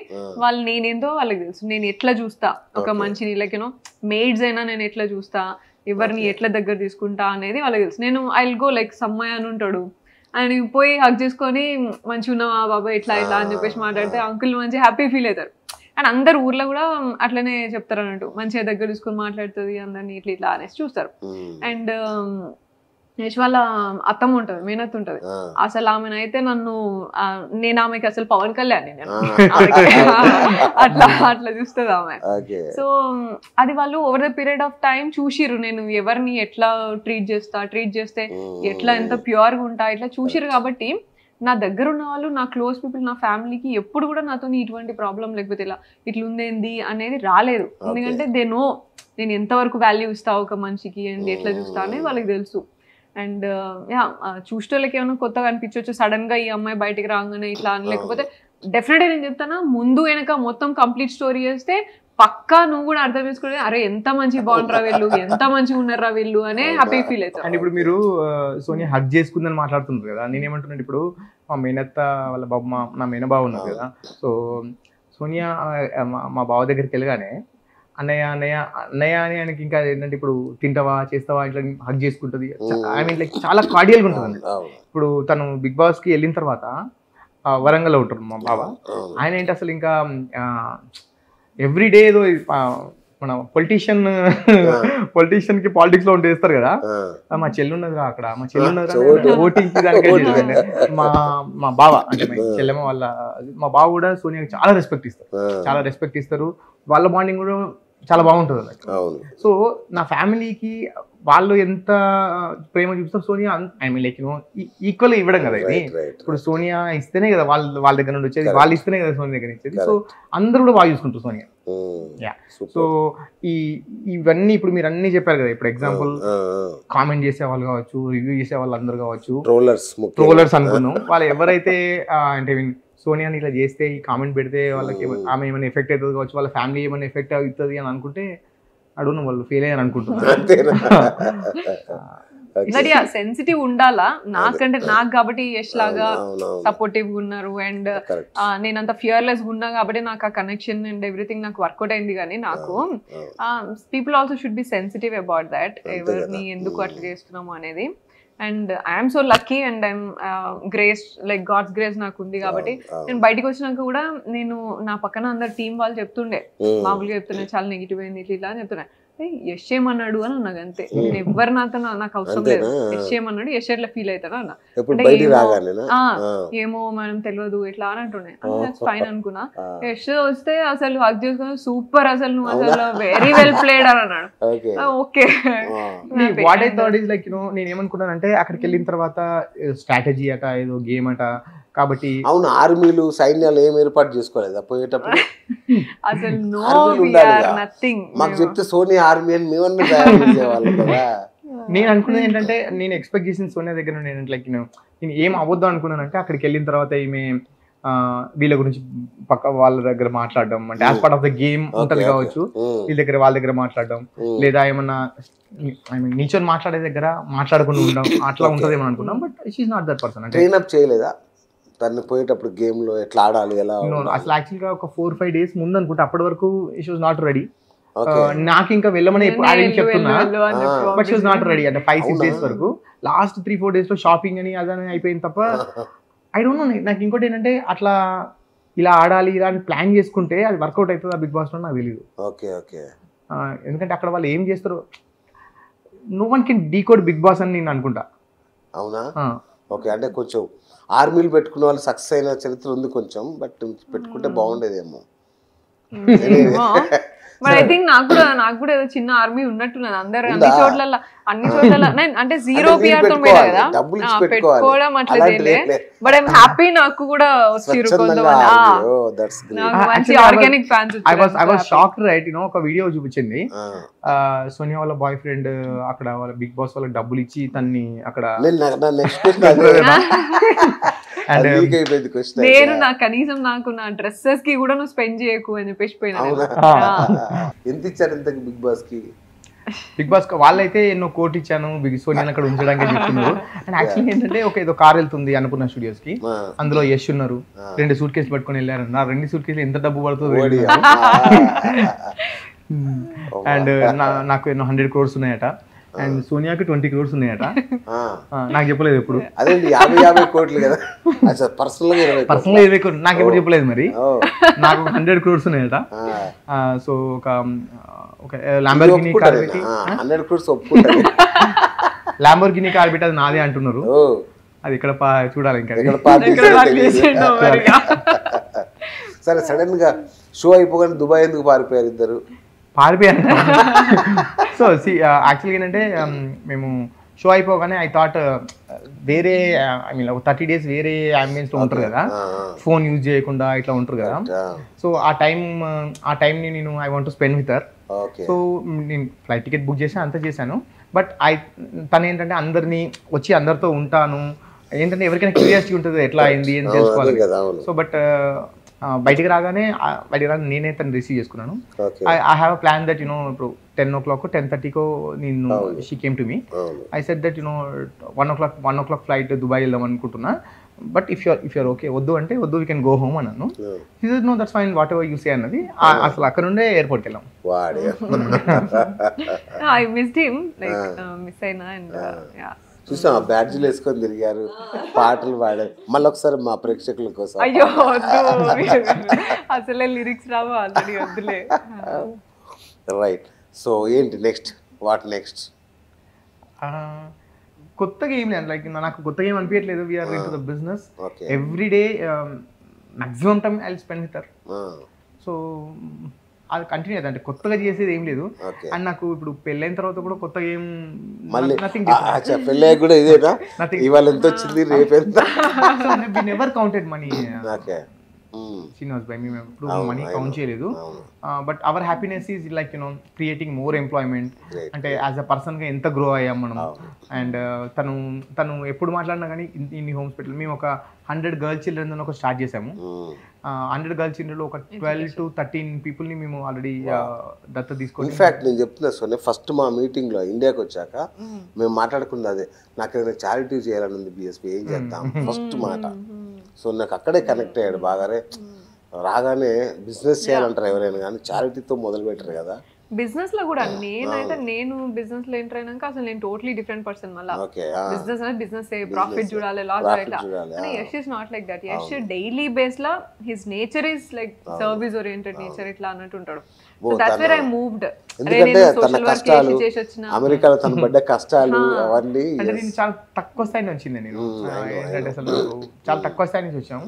వాళ్ళు నేనేందో వాళ్ళకి తెలుసు. నేను ఎట్లా చూస్తా ఒక మనిషిని, లైక్ యూనో మెయిడ్స్ అయినా నేను ఎట్లా చూస్తా, ఎవరిని ఎట్లా దగ్గర తీసుకుంటా అనేది వాళ్ళకి తెలుసు. నేను I will go like Sammayya అని ఉంటాడు, ఆయన పోయి హక్ చేసుకొని మంచిగా ఉన్నావా బాబా ఇట్లా అని చెప్పేసి మాట్లాడితే అంకుల్ మంచి హ్యాపీ ఫీల్ అవుతారు. అండ్ అందరు ఊర్లో కూడా అట్లనే చెప్తారు అన్నట్టు, మంచిగా దగ్గర తీసుకొని మాట్లాడుతుంది అందరినీ ఇట్లా అనేసి చూస్తారు. అండ్ యష్ వాళ్ళ అత్తమ్మ ఉంటది, మేనత్ ఉంటది. అసలు ఆమెనైతే నన్ను నేను ఆమెకి అసలు పవన్ కళ్యాణ్ నేను అట్లా అట్లా చూస్తుంది ఆమె. సో అది వాళ్ళు over the period of time చూసిర్రు నేను ఎవరిని ఎట్లా ట్రీట్ చేస్తే ఎట్లా ఎంత ప్యూర్ గా ఉంటా ఇట్లా చూసిర్రు. కాబట్టి నా దగ్గర ఉన్న వాళ్ళు, నా క్లోజ్ పీపుల్, నా ఫ్యామిలీకి ఎప్పుడు కూడా నాతో ఇటువంటి ప్రాబ్లం లేకపోతే ఇలా ఇట్లుందేంది అనేది రాలేదు. ఎందుకంటే దే నో నేను ఎంతవరకు వాల్యూ ఇస్తా ఒక మనిషికి అండ్ ఎట్లా చూస్తా అనేది వాళ్ళకి తెలుసు. అండ్ చూసేటోళ్ళకి ఏమైనా కొత్తగా అనిపించవచ్చు సడన్ గా ఈ అమ్మాయి బయటికి రాగానే ఇట్లా అని. లేకపోతే డెఫినెట్గా నేను చెప్తానా, ముందు వెనక మొత్తం కంప్లీట్ స్టోరీ చేస్తే పక్కా నువ్వు కూడా అర్థం చేసుకుంటే అరే ఎంత మంచి బాగుంటారా వీళ్ళు, ఎంత మంచిగా ఉన్నారా వీళ్ళు అనే హ్యాపీ ఫీల్ అవుతారు. అండ్ ఇప్పుడు మీరు సోనియా హగ్ చేసుకుందని మాట్లాడుతున్నారు కదా, నేనేమంటున్నాను ఇప్పుడు మా మేనత్త వాళ్ళ బాబు నా మేనబాబు ఉన్నారు కదా, సో సోనియా మా బావ దగ్గరికి వెళ్ళగానే అన్నయ్య అన్నయ్య అన్నయ్య అని ఆయనకి ఇంకా ఏంటంటే ఇప్పుడు తింటావా చేస్తావా ఇట్లా హగ్ చేసుకుంటుంది. ఐ మీన్ లైక్ చాలా కార్డియల్గా ఉంటుంది. ఇప్పుడు తను బిగ్ బాస్కి వెళ్ళిన తర్వాత వరంగల్లో ఉంటారు మా బావ, ఆయన ఏంటి అసలు ఇంకా ఎవ్రీడే ఏదో మన పొలిటీషియన్ కి పాలిటిక్స్ లో చేస్తారు కదా, మా చెల్లి ఉన్నదిరా అక్కడ, మా చెల్లి ఉన్నదిరా ఓటింగ్ దానికి మా బావ అంటే మా చెల్లెమ్మ వాళ్ళ మా బావ కూడా సోనియాకి చాలా రెస్పెక్ట్ ఇస్తారు. వాళ్ళ బాండింగ్ కూడా చాలా బాగుంటుంది అన్నట్టు. సో నా ఫ్యామిలీకి వాళ్ళు ఎంత ప్రేమ చూపిస్తారు Sonia, I mean like equal ఇవ్వడం కదా ఇది. ఇప్పుడు సోనియా ఇస్తేనే కదా వాళ్ళ దగ్గర నుండి వచ్చేది, వాళ్ళు ఇస్తేనే కదా సోనియా దగ్గర ఇచ్చేది. సో అందరూ కూడా బాగా చూసుకుంటారు సోనియా. సో ఇవన్నీ ఇప్పుడు మీరు అన్ని చెప్పారు కదా, ఇప్పుడు ఎగ్జాంపుల్ కామెంట్ చేసే వాళ్ళు కావచ్చు, రివ్యూ చేసే వాళ్ళు అందరు కావచ్చు, ట్రోలర్స్ అనుకున్నాం. వాళ్ళు ఎవరైతే అంటే సోనియాని ఇట్లా చేస్తే ఈ కామెంట్ పెడితే వాళ్ళకి ఆమె ఏమైనా ఎఫెక్ట్ అవుతుంది కావచ్చు, వాళ్ళ ఫ్యామిలీ ఏమైనా ఎఫెక్ట్ అవుతుంది అని అనుకుంటే అడుగును వాళ్ళు ఫెయిల్ అయ్యారు అనుకుంటున్నారు. సెన్సిటివ్ ఉండాలా నాకంటే, నాకు కాబట్టి యష్ లాగా సపోర్టివ్ గా ఉన్నారు అండ్ నేనంత ఫియర్లెస్ ఉన్నా కాబట్టి నాకు ఆ కనెక్షన్ అండ్ ఎవ్రీథింగ్ నాకు వర్కౌట్ అయింది. కానీ నాకు people also should be sensitive about that, ఎవరిని ఎందుకు అట్లా చేస్తున్నాము అనేది. And I'm so lucky and I'm grace like god's grace నాకు ఉంది కాబట్టి నేను బయటకు వచ్చినాక కూడా నేను నా పక్కన అందరు టీం వాళ్ళు చెప్తుండే, మామూలుగా చెప్తుండే చాలా నెగిటివ్ అయింది ఇట్లా అని చెప్తున్నా. యష్ ఏమన్నాడు అని అన్నది అంతే, నేను ఎవరు నాతో నాకు అవసరం లేదు, యష్ ఏమన్నాడు యష్ ఎట్లా ఫీల్ అవుతాడు అన్న అంటే ఏమో మనం తెలియదు ఇట్లా అని అంటుండే. ఫైన్ అనుకున్నా. యష్ వస్తే అసలు హగ్ చేసుకుని సూపర్ అసలు నువ్వు అసలు వెరీ వెల్ ప్లేడ్ అని అన్నాడు. Okay what I thought is like నేను ఏమనుకున్నానంటే అక్కడికి వెళ్ళిన తర్వాత స్ట్రాటజీ అట ఏదో గేమ్ అట కాబట్టి అవును ఆర్మీలు సైన్యాలు ఏం ఏర్పాటు చేసుకోలేదు పోయేటప్పుడు అసలు మాకు చెప్తే సోనియా ఆర్మీ అని మేమన్నా తయారు చేసేవాళ్ళు కదా. నేను అనుకున్నది ఏంటంటే నేను ఎక్స్పెక్ట్ చేసిన సోనియా దగ్గర నేను లైక్ నేను ఏం అవ్వద్దు అనుకున్నానంటే అక్కడికి వెళ్ళిన తర్వాత ఈమె వీళ్ళ గురించి పక్క వాళ్ళ దగ్గర మాట్లాడడం అంటే as part of the game ఉంటది కావచ్చు, వీళ్ళ దగ్గర వాళ్ళ దగ్గర మాట్లాడడం లేదా ఏమన్నా ఐ మీన్ నిల్చొని మాట్లాడే దగ్గర మాట్లాడకుండా ఉండడం అట్లా ఉంటదేమో అనుకున్నాం. But she's not that person. అంటే ట్రైనప్ చేయలేదా తను పోయేటప్పుడు గేమ్ లో ఎట్లా ఆడాలి ఎలా? అసలు యాక్చువల్ గా ఒక 4-5 days ముందు అనుకుంటే అప్పటి వరకు షీ వాజ్ నాట్ రెడీ. నాకు ఇంకా వెళ్ళమని చెప్తున్నా but she was not ready. అంటే 5-6 days వరకు లాస్ట్ 3-4 days లో షాపింగ్ అని అదని అయిపోయింది తప్ప ఐ డోంట్ నో. నాకు ఇంకోటి ఏంటంటే అట్లా ఇలా ఆడాలి ఇలా అని ప్లాన్ చేసుకుంటే అది వర్కౌట్ అవుతుంది ఆ బిగ్ బాస్ లో నాకు తెలియదు. ఎందుకంటే అక్కడ వాళ్ళు ఏం చేస్తారు no one can decode Bigg Boss అని నేను అనుకుంటా. అవునా? ఓకే, అంటే కొంచెం ఆర్మీలు పెట్టుకున్న వాళ్ళు సక్సెస్ అయిన చరిత్ర ఉంది కొంచెం, బట్ పెట్టుకుంటే బాగుండేదేమో. బట్ ఐ థింక్ నాకు కూడా ఏదో చిన్న ఆర్మీ ఉన్నట్టున్నది అందరు అన్ని చోట్ల అంటే జీరో పిఆర్ తో కదా పెట్టుకోవడం అట్లా. బట్ ఐఎమ్ హ్యాపీ నాకు కూడా వచ్చిర్రు కొంతమంది మంచి organic fans. I was shocked right. ఒక వీడియో చూపించింది సోనియా వాళ్ళ బాయ్ ఫ్రెండ్ అక్కడ వాళ్ళ బిగ్ బాస్ వాళ్ళకి డబ్బులు ఇచ్చి తన్ని అక్కడ నేను నా కనీసం నాకు నా డ్రెస్సెస్ కి కూడా నువ్వు స్పెండ్ చేయకు అని చెప్పేసి పోయినా. ఎంత ఇచ్చారు ఇంతకి బిగ్ బాస్ కి? బిగ్ బాస్ వాళ్ళైతే ఎన్నో కోటి ఇచ్చాను బిగ్ సోనియాని అక్కడ ఉంచడానికి చెప్తున్నారు. అండ్ యాక్చువల్లీ ఏంటంటే ఒక ఏదో కార్ వెళ్తుంది అనుకున్న స్టూడియోస్ కి, అందులో యష్ ఉన్నారు, 2 suit cases పట్టుకొని వెళ్ళారు. నా 2 suit cases ఎంత డబ్బు పడుతుంది అండ్ నాకు ఎన్నో 100 crores ఉన్నాయట అండ్ సోనియాకి 20 crores ఉన్నాయట. నాకు చెప్పలేదు ఎప్పుడు. అదే 50 కోట్లు కదా పర్సనల్ గా 20 crores నాకు ఎప్పుడు చెప్పలేదు. మరి నాకు 100 crores ఉన్నాయట. సో ఒక ల్యాంబోర్గిని కార్ పెట్టి 100 crores ఒప్పుకుంటారు. ల్యాంబోర్గిని కార్ పెట్టి అది నాదే అంటున్నారు. ఓ అది ఇక్కడ చూడాలి ఇంకా. సరే, సడన్ గా షో అయిపోగానే దుబాయ్ ఎందుకు పారిపోయారు ఇద్దరు? పారిపోయాను. సో యాక్చువల్గా ఏంటంటే మేము షో అయిపోగానే ఐ థాట్ వేరే ఐ మీన్ 30 days వేరే అంబియన్స్లో ఉంటారు కదా, ఫోన్ యూజ్ చేయకుండా ఇట్లా ఉంటారు కదా. సో ఆ టైంని నేను I want to spend with her. So నేను ఫ్లైట్ టికెట్ బుక్ చేసి అంతా చేశాను. బట్ తను ఏంటంటే అందరినీ వచ్చి అందరితో ఉంటాను ఏంటంటే ఎవరికైనా క్యూరియాసిటీ ఉంటుంది ఎట్లా అయింది అని తెలుసుకోవాలి కదా. సో బట్ బయటికి రాగానే నేనే తను రిసీవ్ చేసుకున్నాను. I have a plan that ఇప్పుడు 10 o'clock 10:30 నేను she came to me. I said that 1 o'clock flight Dubai వెళ్దాం అనుకుంటున్నా, బట్ ఇఫ్ యూర్ ఓకే, వద్దు అంటే వద్దు, వీ కెన్ గో హోమ్ అన్నాను. No that's fine, whatever you say అన్నది. అసలు అక్కడ నుండే ఎయిర్పోర్ట్కి వెళ్ళాం. I missed him, like miss అయినా. అండ్ చూసాం, బ్యాడ్జీలు వేసుకొని తిరిగారు, పాటలు పాడారు. మళ్ళీ ఒకసారి మా ప్రేక్షకుల కోసం. అయ్యో అసలే లిరిక్స్ రావు, ఆల్రెడీ వద్దులే. రైట్. సో ఏంటి నెక్స్ట్, వాట్ నెక్స్ట్? కొత్తగా ఏం లేదు, లైక్ నాకు కొత్తగా ఏం అనిపించట్లేదు. We're into the business every day, maximum time I will spend with her. So అది కంటిన్యూ అవుతుంది, అంటే కొత్తగా చేసేది ఏం లేదు. అండ్ నాకు ఇప్పుడు పెళ్ళైన తర్వాత కూడా కొత్తగా ఏం పెళ్ళి కూడా ఇదేనా, ఇవాళ ఎంత వచ్చింది, రేపు ఎంత? Never counted money. She knows by me, ఇప్పుడు మనీ కౌంట్ చేయలేదు. But our happiness is like creating more employment. అంటే యాజ్ అ పర్సన్గా ఎంత గ్రో అయ్యాం మనం. అండ్ తను ఎప్పుడు మాట్లాడినా కానీ ఇన్ని హోమ్స్ పెట్టాలి. మేము ఒక 100 girl children అని ఒక స్టార్ట్ చేసాము. 100 girl childrenలో ఒక 12 to 13 పీపుల్ని మేము ఆల్రెడీ దత్త తీసుకొని. ఇన్ఫాక్ట్ నేను చెప్తున్నా సోనే, ఫస్ట్ మా మీటింగ్లో ఇండియాకి వచ్చాక మేము మాట్లాడుకున్నది అదే, నాకు ఏదైనా చారిటీ చేయాలని ఉంది బిఎస్పీ, ఏం చేద్దాం ఫస్ట్ మాట. సో నాకు అక్కడే కనెక్ట్ అయ్యాడు బాగానే. రాగానే బిజినెస్ చేయాలంటారు ఎవరైనా కానీ, చారిటీతో మొదలు పెట్టారు కదా. బిజినెస్ లో కూడా నేను బిజినెస్ లో ఎంటర్ అయినాక అసలు నేను టోటలీ డిఫరెంట్ పర్సన్. మళ్ళీ బిజినెస్ అనేది బిజినెస్, ప్రాఫిట్ చూడాలి, లాస్ చూడాలి. Yash is not like that. Yash daily base law his nature is like service oriented nature, ఇట్లా అన్నట్టు ఉంటాడు. So that's where I moved. ఎందుకంటే తన కష్టాలు, అమెరికాలో తన పడ్డ కష్టాలు అవన్నీ. అంటే నేను చాలా తక్కువ స్థాయి నుంచి వచ్చింది. నేను ఏంటంటే అసలు చాలా తక్కువ స్థాయి నుంచి వచ్చాము.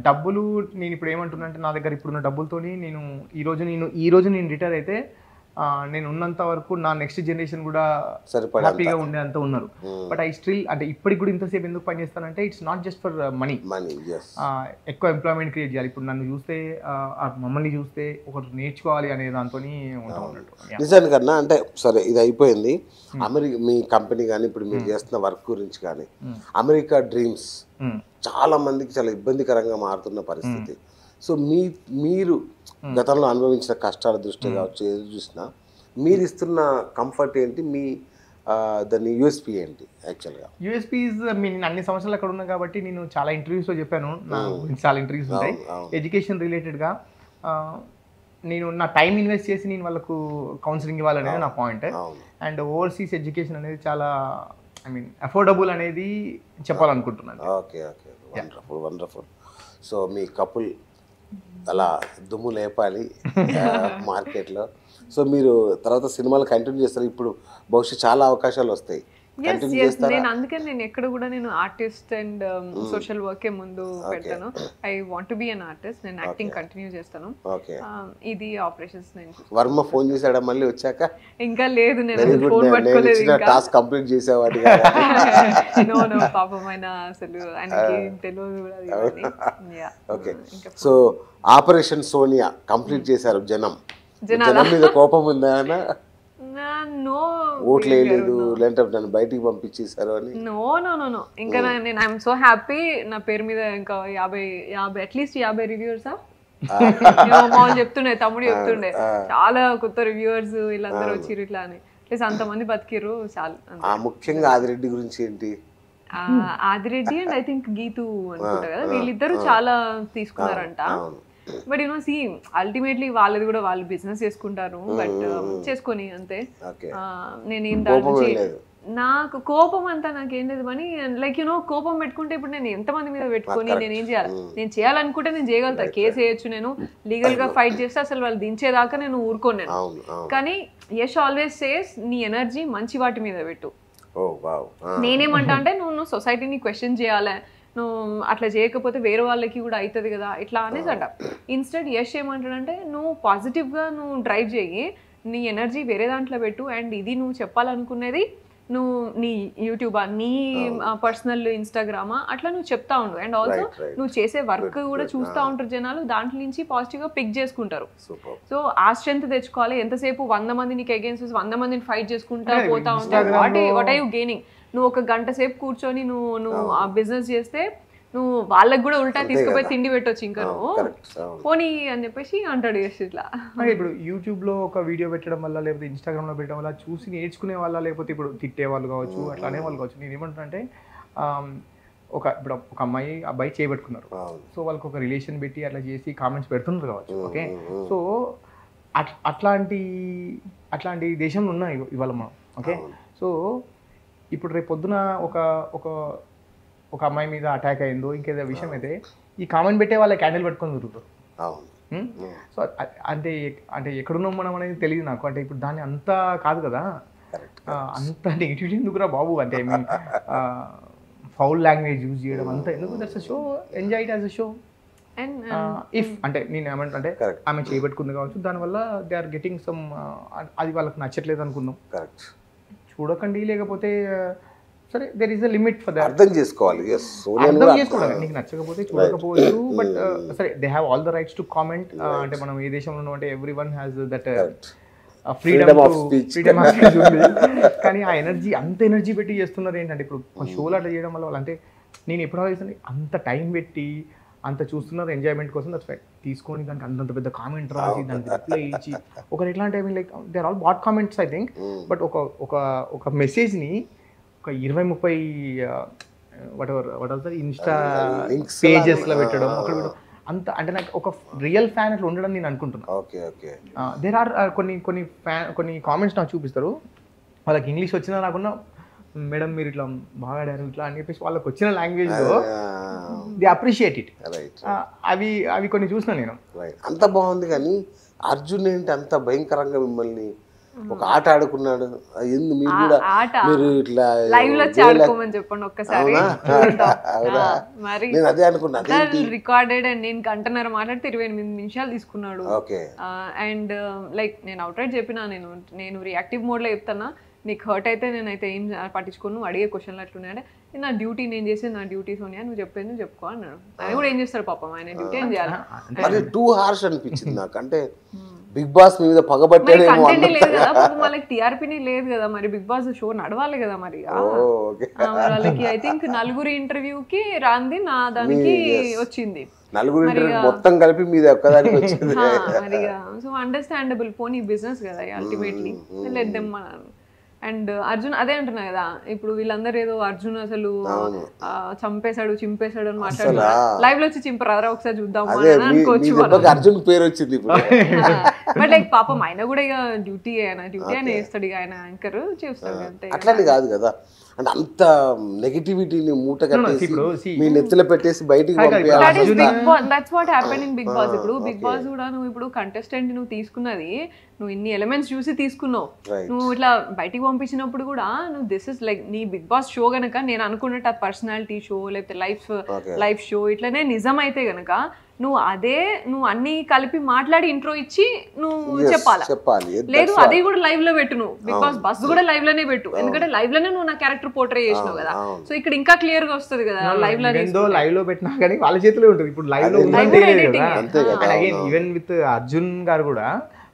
డబ్బులు నేను ఇప్పుడు ఏమంటున్నా అంటే, నా దగ్గర ఇప్పుడున్న డబ్బులతోని నేను ఈ రోజు నేను రిటైర్ అయితే నేను ఉన్నంత వరకు నా నెక్స్ట్ జనరేషన్ కూడా హ్యాపీగా ఉండేంత ఉన్నారు. బట్ ఐ స్టిల్, అంటే ఇప్పటికి కూడా ఇంతసేపు ఎందుకు పని చేస్తానంటే, it's not just for money. ఎక్కువ ఎంప్లాయ్మెంట్ క్రియేట్ చేయాలి. ఇప్పుడు నన్ను చూస్తే, మమ్మల్ని చూస్తే ఒకటి నేర్చుకోవాలి అనే దాంతో ఉంటా ఉన్నట్టు. నిజానికన్నా అంటే సరే, ఇది అయిపోయింది. మీ కంపెనీ కానీ ఇప్పుడు మీరు చేస్తున్న వర్క్ గురించి కానీ, అమెరికా డ్రీమ్స్ చాలా మందికి చాలా ఇబ్బందికరంగా మారుతున్న పరిస్థితి. సో మీరు గతంలో అనుభవించిన కష్టాల దృష్టి కావచ్చు, ఏది చూసినా మీరు ఇస్తున్న కంఫర్ట్ ఏంటి, మీ దాని యూఎస్పీ ఏంటి? యాక్చువల్గా యూఎస్పీ ఇస్, నేను అన్ని సంవత్సరాలు అక్కడ ఉన్నా కాబట్టి నేను చాలా ఇంటర్వ్యూస్లో చెప్పాను, నా చాలా ఇంటర్వ్యూస్ ఉంటాయి ఎడ్యుకేషన్ రిలేటెడ్గా. నేను నా టైం ఇన్వెస్ట్ చేసి నేను వాళ్ళకు కౌన్సిలింగ్ ఇవ్వాలనేది నా పాయింట్. అండ్ ఓవర్సీస్ ఎడ్యుకేషన్ అనేది చాలా అఫోర్డబుల్ అనేది చెప్పాలనుకుంటున్నాను. Okay, wonderful. సో మీ కపుల్ అలా దుమ్ము లేపాలి మార్కెట్లో. సో మీరు తర్వాత సినిమాలు కంటిన్యూ చేస్తారు. ఇప్పుడు బహుశా చాలా అవకాశాలు వస్తాయి. నేను అందుకని నేను ఎక్కడ కూడా నేను ఆర్టిస్ట్ అండ్ సోషల్ వర్కే ముందు పెడతాను. I want to be an artist. నేను యాక్టింగ్ కంటిన్యూ చేస్తాను. ఇది ఆపరేషన్స్. నేను వర్మ ఫోన్ చేశాడా మళ్ళీ వచ్చాక? ఇంకా లేదు, నేను ఫోన్ పట్టుకోలేదు. ఇంకా టాస్క్ కంప్లీట్ చేసేవాడి నో పాపం ఆయన అసలు ఆయనకి తెలియదు కూడా. Okay, so operation Sonia complete చేశారు. జనం మీద కోపం ఉందా? నో, ఓట్లు వేయలేదు, లేదంటే నన్ను బయటికి పంపించేశారు అని? నో. ఇంకా నేను ఐఎమ్ సో హ్యాపీ. నా పేరు మీద ఇంకా 50 అట్లీస్ట్ 50 రివ్యూవర్స్ మామూలు చెప్తుండే, తమ్ముడు చెప్తుండే చాలా కొత్త రివ్యూవర్స్ వీళ్ళందరూ వచ్చిర్రు ఇట్లా అని. ప్లస్ అంతమంది బతికిర్రు చాలు. ముఖ్యంగా ఆదిరెడ్డి గురించి ఏంటి? Adireddy and I think Geethu అనుకుంటా కదా, వీళ్ళిద్దరు చాలా తీసుకున్నారంట. బట్ యూనో సీ, అల్టిమేట్లీ వాళ్ళది కూడా వాళ్ళు బిజినెస్ చేసుకుంటారు. బట్ చేసుకొని అంతే. నేనేం దాని నుంచి నాకు కోపం అంతా నాకేం లేదు. అని లైక్ కోపం పెట్టుకుంటే ఇప్పుడు నేను ఎంతమంది మీద పెట్టుకొని నేను ఏం చేయాలి? నేను చేయాలనుకుంటే నేను చేయగలుగుతా, కేసు వేయచ్చు, నేను లీగల్ గా ఫైట్ చేస్తే అసలు వాళ్ళు దించేదాకా నేను ఊరుకోను. కానీ యష్ ఆల్వేస్ సేస్ నీ ఎనర్జీ మంచి వాటి మీద పెట్టు, నేనేమంటా అంటే నువ్వు సొసైటీని క్వశ్చన్ చేయాలి, నువ్వు అట్లా చేయకపోతే వేరే వాళ్ళకి కూడా అవుతుంది కదా ఇట్లా అనేసి అంట. ఇన్స్టెడ్ యష్ ఏమంటాడంటే నువ్వు పాజిటివ్గా నువ్వు డ్రైవ్ చేయి, నీ ఎనర్జీ వేరే దాంట్లో పెట్టు, అండ్ ఇది నువ్వు చెప్పాలనుకునేది నువ్వు నీ యూట్యూబా, నీ పర్సనల్ ఇన్స్టాగ్రామా అట్లా నువ్వు చెప్తా ఉండు. అండ్ ఆల్సో నువ్వు చేసే వర్క్ కూడా చూస్తూ ఉంటారు జనాలు, దాంట్లో నుంచి పాజిటివ్గా పిక్ చేసుకుంటారు. సో ఆ స్ట్రెంత్ తెచ్చుకోవాలి. ఎంతసేపు 100 మంది నీకు అగేన్స్ట్ 100 మందిని ఫైట్ చేసుకుంటా పోతా ఉంటావు. What are you gaining? నువ్వు ఒక గంట సేపు కూర్చొని నువ్వు ఆ బిజినెస్ చేస్తే నువ్వు వాళ్ళకి కూడా ఉల్టా తీసుకుపోయి తిండి పెట్టొచ్చు ఇంకా నువ్వు పోనీ అని చెప్పేసి అంటాడు యష్ ఇట్లా. ఇప్పుడు యూట్యూబ్లో ఒక వీడియో పెట్టడం వల్ల లేకపోతే ఇన్స్టాగ్రామ్లో పెట్టడం వల్ల చూసి నేర్చుకునే వాళ్ళ, లేకపోతే ఇప్పుడు తిట్టే వాళ్ళు కావచ్చు, అట్లా అనే వాళ్ళు కావచ్చు. నేను ఏమంటున్నానంటే ఇప్పుడు ఒక అబ్బాయి చేయబెట్టుకున్నారు, సో వాళ్ళకి ఒక రిలేషన్ పెట్టి అట్లా చేసి కామెంట్స్ పెడుతున్నారు కావచ్చు. ఓకే, సో అట్లాంటి దేశంలో ఉన్నాయి ఇవాళ మనం. ఓకే, సో ఇప్పుడు రేపు పొద్దున ఒక అమ్మాయి మీద అటాక్ అయిందో ఇంకేదో విషయం అయితే ఈ కామెంట్ పెట్టే వాళ్ళ క్యాండిల్ పెట్టుకొని దొరుకుతారు. సో అంటే ఎక్కడున్నాం మనం అనేది తెలియదు నాకు. అంటే ఇప్పుడు దాన్ని అంతా కాదు కదా, అంత నెగిటివిటీ ఎందుకురా బాబు, అంటే I mean foul language use చేయడం అంతా ఎందుకు? That's a show, enjoy it as a show. If అంటే నేను ఏమంటే ఆమె చేయబెట్టుకుంది కావచ్చు, దానివల్ల దే ఆర్ గెటింగ్ సమ్, అది వాళ్ళకి నచ్చట్లేదు అనుకుందాం, చూడకండి. లేకపోతే సరే, there is a limit for that. అర్థం చేసుకోవాలి. నీకు నచ్చకపోతే చూడకపోవచ్చు, బట్ సరే they have all the rights to comment. అంటే మనం ఏ దేశంలో ఉన్నాం అంటే everyone has that freedom of speech ఉంది. కానీ ఆ ఎనర్జీ, అంత ఎనర్జీ పెట్టి చేస్తున్నారు ఏంటంటే ఇప్పుడు షోలు అట్లా చేయడం వల్ల వాళ్ళు, అంటే నేను ఎప్పుడు ఆలోచిస్తాను అంత టైం పెట్టి అంత చూస్తున్నారు ఎంజాయ్మెంట్ కోసం, దట్స్ రైట్. తీసుకొని దానికి అంత పెద్ద కామెంట్ రాసి దానికి రిప్లై ఇచ్చి ఒకరు ఎట్లా అంటే I mean like they are all bot comments I think. But ఒక మెసేజ్ని ఒక 20-30 వాట్ ఇన్స్టా పేజెస్లో పెట్టడం ఒకటి అంత, అంటే నాకు ఒక రియల్ ఫ్యాన్ అట్లా ఉండడం నేను అనుకుంటున్నాను. దేర్ ఆర్ కొన్ని కామెంట్స్ నాకు చూపిస్తారు, వాళ్ళకి ఇంగ్లీష్ వచ్చినా రాకుండా మేడం మీరు ఇట్లా బాగా ఆడారు ఇట్లా అని చెప్పేసి వాళ్ళకి వచ్చిన లాంగ్వేజ్లో దే అప్రిషియేట్ ఇట్. అవి కొన్ని చూసినా నేను. అంత బాగుంది. కానీ అర్జున్ ఏంటి అంత భయంకరంగా మిమ్మల్ని ఒక ఆట ఆడుకున్నాడు? ఎందుకు మీరు కూడా మీరు ఇట్లా లైవ్ లో ఆడుకోమని చెప్పండి ఒక్కసారి. నేను అదే అనుకున్నా, రికార్డెడ్. అండ్ నేను గంటన్నర మాట్లాడితే 28 నిమిషాలు తీసుకున్నాడు. అండ్ లైక్ నేను అవుట్ రైట్ చెప్పినా, నేను రియాక్టివ్ మోడ్ లో చెప్తానా, నీకు హర్ట్ అయితే నేనైతే ఏం పట్టించుకోను, నువ్వు అడిగే క్వశ్చన్లు అట్లున్నాయంటే నా డ్యూటీ, నేను చేసేది నా డ్యూటీ సోనియా, నువ్వు చెప్పేది నువ్వు చెప్పుకో అన్నాడు. ఆయన కూడా ఏం చేస్తాడు పాపం, ఆయన డ్యూటీ ఏం చేయాలి. మరి టూ హార్ష్ అనిపించింది నాకు. అంటే బిగ్ బాస్ మీద పగబట్టాడేమో, లేదు కదా పాపం వాళ్ళకి, టీఆర్పీని లేదు కదా, మరి బిగ్ బాస్ షో నడవాలి కదా మరి వాళ్ళకి. ఐ థింక్ 4 ఇంటర్వ్యూకి రాంది నా దానికి వచ్చింది, 4 ఇంటర్వ్యూ మొత్తం కలిపి మీద ఒక్కదానికి వచ్చింది మరి. సో అండర్స్టాండబుల్, పోనీ బిజినెస్ కదా ultimately, let them. And Arjun అదే అంటున్నా కదా, ఇప్పుడు వీళ్ళందరూ ఏదో అర్జున్ అసలు చంపేశాడు చింపేశాడు అని మాట్లాడుతున్నారు. లైవ్ లో వచ్చి చింపరారా ఒకసారి చూద్దాం అని అనుకోవచ్చు. అర్జున్ పేరు వచ్చింది. బట్ లైక్ పాపం ఆయన కూడా ఇక డ్యూటీ ఆయన వేస్తాడు, ఇక ఆయన యాంకర్ చేస్తాడు అంతే. అట్లని కాదు కదా, అంటే అంత నెగటివిటీని మూట కట్టేసి మీ నెత్తిలో పెట్టేసి బయటికి that's what happen in Bigg Boss. ఇప్పుడు బిగ్ బాస్ కూడా నువ్వు ఇప్పుడు కంటెస్టెంట్ నువ్వు తీసుకున్నది, నువ్వు ఇన్ని ఎలిమెంట్స్ చూసి తీసుకున్నావు, నువ్వు ఇట్లా బయటికి పంపించినప్పుడు కూడా నువ్వు దిస్ ఇస్ లైక్ నీ బిగ్ బాస్ షో గనక, నేను అనుకున్నట్టు ఆ పర్సనాలిటీ షో లేకపోతే లైఫ్ షో ఇట్లనే నిజం అయితే గనక నువ్వు అన్ని కలిపి మాట్లాడి ఇంట్రో ఇచ్చి నువ్వు చెప్పాలి. లేదు అది కూడా లైవ్ లో పెట్టు, నువ్వు బిగ్ బాస్ బస్ కూడా లైవ్ లోనే పెట్టు, ఎందుకంటే లైవ్ లోనే నువ్వు నా క్యారెక్టర్ పోర్ట్రే చేసినావు కదా. సో ఇక్కడ ఇంకా క్లియర్ గా వస్తుంది కదా లైవ్ లో పెట్టినా కానీ వాళ్ళ చేతిలో ఉంటుంది. ఇప్పుడు లైవ్ లో ఈవెన్ విత్ అర్జున్ గారు కూడా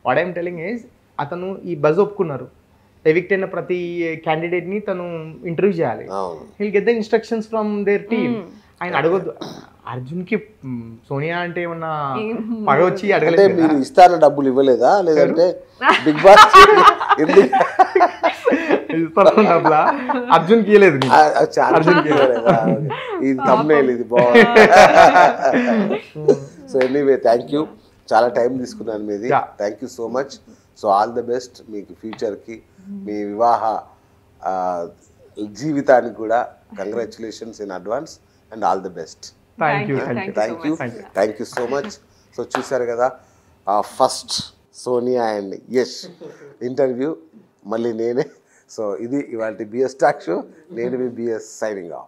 వాట్ ఐఎమ్ టెలింగ్ ఇస్, అతను ఈ బజ్ ఒప్పుకున్నారు, ఎవిక్ట్ అయిన ప్రతి క్యాండిడేట్ ని తను ఇంటర్వ్యూ చేయాలి, heal get the instructions from there team. ఆయన అడగొద్దు. అర్జున్ కి సోనియా అంటే ఏమన్నా పగ వచ్చి అడగలేదు, మీరు ఇస్తాన డబ్బులు ఇవ్వలేదా, లేదంటే బిగ్ బాస్ ఇస్తాను డబ్బులా? అర్జున్ కి ఇవ్వలేదు, ఇది తమ్మునేల్, ఇది బాగుంది. సో ఎనీవే థ్యాంక్ యూ, చాలా టైం తీసుకున్నాను మీది, thank you so much. So all the best మీకు ఫ్యూచర్కి, మీ వివాహ జీవితానికి కూడా congratulations in advance and all the best. Thank you so much. So చూసారు కదా first Sonia and Yash interview, మళ్ళీ నేనే సో ఇది ఇవాళ బిఎస్ టాక్ షో. నేను మీ బిఎస్ సైనింగ్ ఆఫ్.